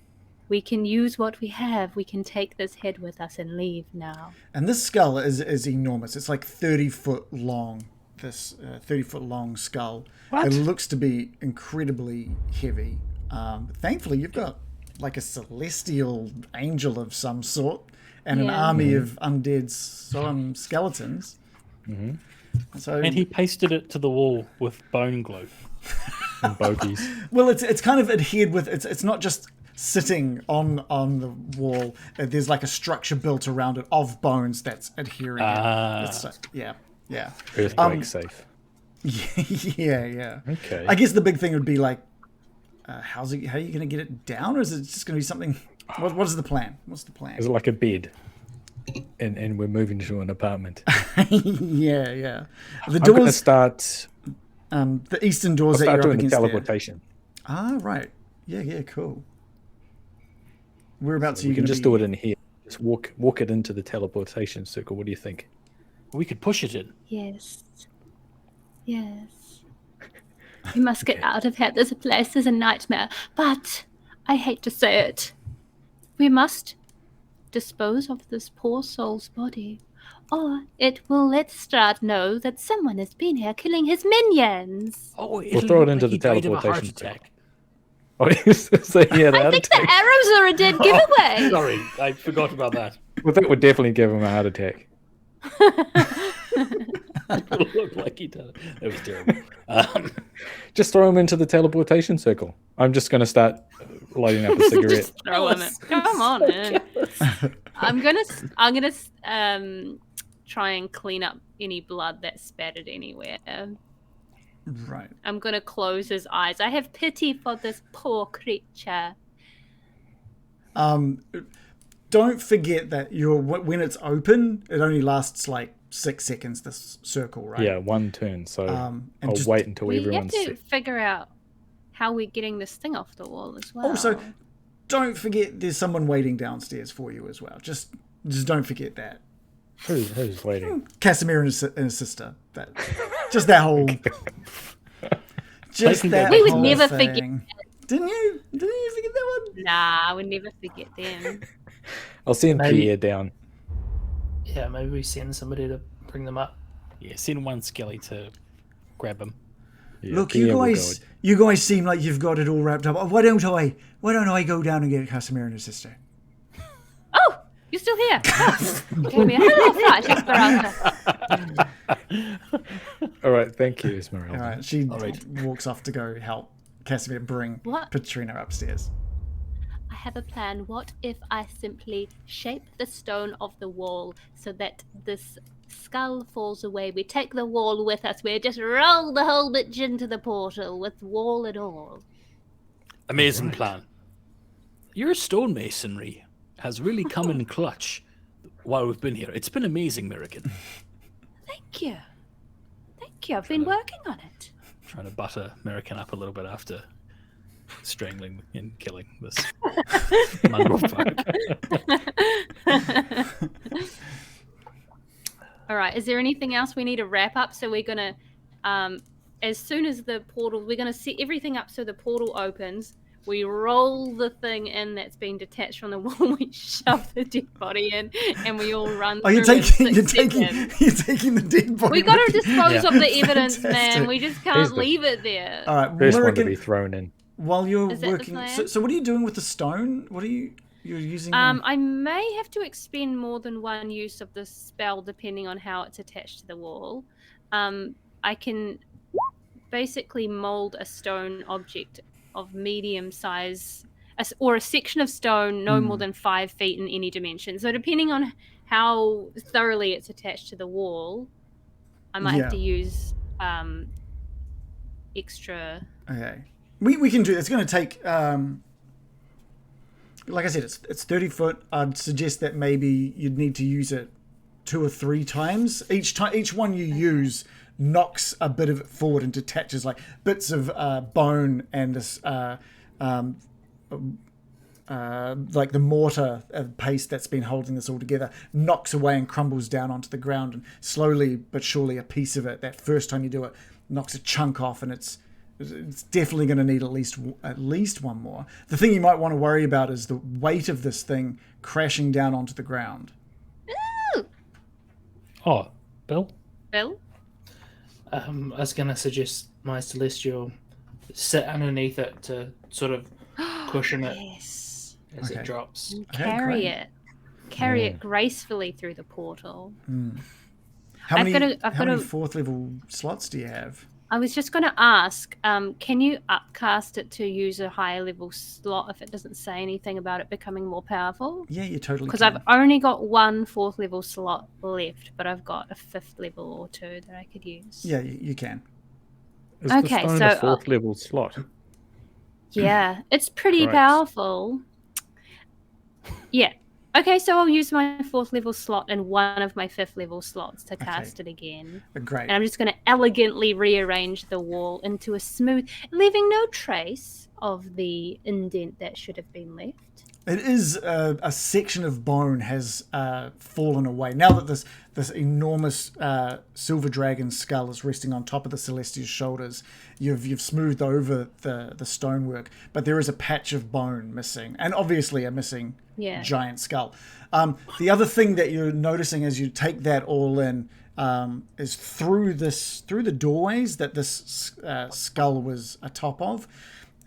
use what we have. We can take this head with us and leave now. And this skull is enormous. It's like 30-foot long. This 30-foot long skull. What? It looks to be incredibly heavy. Thankfully, you've got like a celestial angel of some sort and an Yeah. army of undead solemn skeletons. Mm-hmm. So, And he pasted it to the wall with bone glue. And bogies. well, it's kind of adhered with. It's not just sitting on the wall. There's like a structure built around it of bones that's adhering. Ah. It's like, yeah. Earthquake safe. Yeah. Okay. I guess the big thing would be like, how are you going to get it down, or is it just going to be something? What is the plan? What's the plan? Is it like a bed? And we're moving to an apartment. yeah. The I'm going to doors, start, the eastern doors I'll that start you're up doing the against there. teleportation. Ah, right. Yeah, cool. Whereabouts are We you can going to just do it in here. Just walk it into the teleportation circle. What do you think? We could push it in. Yes. We must get out of here. This place is a nightmare. But I hate to say it. We must dispose of this poor soul's body. Or it will let Strahd know that someone has been here killing his minions. Oh, We'll throw it into the he died of a heart teleportation attack. Oh, so he had a I heart think attack. the arrows are a dead giveaway. Sorry, I forgot about that. Well, that would definitely give him a heart attack. It looked like he did. That was terrible. Just throw him into the teleportation circle. I'm just going to start lighting up a cigarette. Throw him in. Come on in. I'm gonna try and clean up any blood that's spattered anywhere. Right. I'm gonna close his eyes. I have pity for this poor creature. Don't forget that when it's open, it only lasts like 6 seconds. This circle, right? Yeah, one turn. So and I'll just- wait until We have everyone's to set. figure out how we're getting this thing off the wall as well. Also, don't forget there's someone waiting downstairs for you as well. Just don't forget that. Who's waiting? Casimir and his sister. Just that whole. Just think that that- We would whole never thing. forget. Didn't you? Didn't you forget that one? Nah, I would never forget them. I'll send Maybe- Pierre down. Yeah, maybe we send somebody to bring them up. Yeah, send one skelly to grab him. Yeah, Look, Pierre will you guys seem like you've got it all wrapped up. Why don't I go down and get Casimir and his sister? Oh, you're still here. Oh, okay, we had a little fight, Esperanza. All right, thank you, Esmeralda. All right, she All right. walks off to go help Casimir bring What? Petrina upstairs. I have a plan. What if I simply shape the stone of the wall so that this skull falls away? We take the wall with us. We just roll the whole bitch into the portal with wall and all. Amazing plan. Your stonemasonry has really come in clutch while we've been here. It's been amazing, American. Thank you. Thank you. I've been working on it. Trying to butter American up a little bit after strangling and killing this mongrel fuck. All right. Is there anything else we need to wrap up? So we're gonna, as soon as the portal, we're gonna set everything up so the portal opens. We roll the thing in that's been detached from the wall. We shove the dead body in, and we all run. Oh, you're through taking in 6 seconds. you're taking the dead body. We got to with you. dispose of the evidence, Fantastic. man. We just can't Here's the- leave it there. All right, First one to American, be thrown in. while you're Is that the working, plan? so what are you doing with the stone? What are you're using? I may have to expend more than one use of the spell depending on how it's attached to the wall. I can basically mold a stone object of medium size, or a section of stone no more than 5 feet in any dimension. So depending on how thoroughly it's attached to the wall, I might have to use extra. Okay, we can do. It's going to take. Like I said, it's 30 foot. I'd suggest that maybe you'd need to use it 2 or 3 times. Each one you use knocks a bit of it forward and detaches like bits of bone and this like the mortar paste that's been holding this all together knocks away and crumbles down onto the ground, and slowly but surely a piece of it, that first time you do it, knocks a chunk off, and it's definitely going to need at least one more. The thing you might want to worry about is the weight of this thing crashing down onto the ground. Ooh! Oh, Bill? Bill? I was going to suggest my Celestial sit underneath it to sort of cushion it Yes. as Okay. it drops. Carry great. it. Carry it gracefully through the portal. How I've many got how many a- 4th level slots do you have? I was just going to ask, can you upcast it to use a higher level slot if it doesn't say anything about it becoming more powerful? Yeah, you totally Because can. I've only got 1 4th level slot left, but I've got a 5th level or 2 that I could use. Yeah, you can. Is Okay, the stone so, a 4th level slot? Yeah, it's pretty Right. powerful. Yeah. Okay, so I'll use my 4th level slot and one of my 5th level slots to cast it again. Great. And I'm just going to elegantly rearrange the wall into a smooth, leaving no trace of the indent that should have been left. It is a section of bone has fallen away. Now that this enormous silver dragon skull is resting on top of the Celestial's shoulders, you've smoothed over the stonework, but there is a patch of bone missing, and obviously a missing giant skull. The other thing that you're noticing as you take that all in is through the doorways that this skull was atop of.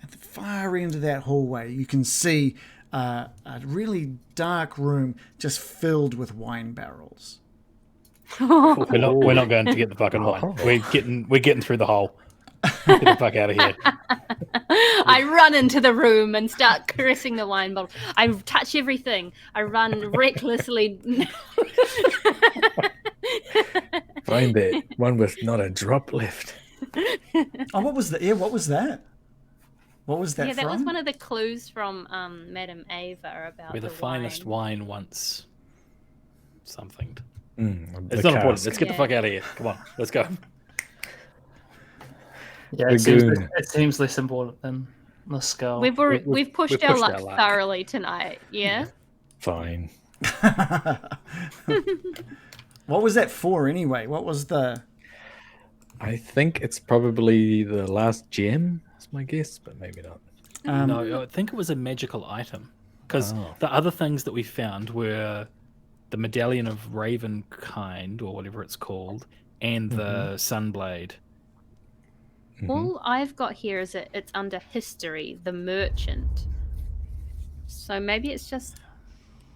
At the far end of that hallway, you can see a really dark room just filled with wine barrels. We're not going to get the fucking wine. We're getting through the hole. Get the fuck out of here. I run into the room and start caressing the wine bottle. I touch everything. I run recklessly. Find that one with not a drop left. Oh, what was that? Yeah, what was that? What was that Yeah, that from? was one of the clues from Madame Ava about We're the finest wine once. Something. The It's not important. cask. Let's get the fuck out of here. Come on, let's go. Yeah, Lagoon. it seems less important than the skull. We've pushed we've our pushed luck our luck. thoroughly tonight. Yeah. Fine. What was that for anyway? What was the... I think it's probably the last gem, is my guess, but maybe not. No, I think it was a magical item. Because Oh. the other things that we found were the medallion of Ravenkind, or whatever it's called, and the Sunblade. All I've got here is it's under history, the merchant. So maybe it's just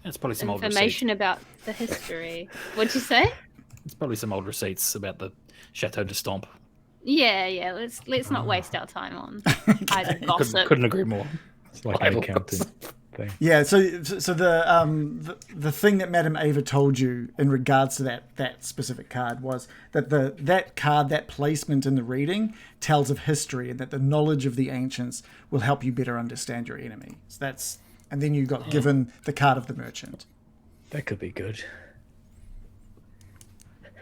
It's probably some old receipts. information about the history. What'd you say? It's probably some old receipts about the Chateau de Stomp. Yeah. Let's not waste our time on idle gossip. Couldn't agree more. It's like Bible an accountant. thing. Yeah, so the thing that Madame Ava told you in regards to that specific card was that that card, that placement in the reading, tells of history, and that the knowledge of the ancients will help you better understand your enemy. So and then you got given the card of the merchant. That could be good.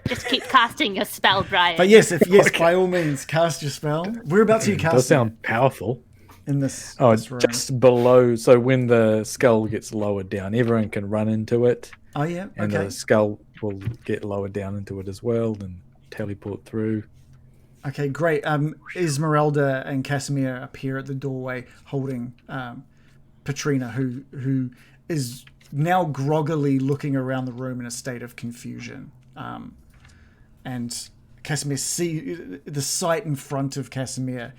Just keep casting your spell, Brian. But yes, by all means, cast your spell. Whereabouts are you casting? Does sound powerful. In this room? Just below. So when the skull gets lowered down, everyone can run into it. Oh yeah, and okay. the skull will get lowered down into it as well and teleport through. Okay, great. Esmeralda and Casimir appear at the doorway holding Petrina, who is now groggily looking around the room in a state of confusion. And Casimir the sight in front of Casimir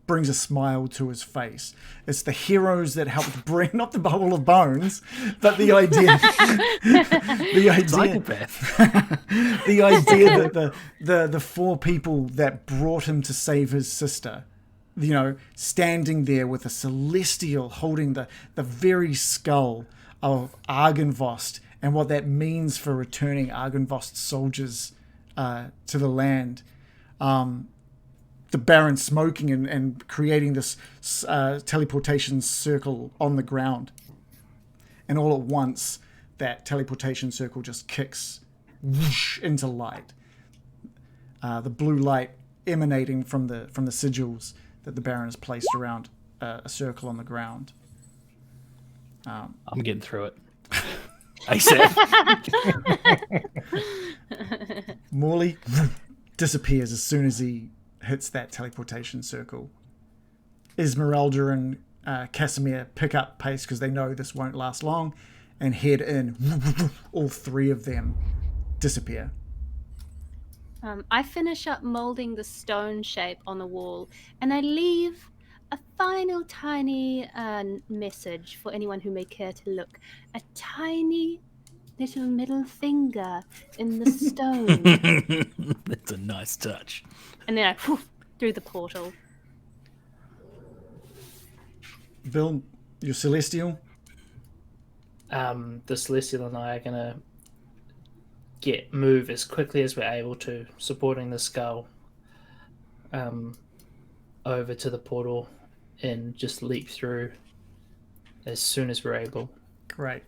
brings a smile to his face. It's the heroes that helped bring, not the bowl of bones, but the idea, the idea that the four people that brought him to save his sister, standing there with a celestial holding the very skull of Argynvost, and what that means for returning Argynvost's soldiers to the land. The Baron smoking and creating this teleportation circle on the ground. And all at once, that teleportation circle just kicks whoosh into light. The blue light emanating from the sigils that the Baron has placed around a circle on the ground. I'm getting through it. ASAP. Morley disappears as soon as he hits that teleportation circle. Esmeralda and Casimir pick up pace because they know this won't last long and head in. All three of them disappear. I finish up molding the stone shape on the wall, and I leave a final tiny message for anyone who may care to look. A tiny little middle finger in the stone. That's a nice touch. And then I poof through the portal. Bill, your Celestial? The Celestial and I are going to move as quickly as we're able to, supporting the skull, over to the portal and just leap through as soon as we're able. Great.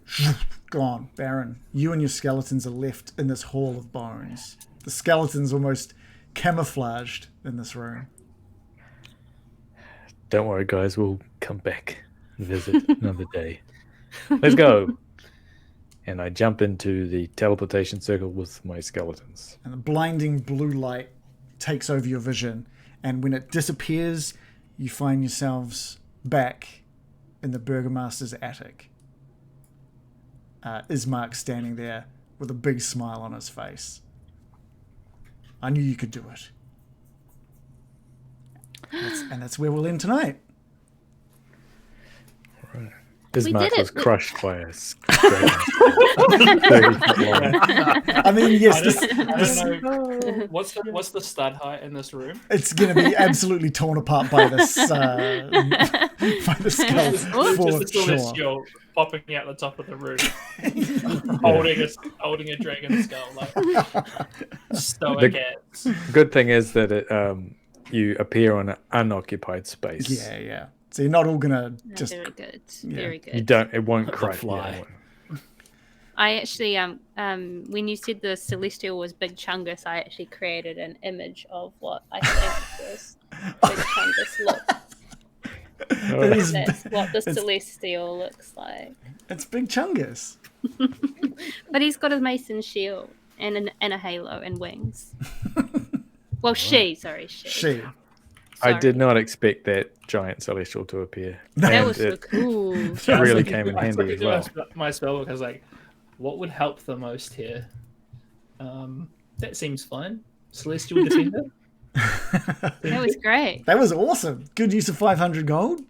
Gone. Baron, you and your skeletons are left in this hall of bones. The skeleton's almost camouflaged in this room. Don't worry, guys. We'll come back and visit another day. Let's go. And I jump into the teleportation circle with my skeletons. And the blinding blue light takes over your vision. And when it disappears, you find yourselves back in the Burgomaster's attic. Ismark standing there with a big smile on his face. I knew you could do it. And that's where we'll end tonight. Right. Ismark was crushed by a I mean, yes. I don't know. What's the stud height in this room? It's going to be absolutely torn apart by this by the skull. Just a celestial popping out the top of the room, holding a dragon skull, like stoic ass. Good thing is that it you appear on an unoccupied space. Yeah. So you're not all gonna just. Very good. Yeah. Very good. You don't. It won't crack. Fly. I actually when you said the celestial was Big Chungus, I actually created an image of what I think this Big Chungus looks. That's what the celestial looks like. It's Big Chungus. But he's got a mason shield and a halo and wings. Well, she. I did not expect that giant celestial to appear. That was so cool. It really came in handy as well. My spellbook, I was like, what would help the most here? That seems fun. Celestial Defender. That was great. That was awesome. Good use of 500 gold.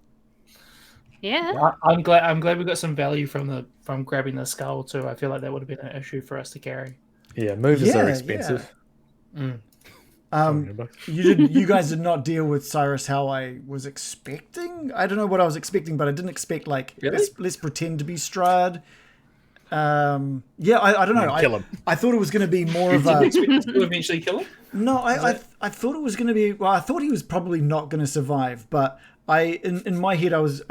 Yeah. I'm glad we got some value from grabbing the skull too. I feel like that would have been an issue for us to carry. Yeah, movers are expensive. Yeah. You guys did not deal with Cyrus how I was expecting. I don't know what I was expecting, but I didn't expect Really? let's pretend to be Strahd. Yeah, I don't know. Kill him. I thought it was going to be more of Did you a. expect us to eventually kill him? No, I thought it was going to be. Well, I thought he was probably not going to survive, but in my head I was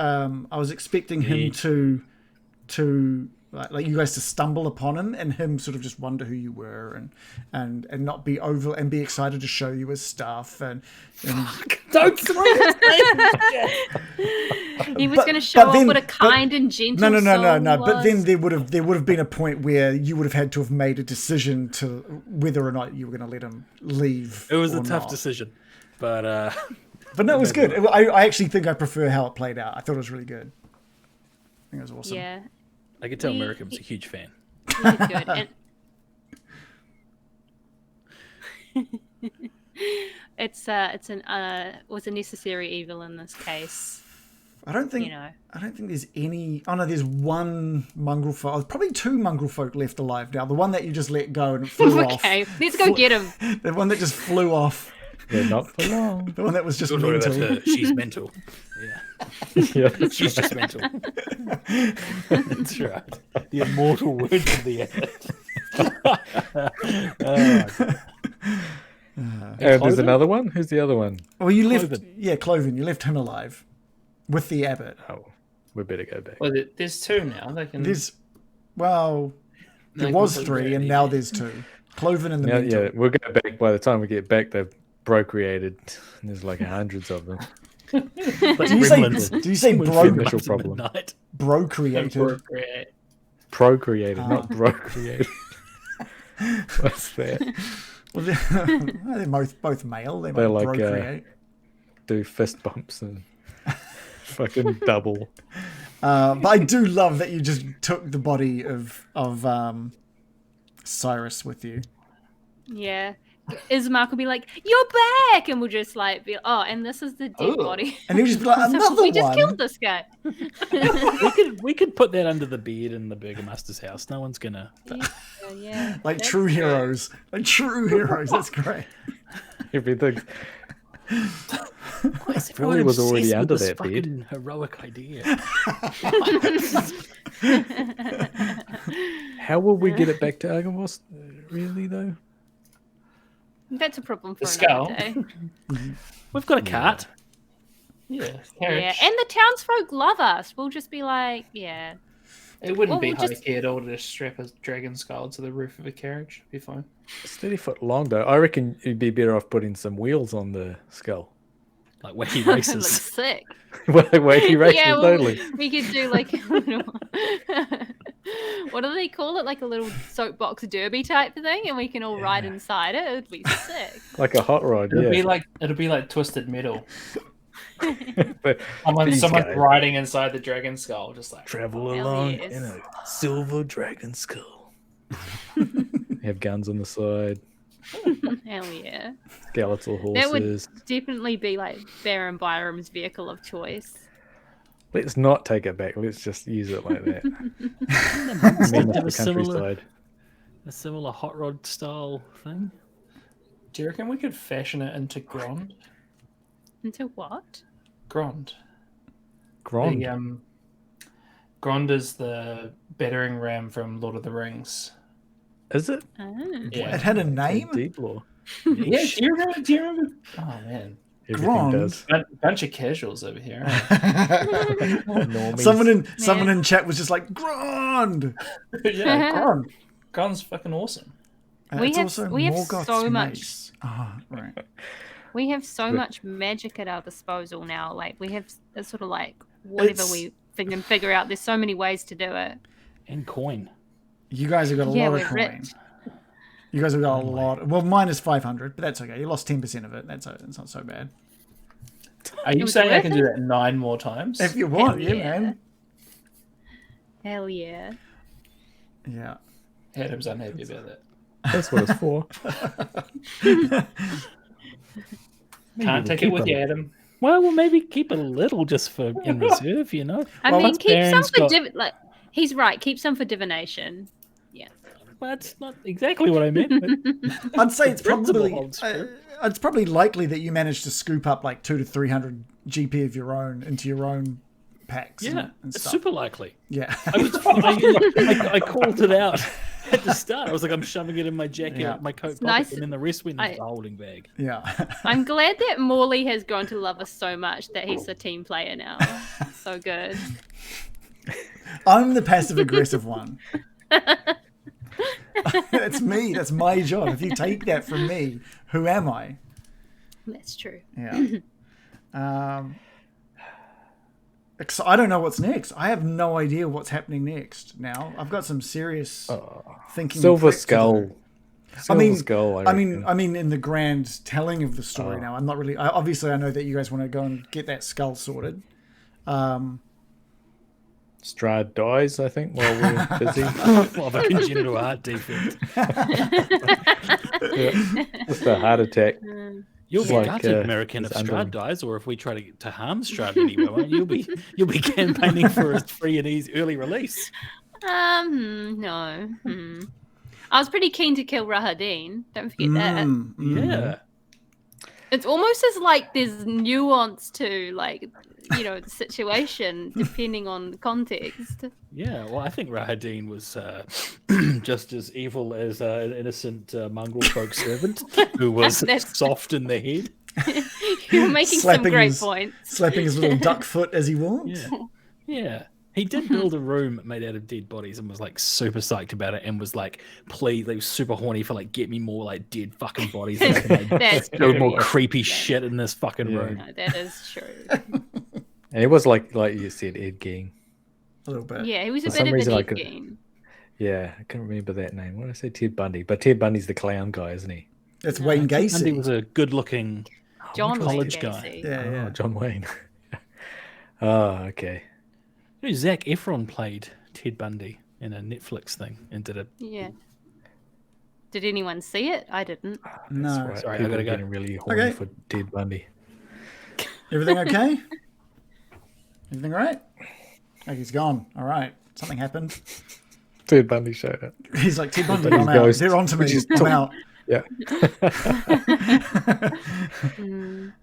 expecting him to like you guys to stumble upon him and him sort of just wonder who you were and not be over and be excited to show you his stuff and Don't throw his He was going to show up with a kind and gentle no. soul But then was. there would have been a point where you would have had to have made a decision to whether or not you were going to let him leave. It was a or tough not. decision, but But no, it was good. I actually think I prefer how it played out. I thought it was really good. I think it was awesome. Yeah, I could tell America was a huge fan. he did good. And it's was a necessary evil in this case. I don't think there's any. Oh no, there's one mongrel folk. Probably two mongrel folk left alive now. The one that you just let go and it flew off. Okay, let's go get him. The one that just flew off. They're not for long. The one that was just Don't worry about mental. her. She's mental. Yeah, Yeah. she's just mental. That's right. The immortal words of the There's another one? Who's the other one? Well, you left. Cloven. Yeah, Cloven. You left him alive with the abbot. Oh, we better go back. Well, there's two now. They can. There's, well, there They was can three, and now there's two. Cloven and the Yeah, mental. yeah, we'll go back. By the time we get back, they've procreated. And there's like hundreds of them. Like Do you say? gremlins. Do you say With bro? initial gremlins at problem. midnight. Procreated. procreate. Procreated, not procreated. What's that? Well, they're both male. They They're might like, procreate. Do fist bumps and fucking double. But I do love that you just took the body of Cyrus with you. Yeah. Ismark will be like, "You're back," and we'll just like be, "Oh, and this is the dead Ooh. body." And he'll just be like, another we just one. killed this guy. We could put that under the bed in the Burgomaster's house. No one's gonna. Yeah. Like that's true good. heroes. Like true heroes. That's great. Everything. Why is Billy everyone was already obsessed with under this that bed. fucking heroic idea. How will we get it back to Argynvost? Really, though? That's a problem for The another skull. day. We've got a cart. Yeah, Yeah, carriage. and the townsfolk love us. We'll just be like, yeah. It wouldn't Well, be we'll high just- key at all to just strap a dragon skull to the roof of a carriage. It'd be fine. It's 30 foot long, though. I reckon you'd be better off putting some wheels on the skull. Like wacky It looks races. sick. Wacky races, Yeah, well, totally. we could do like a little, what do they call it? Like a little soapbox derby type thing, and we can all ride inside it. It would be sick. Like a hot rod, It'd be yeah. like Twisted Metal. But Someone's these guys riding inside the dragon skull, just like Travel Hell along yes. in a silver dragon skull. have guns on the side, Hell yeah. skeletal That would horses. definitely be like Baron Byram's vehicle of choice. Let's not take it back. Let's just use it like that. Monks Men did of a the countryside. similar hot rod style thing. Do you reckon we could fashion it into Grond? Into what? Grond. Grand. The, Grond is the battering ram from Lord of the Rings. Is it? Oh. Yeah. It had a name? Deep lore. Yeah, do you remember? Oh man, Everything Grand? does. bunch of casuals over here. Normies. Someone in chat was just like, Grand! Yeah, Grond. Grond's fucking awesome. We have so Morgoth's much- mace. Ah, right. We have so But- much magic at our disposal now. Like we have it's sort of like whatever It's- we can figure out. There's so many ways to do it. And coin. You guys have got a Yeah, lot of we're coin. rich. You guys have got a lot. Well, mine is 500, but that's okay. You lost 10% of it. It's not so bad. Are you was saying I worth can do that 9 more times? If you want, Hell yeah, yeah. man. Hell yeah. Yeah. Adam's unhappy about that. That's what it's for. Can't take it with you, Adam. Well, we'll maybe keep a little just for in reserve, you know. I Well, mean, once keep some Baron's for got- like he's right. Keep some for divination. Yeah. That's not exactly what I meant. But I'd say it's principle probably holds true. it's probably likely that you managed to scoop up like 200 to 300 GP of your own into your own packs. Yeah, and it's stuff. super likely. Yeah. I called it out at the start. I was like, I'm shoving it in my jacket, Yeah. my coat pocket, nice. and then the rest went into the holding bag. Yeah. I'm glad that Morley has grown to love us so much that he's a team player now. So good. I'm the passive aggressive one. That's me. That's my job. If you take that from me, who am I? That's true. Yeah. I don't know what's next. I have no idea what's happening next now. I've got some serious thinking. Silver prep to Skull. do. Skull, Skull. I mean, in the grand telling of the story now, I'm not really. Obviously, I know that you guys want to go and get that skull sorted. Strahd dies, I think, while we're busy. Well, of a congenital heart defect. Just a heart attack. You'll Just be like, gutted, American, if just Strahd under- dies, or if we try to harm Strahd anyway. Won't you? You'll be campaigning for his free and easy early release. No. I was pretty keen to kill Rahadin. Don't forget that. Yeah. It's almost as like there's nuance to like, the situation depending on the context. Yeah, well, I think Rahadin was just as evil as an innocent mongrel folk servant who was That's- soft in the head. You're making some Slapping great his- points. Slapping his little duck foot as he walked. Yeah. Yeah. He did build a room made out of dead bodies and was like super psyched about it and was like, please, he was super horny for like, get me more like dead fucking bodies. So I can, like, That's build more true. creepy shit in this fucking room. No, that is true. And it was like you said, Ed Gein. A little bit. Yeah, he was a For bit some of reason, an I Ed could- Gein. Yeah, I can't remember that name. What did I say? Ted Bundy. But Ted Bundy's the clown guy, isn't he? It's No, Wayne And he Gacy. was a good-looking John college Wayne guy. Gacy. Yeah, yeah. Oh, John Wayne. Oh, okay. You know, Zac Efron played Ted Bundy in a Netflix thing and did a. Yeah. Did anyone see it? I didn't. No. That's right. Sorry, I People gotta are go. getting really horny Okay. for Ted Bundy. Everything okay? Everything all right? Oh, he's gone. All right. Something happened. Ted Bundy showed up. He's like, Ted Bundy, Bundy's I'm out. ghost. They're on to me. Which is I'm out. Yeah.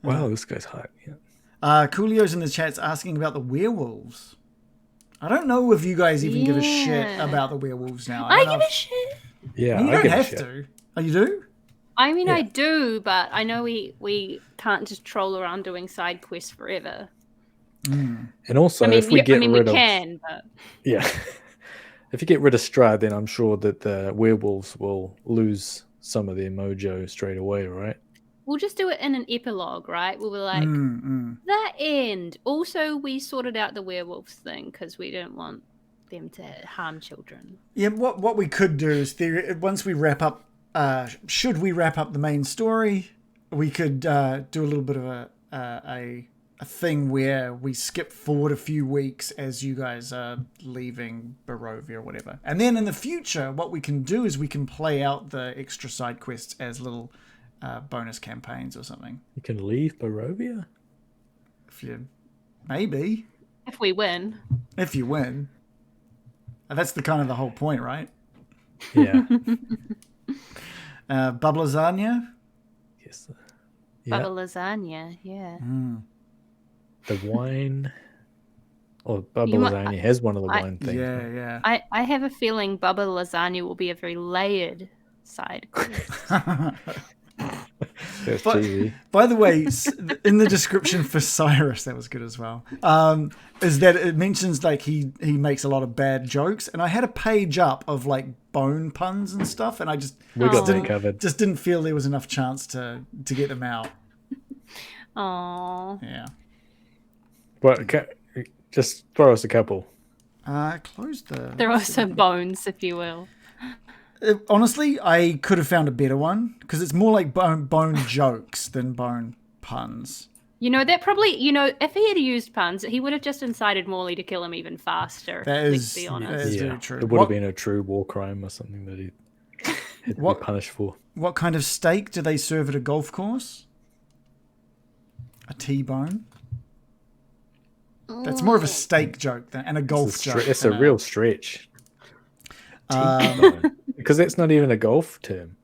Wow, this guy's hot. Yeah. Coolio's in the chat's asking about the werewolves. I don't know if you guys even give a shit Yeah. about the werewolves now. I don't know give a if- shit. Yeah, You I don't give a have shit. to. Oh, you do? I mean, Yeah. I do, but I know we can't just troll around doing side quests forever. And also, I mean, if we get we rid of can, but yeah, if you get rid of Strahd, then I'm sure that the werewolves will lose some of their mojo straight away, right? we'll just do it in an epilogue, right? We were like, that end. Also, we sorted out the werewolves thing because we didn't want them to harm children. Yeah, what we could do is once we wrap up, should we wrap up the main story, we could do a little bit of a thing where we skip forward a few weeks as you guys are leaving Barovia or whatever. And then in the future, what we can do is we can play out the extra side quests as little bonus campaigns or something. You can leave Barovia. Maybe. If we win. If you win. And that's the kind of the whole point, right? Yeah. Bubba Lasagna? Yes. Baba Yeah. lasagna, yeah. The wine. Or Bubba You might- Lasagna has one of the wine things. Yeah. I have a feeling Baba lasagna will be a very layered side quest. That's But- cheesy. By the way, in the description for Cyrus, that was good as well, is that it mentions like he makes a lot of bad jokes, and I had a page up of like bone puns and stuff, and I just We got Oh. that covered. just didn't feel there was enough chance to get them out. Aww. Yeah. Well, just throw us a couple. Close the. There are some bones, if you will. Honestly, I could have found a better one because it's more like bone jokes than bone puns. You know, that probably, if he had used puns, he would have just incited Morley to kill him even faster. That let's is be that honest. is Yeah, very true. it would have been a true war crime or something that he had to What- be punished for. What kind of steak do they serve at a golf course? A T-bone. That's more of a steak joke and a golf joke. It's than a real stretch. Um, T-bone. Because that's not even a golf term.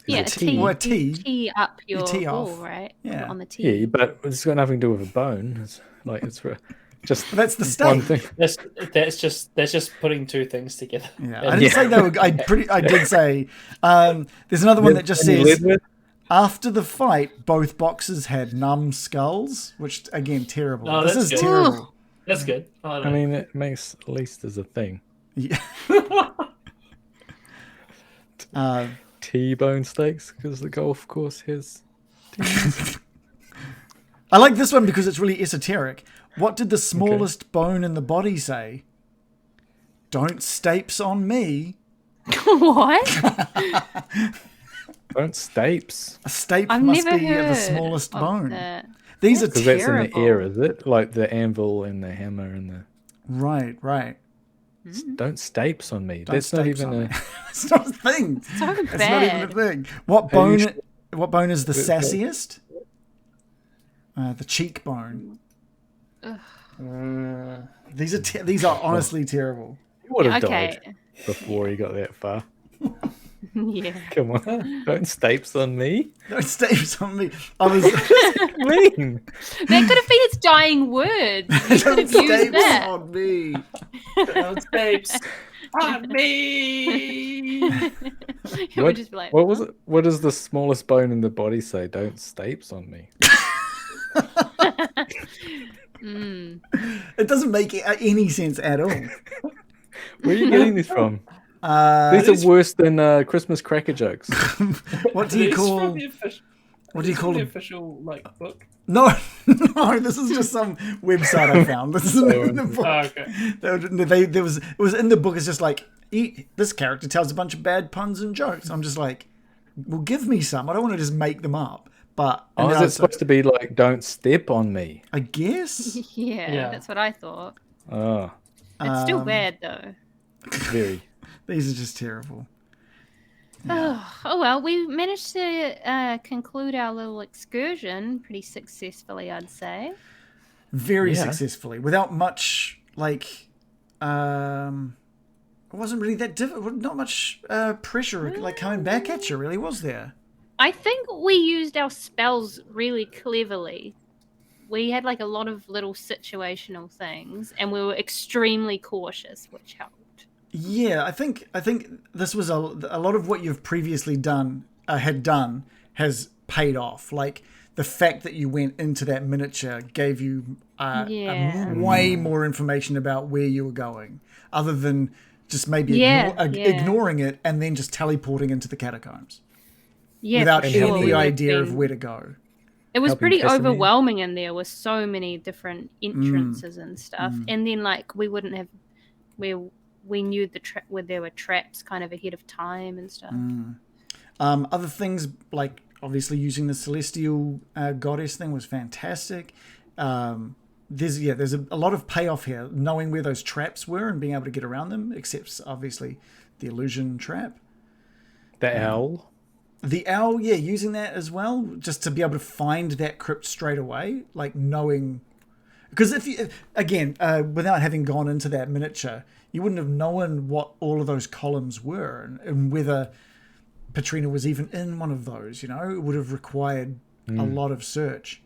Is Yeah, it a tee. Or a tee. You tee up your tee ball, off. right? Yeah. On the tee. Yeah, but it's got nothing to do with a bone. It's like it's for just But that's the one stake. thing. That's just putting two things together. Yeah, I didn't say they were. I did say. There's another one that just And you says led with? after the fight, both boxes had numb skulls, which again terrible. Oh, This that's is good. terrible. That's good. I mean, it makes at least as a thing. Yeah. T-bone steaks because the golf course has. I like this one because it's really esoteric. What did the smallest bone in the body say? Don't stapes on me. What? Don't stapes. A stape I've must never be heard the smallest of bone. that. These are Because that's in the Terrible. air, is it? Like the anvil and the hammer and the. right. Don't stapes on me. Don't That's not stapes even on a. me. It's not a thing. So It's not bad. even a thing. What Are bone? you sure? What bone is the sassiest? The cheekbone. These are honestly terrible. He would have Okay. died before he got that far. Yeah. Come on, don't stapes on me. No stapes on me. I was Mean. That could have been its dying word. You could don't have used stapes that. on me. Don't stapes on me. It would just be like, What was it? What does the smallest bone in the body say? Don't stapes on me. It doesn't make any sense at all. Where are you getting this from? Uh, These are worse than Christmas cracker jokes. what do you It's call? from the official, What do you call the a official book? No, no, this is just some website I found. This isn't in the book. Oh, okay. It was in the book. It's just like this character tells a bunch of bad puns and jokes. I'm just like, well, give me some. I don't want to just make them up. But and Oh, is now it supposed to be like "Don't step on me"? I guess yeah, that's what I thought. Oh, It's still bad though. very. these are just terrible. Oh well, we managed to conclude our little excursion pretty successfully, I'd say. Very Yeah. successfully, without much like. It wasn't really that difficult. Not much pressure like coming back at you. Really, was there? I think we used our spells really cleverly. We had like a lot of little situational things, and we were extremely cautious, which helped. Yeah, I think this was a lot of what you've previously had done has paid off. Like the fact that you went into that miniature gave you Yeah. way more information about where you were going, other than just maybe Yeah. ignoring it and then just teleporting into the catacombs Yeah, without for sure. any We idea would've of been- where to go. It was Helping pretty Casimir. overwhelming in there with so many different entrances and stuff. And then like we wouldn't have we knew where there were traps kind of ahead of time and stuff. Other things like obviously using the celestial goddess thing was fantastic. There's a lot of payoff here, knowing where those traps were and being able to get around them, except obviously the illusion trap. The owl. The owl, yeah, using that as well, just to be able to find that crypt straight away, like knowing. Because without having gone into that miniature, you wouldn't have known what all of those columns were and whether Patrina was even in one of those. You know, it would have required a lot of search,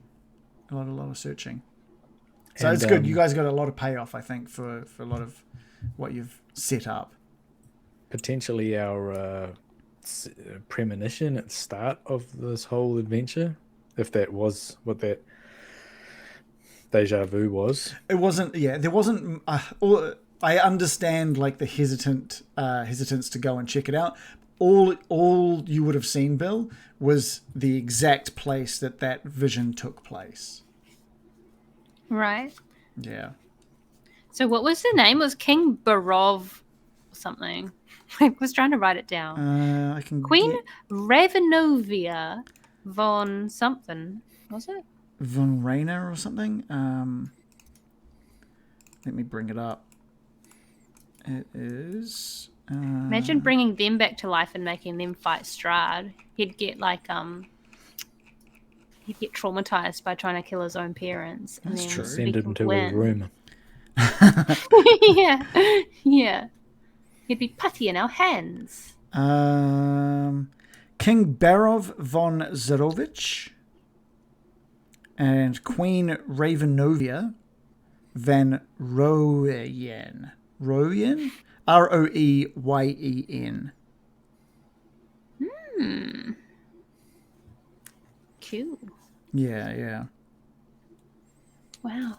a lot of searching. So And, it's good. You guys got a lot of payoff, I think, for a lot of what you've set up. Potentially our premonition at the start of this whole adventure, if that was what that deja vu was. It wasn't. Yeah, there wasn't. I understand like the hesitance to go and check it out. All you would have seen, Bill, was the exact place that vision took place. Right. Yeah. So what was the name? It was King Barov or something. I was trying to write it down. I can. Queen get Ravenovia von something. Was it? Von Rainer or something. Let me bring it up. It is. Imagine bringing them back to life and making them fight Strahd. He'd get like he'd get traumatized by trying to kill his own parents. And That's then true. Send he him could to win. his room. Yeah. He'd be putty in our hands. King Barov von Zarovich and Queen Ravenovia van Royen. Royen? Roeyen. Cool. Yeah. Wow.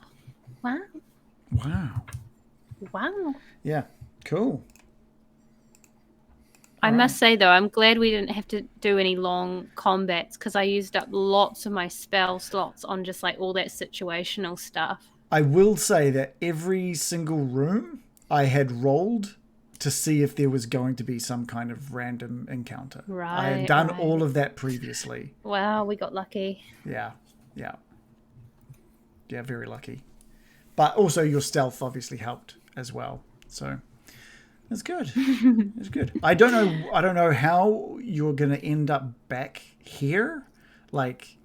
Wow. Yeah, cool. I must say, though, I'm glad we didn't have to do any long combats because I used up lots of my spell slots on just like all that situational stuff. I will say that every single room I had rolled to see if there was going to be some kind of random encounter. I had done all of that previously. Wow, we got lucky. Yeah, very lucky. But also your stealth obviously helped as well. So it's good. It's good. I don't know how you're gonna end up back here. Like,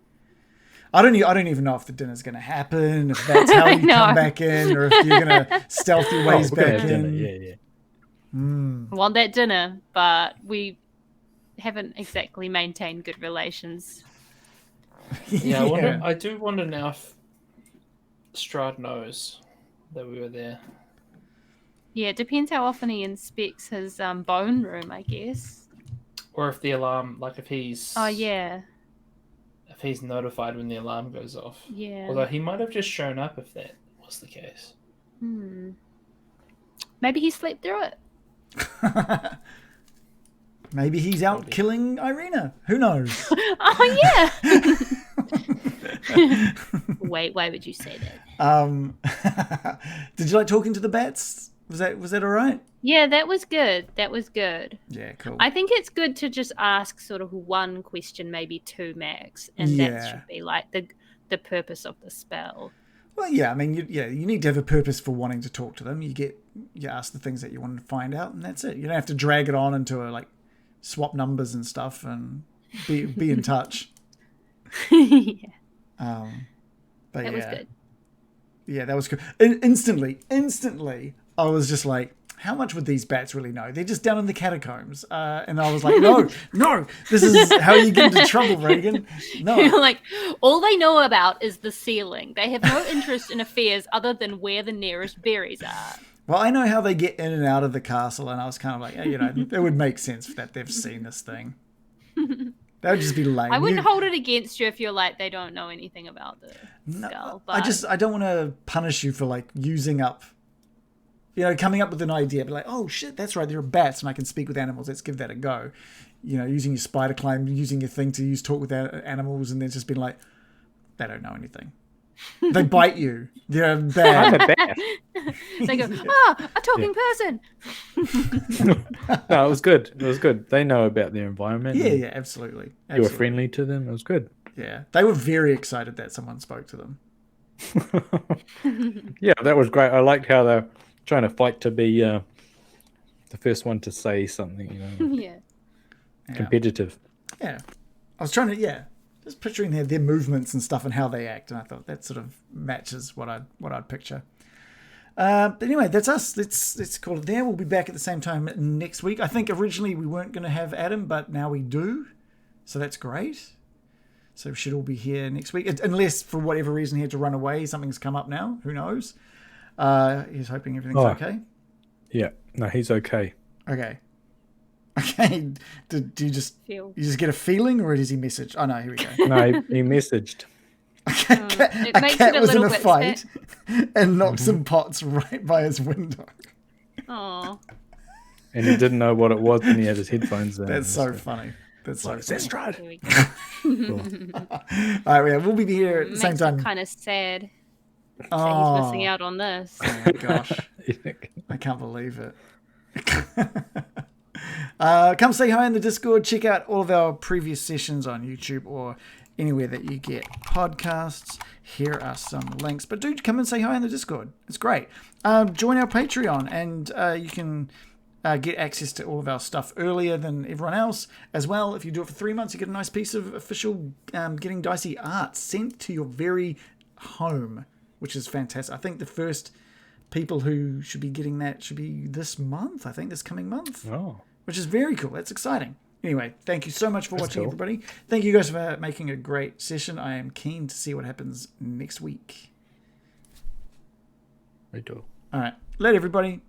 I don't even know if the dinner's gonna happen, if that's how you come back in, or if you're gonna stealth your ways back in. Yeah. I want that dinner, but we haven't exactly maintained good relations. Yeah, I do wonder now if Strahd knows that we were there. Yeah, it depends how often he inspects his bone room, I guess. Or if the alarm, like if he's... Oh, yeah. If he's notified when the alarm goes off. Yeah. Although he might have just shown up if that was the case. Maybe he slept through it. Maybe he's out killing Irina. Who knows? Oh, yeah. Wait, why would you say that? Did you like talking to the bats? Was that all right? Yeah, that was good. Yeah, cool. I think it's good to just ask sort of one question, maybe two max, and that should be like the purpose of the spell. Well, yeah, I mean, you need to have a purpose for wanting to talk to them. You ask the things that you want to find out, and that's it. You don't have to drag it on into like swap numbers and stuff and be in touch. Yeah. But that was good. Yeah, that was good. Instantly, I was just like, how much would these bats really know? They're just down in the catacombs. And I was like, no, this is how you get into trouble, Reagan. No. Like, all they know about is the ceiling. They have no interest in affairs other than where the nearest berries are. Well, I know how they get in and out of the castle, and I was kind of like, it would make sense that they've seen this thing. That would just be lame. I wouldn't hold it against you if you're like, they don't know anything about the skull. But... I don't want to punish you for like using up, coming up with an idea, but like, oh shit, that's right, there are bats and I can speak with animals. Let's give that a go. Using your spider climb, using your thing to talk with animals, and then just being like, they don't know anything. They bite you. They're bad. I'm a bat. They go, a talking person. No, it was good. They know about their environment. Yeah, absolutely. You were friendly to them. It was good. Yeah, they were very excited that someone spoke to them. Yeah, that was great. I liked how they're trying to fight to be the first one to say something. Yeah. Competitive. Yeah, I was trying to just picturing their movements and stuff and how they act, and I thought that sort of matches what I'd picture. But anyway, that's us. Let's call it there. We'll be back at the same time next week. I think originally we weren't going to have Adam, but now we do, so that's great. So we should all be here next week, unless for whatever reason he had to run away. Something's come up now. Who knows? He's hoping everything's okay. Yeah, no, he's okay. Okay. Do you just get a feeling, or does he message? Oh no, here we go. No, he messaged. A cat was in a fight and knocked some pots right by his window. Aww. And he didn't know what it was when he had his headphones in. That's so funny. That's so funny. Strahd. All right, we'll be here at the same time. Kind of sad. He's missing out on this. Oh my gosh. I can't believe it. Come say hi in the Discord. Check out all of our previous sessions on YouTube or anywhere that you get podcasts. Here are some links. But do come and say hi in the Discord. It's great. Join our Patreon, and you can get access to all of our stuff earlier than everyone else. As well, if you do it for 3 months, you get a nice piece of official Getting Dicey art sent to your very home, which is fantastic. I think the first people who should be getting that should be this month. I think this coming month. Oh. which is very cool. That's exciting. Anyway, thank you so much for watching, cool. everybody. Thank you guys for making a great session. I am keen to see what happens next week. We do. All right. Later, everybody.